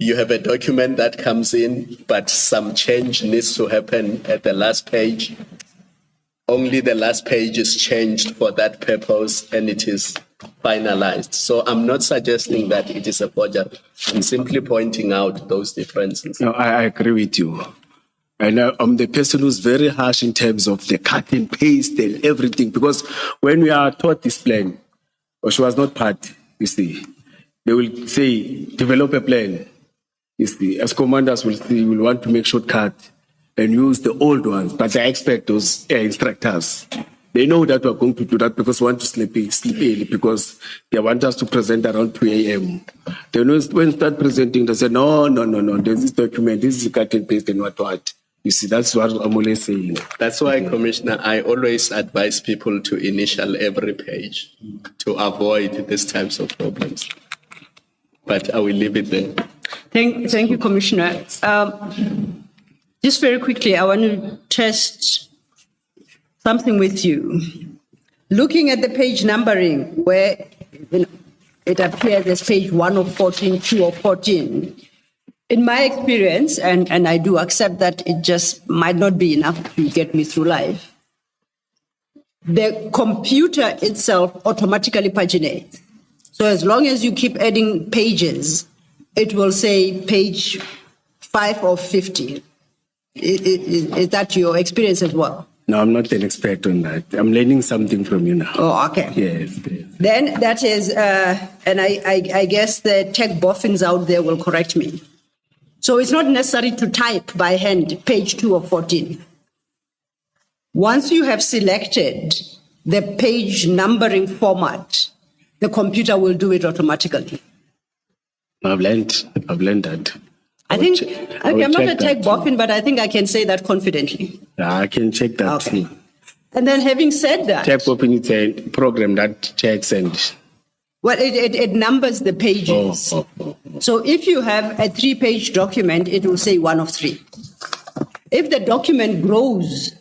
you have a document that comes in, but some change needs to happen at the last page. Only the last page is changed for that purpose and it is finalized. So I'm not suggesting that it is a forgery. I'm simply pointing out those differences. No, I agree with you. And I'm the person who's very harsh in terms of the cut and paste and everything, because when we are taught this plan, or she was not part, you see, they will say, develop a plan. You see, as commanders will want to make shortcut and use the old ones, but they expect those instructors. They know that we're going to do that because we want to sleep early, because they want us to present around 2 a.m. They know when start presenting, they say, no, there's this document, this is cut and paste and what. You see, that's what I'm always saying. That's why, Commissioner, I always advise people to initial every page to avoid these types of problems. But I will leave it there. Thank you, Commissioner. Just very quickly, I want to test something with you. Looking at the page numbering, where it appears as page 1 of 14, 2 of 14, in my experience, and I do accept that it just might not be enough to get me through life, the computer itself automatically paginates. So as long as you keep adding pages, it will say page 5 of 50. Is that your experience as well? No, I'm not an expert on that. I'm learning something from you now. Oh, okay. Yes. Then that is, and I guess the tech boffins out there will correct me. So it's not necessary to type by hand page 2 of 14. Once you have selected the page numbering format, the computer will do it automatically. I've learned that. I'm not a tech boffin, but I think I can say that confidently. Yeah, I can check that. Okay. And then having said that, tech boffin is a program that checks and... Well, it numbers the pages. So if you have a 3-page document, it will say 1 of 3. If the document grows,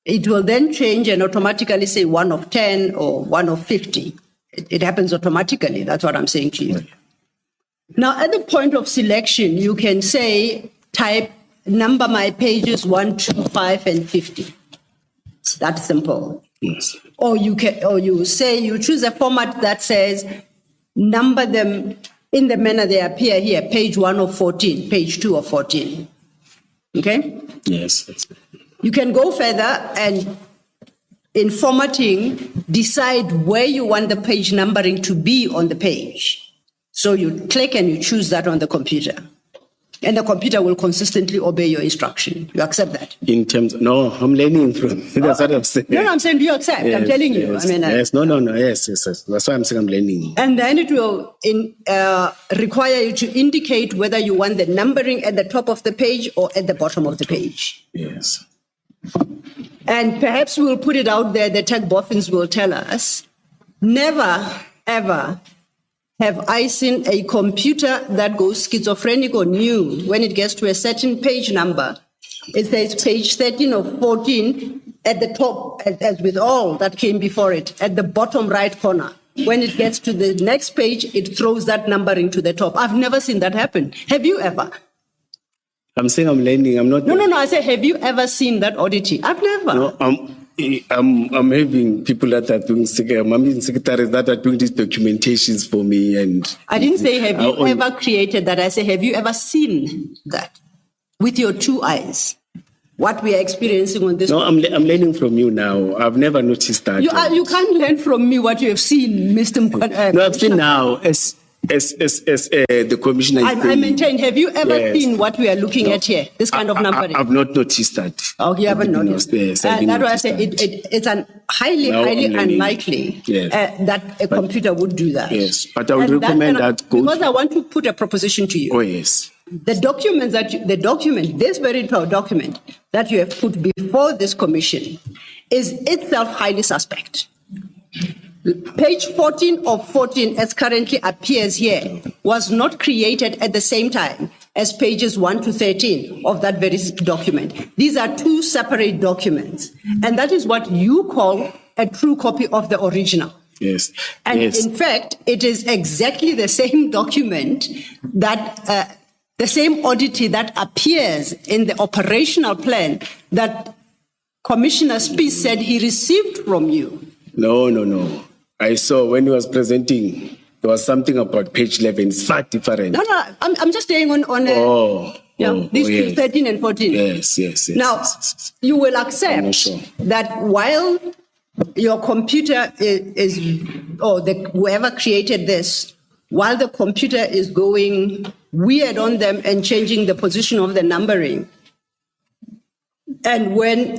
it will then change and automatically say 1 of 10 or 1 of 50. It happens automatically. That's what I'm saying to you. Right. Now, at the point of selection, you can say, type, number my pages 1, 2, 5, and 50. It's that simple. Yes. Or you choose a format that says, number them in the manner they appear here, page 1 of 14, page 2 of 14. Okay? Yes. You can go further and in formatting, decide where you want the page numbering to be on the page. So you click and you choose that on the computer. And the computer will consistently obey your instruction. You accept that? In terms, no, I'm learning from. That's what I'm saying. No, I'm saying, do you accept? Yes, I'm telling you. Yes, I mean, yes, no, yes. That's why I'm saying I'm learning. And then it will require you to indicate whether you want the numbering at the top of the page or at the bottom of the page. Yes. And perhaps we'll put it out there, the tech boffins will tell us, never, ever have I seen a computer that goes schizophrenic or new when it gets to a certain page number. It says page 13 of 14 at the top, as with all that came before it, at the bottom right corner. When it gets to the next page, it throws that numbering to the top. I've never seen that happen. Have you ever? I'm saying I'm learning. I'm not. No. I say, have you ever seen that oddity? I've never. No, I'm having people that are doing, secretaries that are doing these documentations for me. And I didn't say, have you ever created that? I say, have you ever seen that with your 2 eyes? What we are experiencing on this. No, I'm learning from you now. I've never noticed that. You can't learn from me what you have seen, Mr. Mkhwanazi. No, I've seen now as the commissioner is I maintain, have you ever seen what we are looking at here? This kind of numbering? I've not noticed that. Oh, you haven't noticed? Yes, that's why I say it's highly unlikely that a computer would do that. Yes, but I would recommend that. Because I want to put a proposition to you. Oh, yes. The document, this very document that you have put before this commission is itself highly suspect. Page 14 of 14, as currently appears here, was not created at the same time as pages 1 to 13 of that very document. These are two separate documents. And that is what you call a true copy of the original. Yes. And yes. in fact, it is exactly the same document that, the same oddity that appears in the operational plan that Commissioner Spies said he received from you. No. I saw when he was presenting, there was something about page 11. It's far different. No, I'm just staying on these yes. 13 and 14. Yes. Now, you will accept sure. that while your computer whoever created this, while the computer is going weird on them and changing the position of the numbering, and when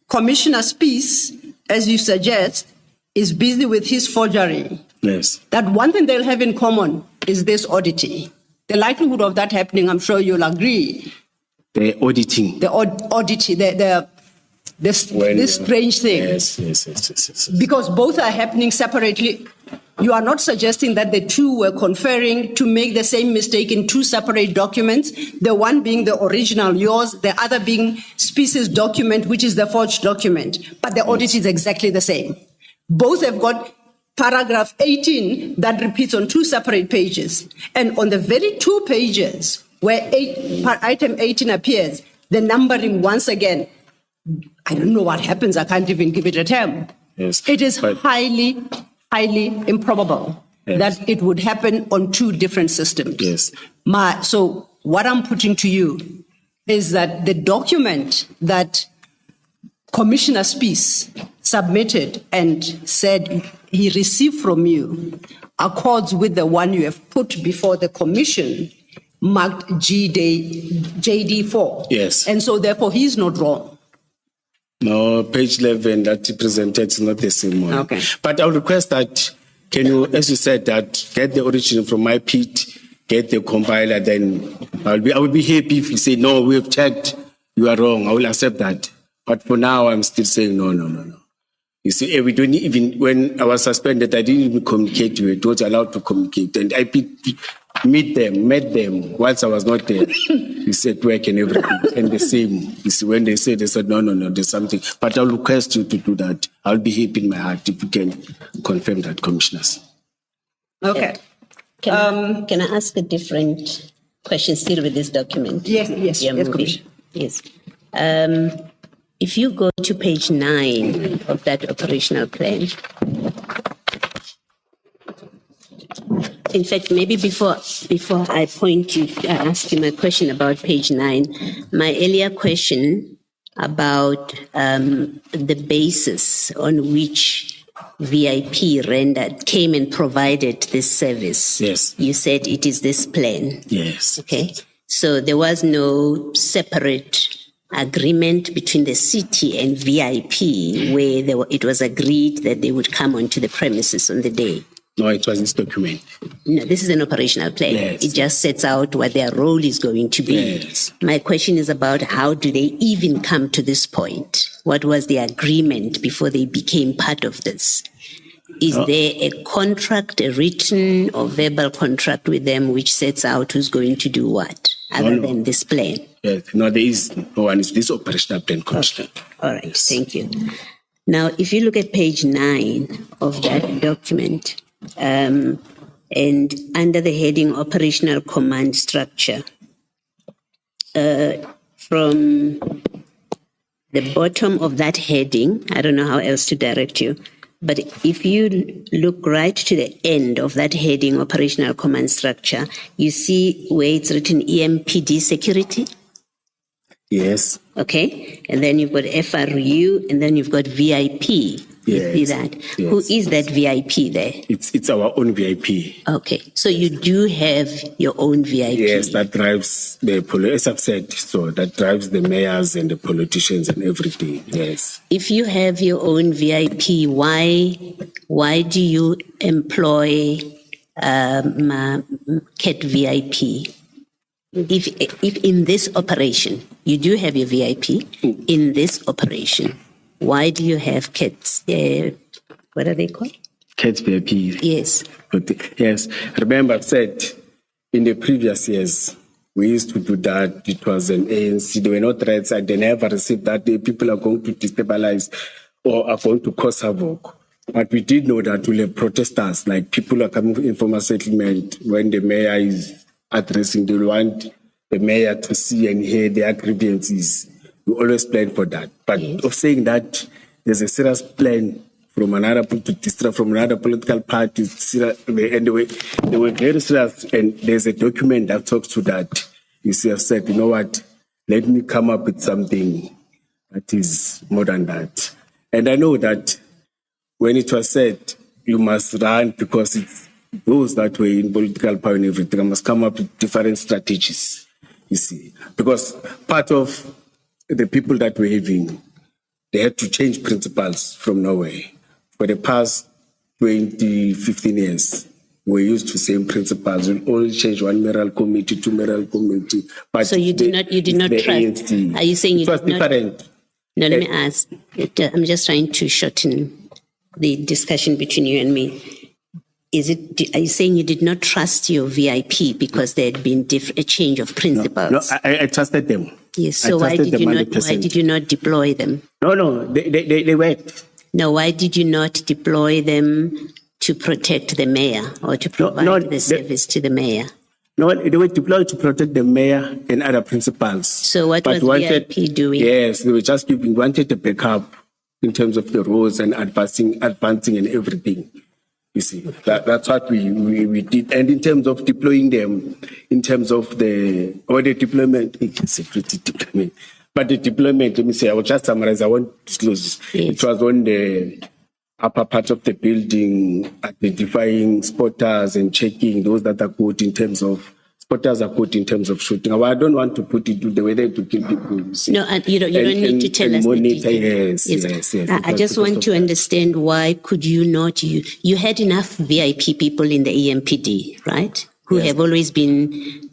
Commissioner Spies, as you suggest, is busy with his forgery, yes, that one thing they'll have in common is this oddity. The likelihood of that happening, I'm sure you'll agree. The auditing. The oddity, this strange thing. Yes. Because both are happening separately. You are not suggesting that the two were conferring to make the same mistake in two separate documents, the one being the original, yours, the other being Spies' document, which is the forged document. But the audit is exactly the same. Both have got paragraph 18 that repeats on two separate pages. And on the very two pages where item 18 appears, the numbering once again, I don't know what happens. I can't even give it a term. Yes. It is highly improbable that it would happen on two different systems. Yes. So what I'm putting to you is that the document that Commissioner Spies submitted and said he received from you accords with the one you have put before the commission marked JD4. Yes. And so therefore he's not wrong. No, page 11 that you presented is not the same one. Okay. But I'll request that, can you, as you said, that get the origin from my pit, get the compiler, then I will be happy if you say, no, we have checked, you are wrong. I will accept that. But for now, I'm still saying, no. You see, we don't even, when I was suspended, I didn't even communicate with you. I was allowed to communicate. And I met them whilst I was not there. You said work and everything. And the same. You see, when they said, no, there's something. But I'll request you to do that. I'll be happy in my heart if you can confirm that, commissioners. Okay. Can I ask a different question still with this document? Yes, Commissioner. Yes. If you go to page 9 of that operational plan, in fact, maybe before I ask you my question about page 9, my earlier question about the basis on which VIP came and provided this service. Yes. You said it is this plan. Yes. Okay. So there was no separate agreement between the city and VIP where it was agreed that they would come onto the premises on the day. No, it was this document. No, this is an operational plan. Yes. It just sets out what their role is going to be. Yes. My question is about how do they even come to this point? What was the agreement before they became part of this? Is there a contract, a written or verbal contract with them which sets out who's going to do what, other than this plan? Yes. No, there is no one. It's this operational plan, Commissioner. Okay. All right. Yes. Thank you. Now, if you look at page 9 of that document, and under the heading Operational Command Structure, from the bottom of that heading, I don't know how else to direct you, but if you look right to the end of that heading Operational Command Structure, you see where it's written EMPD Security. Yes. Okay, and then you've got FRU, and then you've got VIP. You see that? Yes. Who is that VIP there? It's our own VIP. Okay, so you do have your own VIP. Yes, that drives as I've said, so that drives the mayors and the politicians and everything. Yes. If you have your own VIP, why do you employ CAT VIP? If in this operation, you do have your VIP, in this operation, why do you have CATs? What are they called? CAT VIP. Yes. Yes. Remember, I've said in the previous years, we used to do that. It was an ANC. There were no threats. I never received that the people are going to destabilize or are going to cause havoc. But we did know that we'll have protesters, like people are coming for informal settlement when the mayor is addressing, they want the mayor to see and hear their grievances. We always plan for that. But of saying that there's a serious plan from another to distract from another political party, and they were very serious, and there's a document that talks to that. You see, I've said, you know what, let me come up with something that is more than that. And I know that when it was said, you must run because it's those that were in political power and everything, I must come up with different strategies, you see. Because part of the people that were having, they had to change principles from nowhere. For the past 15 years, we're used to the same principles. We'll only change one mayoral committee, two mayoral committee. But so you did not trust. ANC, are you saying it was different? No, let me ask. I'm just trying to shorten the discussion between you and me. Are you saying you did not trust your VIP because there had been a change of principles? No, I trusted them. Yes. So why did you not deploy them? No, they worked. No, why did you not deploy them to protect the mayor or to provide the service to the mayor? No, they were deployed to protect the mayor and other principals. So what was VIP doing? Yes, they were just wanted a backup in terms of the roads and advancing and everything. You see, that's what we did. And in terms of deploying them, in terms of the deployment, security deployment. But the deployment, let me say, I will just summarize, I won't disclose. Yes. It was on the upper part of the building, identifying spotters and checking those that are good in terms of spotters are good in terms of shooting. I don't want to put it the way they to kill people. You see. No, and you don't need to tell us the details. Yes. I just want to understand why could you not? You had enough VIP people in the EMPD, right? Who have always been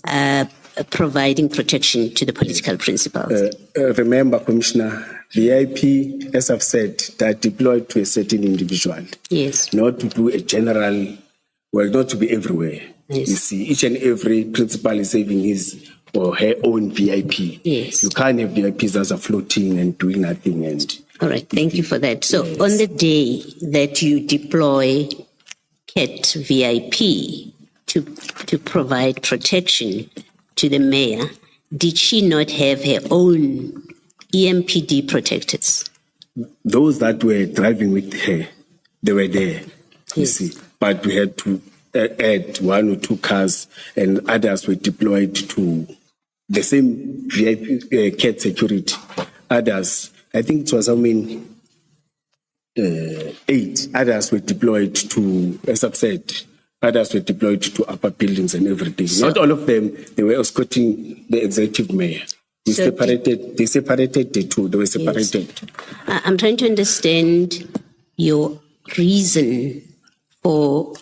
providing protection to the political principals. Remember, Commissioner, VIP, as I've said, they're deployed to a certain individual. Yes. Not to do a general, well, not to be everywhere. Yes. You see, each and every principal is having his or her own VIP. Yes. You can't have VIPs that are floating and doing nothing. All right, thank you for that. So on the day that you deploy CAT VIP to provide protection to the mayor, did she not have her own EMPD protectors? Those that were driving with her, they were there, you see. But we had to add one or two cars, and others were deployed to the same VIP CAT security. Others, I think it was 8. Others were deployed to, as I've said, others were deployed to upper buildings and everything. So, not all of them, they were escorting the executive mayor. They separated the two, they were separated. Yes. I'm trying to understand your reason for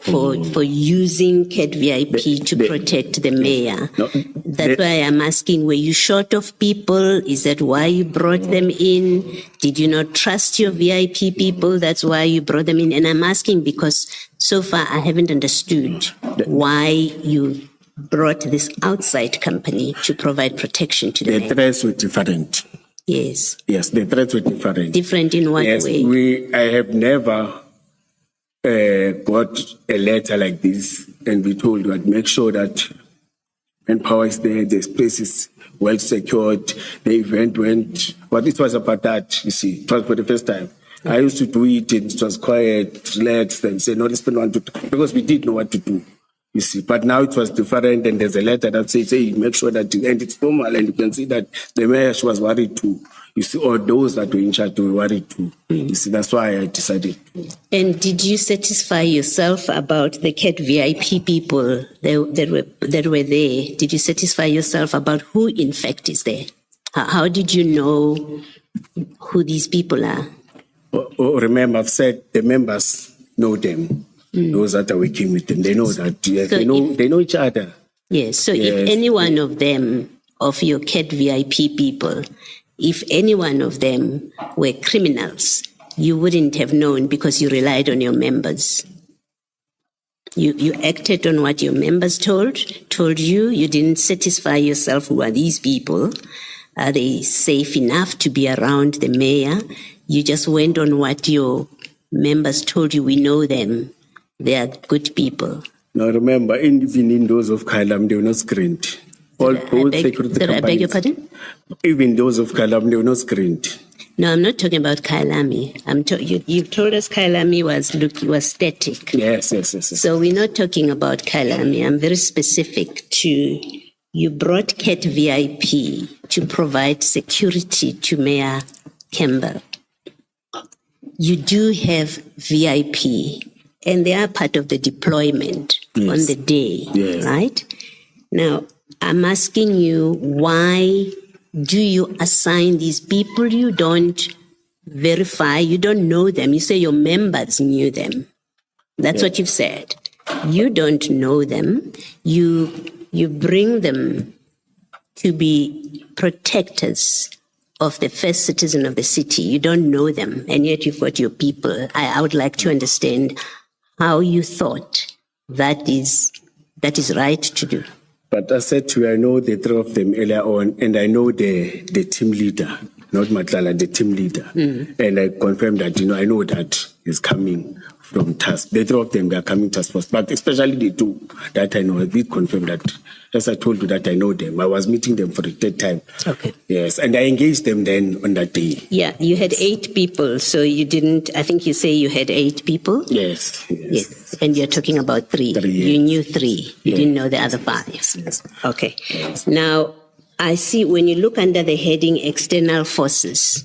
using CAT VIP to protect the mayor. No, that's why I'm asking, were you short of people? Is that why you brought them in? Did you not trust your VIP people? That's why you brought them in. And I'm asking because so far I haven't understood why you brought this outside company to provide protection to the mayor. The threats were different. Yes. Yes, the threats were different. Different in what way? I have never got a letter like this and we told that make sure that when power is there, the space is well secured, the event went, but it was about that, you see, it was for the first time. I used to do it and it was quiet, relaxed and say, no, let's spend one to because we didn't know what to do, you see, but now it was different and there's a letter that says, hey, make sure that, and it's normal and you can see that the mayor, she was worried too. You see, or those that were in charge were worried too. You see, that's why I decided. And did you satisfy yourself about the CAT VIP people that were there? Did you satisfy yourself about who, in fact, is there? How did you know who these people are? Remember, I've said the members know them. Those that are working with them, they know that. Yes, so they know each other. Yes. So if any one of them, of your CAT VIP people, if any one of them were criminals, you wouldn't have known because you relied on your members. You acted on what your members told you. You didn't satisfy yourself. Who are these people? Are they safe enough to be around the mayor? You just went on what your members told you. We know them. They are good people. Now remember, even in those of Kailam, they were not screened. All both security companies. I beg your pardon? Even those of Kailam, they were not screened. No, I'm not talking about Kailami. You told us Kailami was static. Yes. So we're not talking about Kailami. I'm very specific to, you brought CAT VIP to provide security to Mayor Campbell. You do have VIP, and they are part of the deployment on the day, right? Now, I'm asking you, why do you assign these people you don't verify, you don't know them? You say your members knew them. That's what you've said. You don't know them. You bring them to be protectors of the first citizen of the city. You don't know them, and yet you've got your people. I would like to understand how you thought that is right to do. But I said to you, I know the three of them earlier on, and I know the team leader, not Madlanga, the team leader. And I confirmed that, I know that is coming from task. The three of them, they are coming task force, but especially the two that I know, I did confirm that. As I told you that I know them. I was meeting them for the third time. Okay. Yes, and I engaged them then on that day. Yeah, you had 8 people, so you didn't, I think you say you had 8 people? Yes. And you're talking about 3. 3, yes. You knew 3. You didn't know the other 5. Yes. Okay. Yes. Now, I see when you look under the heading external forces,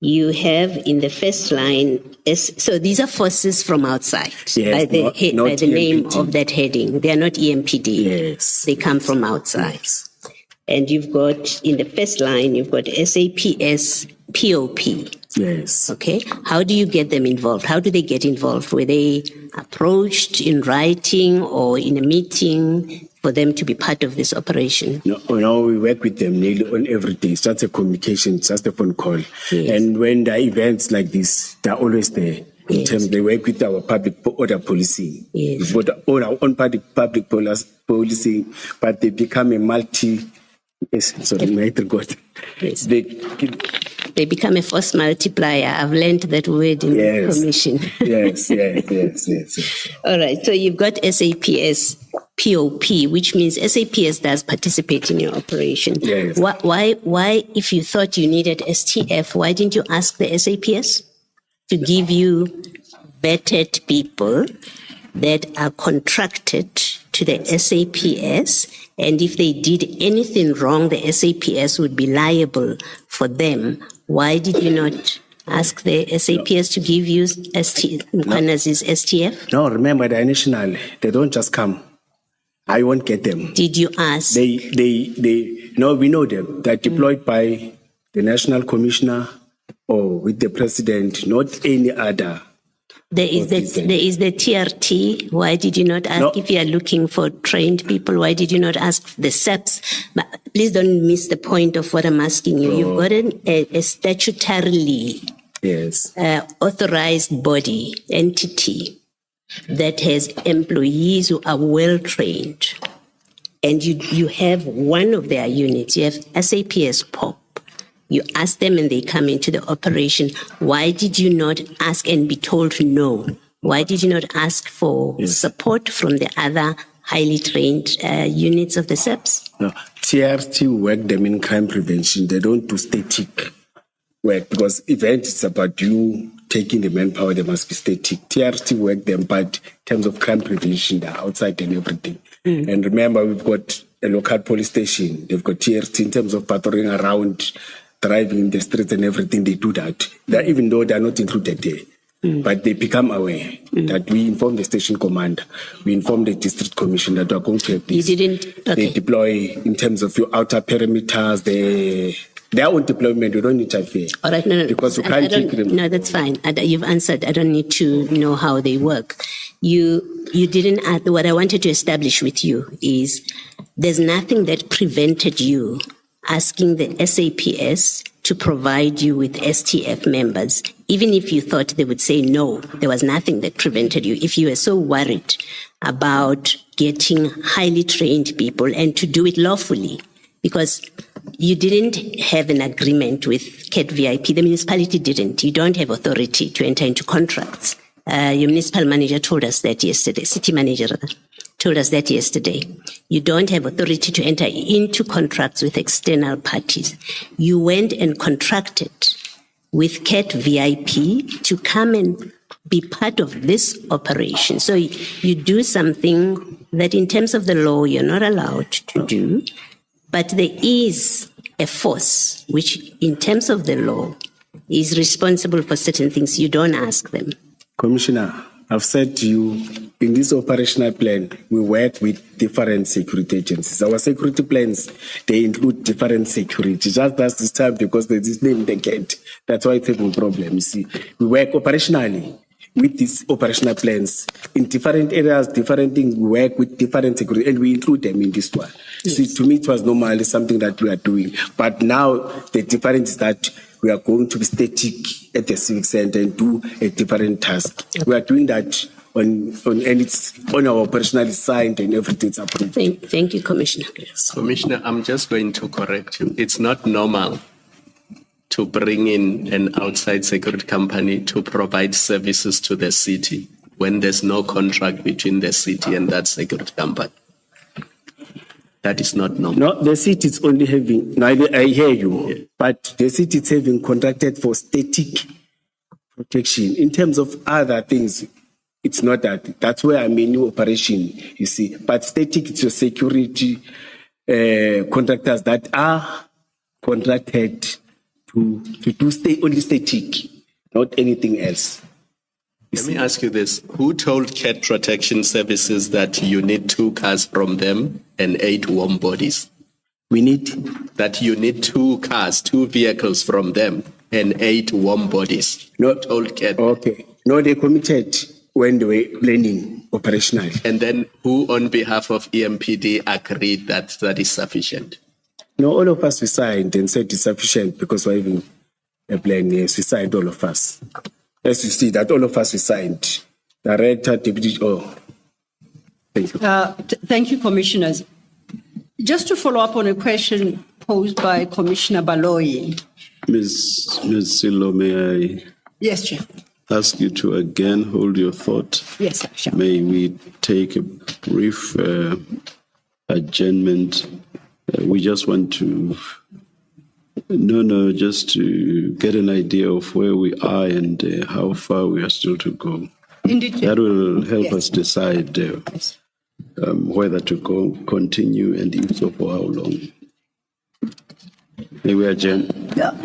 you have in the first line, so these are forces from outside, by the name of that heading. They are not EMPD. Yes. They come from outside. Yes. And you've got, in the first line, you've got SAPS POP. Yes. Okay. How do you get them involved? How do they get involved? Were they approached in writing or in a meeting for them to be part of this operation? No, we work with them nearly on every day. It's just a communication, it's just a phone call. Yes. And when there are events like this, they're always there. In terms, they work with our public order policy. Yes. We've got our own public policy, but they become a multi. Yes, sorry, my God. Yes. They become a force multiplier. I've learned that word in the commission. Yes. All right. So you've got SAPS POP, which means SAPS does participate in your operation. Yes. Why, if you thought you needed STF, why didn't you ask the SAPS to give you vetted people that are contracted to the SAPS? And if they did anything wrong, the SAPS would be liable for them. Why did you not ask the SAPS to give you Mkhwanazi's STF? No, remember, they're national. They don't just come. I won't get them. Did you ask? No, we know them. They're deployed by the National Commissioner or with the President, not any other. There is the TRT. Why did you not ask if you are looking for trained people? Why did you not ask the SAPS? But please don't miss the point of what I'm asking you. You've got a statutorily authorized body, entity, that has employees who are well trained. And you have one of their units, you have SAPS POP. You ask them and they come into the operation. Why did you not ask and be told no? Why did you not ask for support from the other highly trained units of the SAPS? No, TRT work them in crime prevention. They don't do static work because event is about you taking the manpower. They must be static. TRT work them, but in terms of crime prevention, they're outside and everything. And remember, we've got a local police station. They've got TRT in terms of patrolling around, driving in the streets and everything. They do that. Even though they're not included there. But they become aware that we inform the station commander, we inform the district commission that we're going to have this. You didn't? Okay. They deploy in terms of your outer perimeters, their own deployment. You don't interfere. All right, no. Because you can't take them. No, that's fine. You've answered. I don't need to know how they work. You didn't ask. What I wanted to establish with you is there's nothing that prevented you asking the SAPS to provide you with STF members, even if you thought they would say no, there was nothing that prevented you. If you were so worried about getting highly trained people and to do it lawfully, because you didn't have an agreement with CAT VIP, the municipality didn't. You don't have authority to enter into contracts. Your municipal manager told us that yesterday, city manager rather, told us that yesterday. You don't have authority to enter into contracts with external parties. You went and contracted with CAT VIP to come and be part of this operation. So you do something that in terms of the law you're not allowed to do, but there is a force which in terms of the law is responsible for certain things. You don't ask them. Commissioner, I've said to you, in this operational plan, we work with different security agencies. Our security plans, they include different security. Just this time, because there's this name in the CAT. That's why it's a problem. You see, we work operationally with these operational plans in different areas, different things. We work with different security, and we include them in this one. Yes. See, to me, it was normally something that we are doing. But now the difference is that we are going to be static at the civic center and do a different task. We are doing that and it's on our operational side and everything's approved. Thank you, Commissioner. Yes. Commissioner, I'm just going to correct you. It's not normal to bring in an outside security company to provide services to the city when there's no contract between the city and that security company. That is not normal. No, the city is only having, no, I hear you, yeah. But the city is having contracted for static protection. In terms of other things, it's not that. That's where I'm in new operation, you see. But static, it's your security contractors that are contracted to do only static, not anything else. Let me ask you this. Who told CAT Protection Services that you need 2 cars from them and 8 warm bodies? We need? That you need 2 cars, 2 vehicles from them and 8 warm bodies. Not told CAT. Okay. No, they committed when they were planning operational. And then who on behalf of EMPD agreed that that is sufficient? No, all of us we signed and said it's sufficient because we're having a plan. Yes, we signed all of us. As you see, that all of us we signed. Director, deputy. Oh, thank you. Thank you, commissioners. Just to follow up on a question posed by Commissioner Baloyi. Ms. Silo, may I? Yes, Chair. Ask you to again hold your thought. Yes, sir. May we take a brief adjournment? We just want to. Just to get an idea of where we are and how far we are still to go. Indeed. That will help Yes. us decide whether to continue and if so for how long. May we adjourn? Yeah.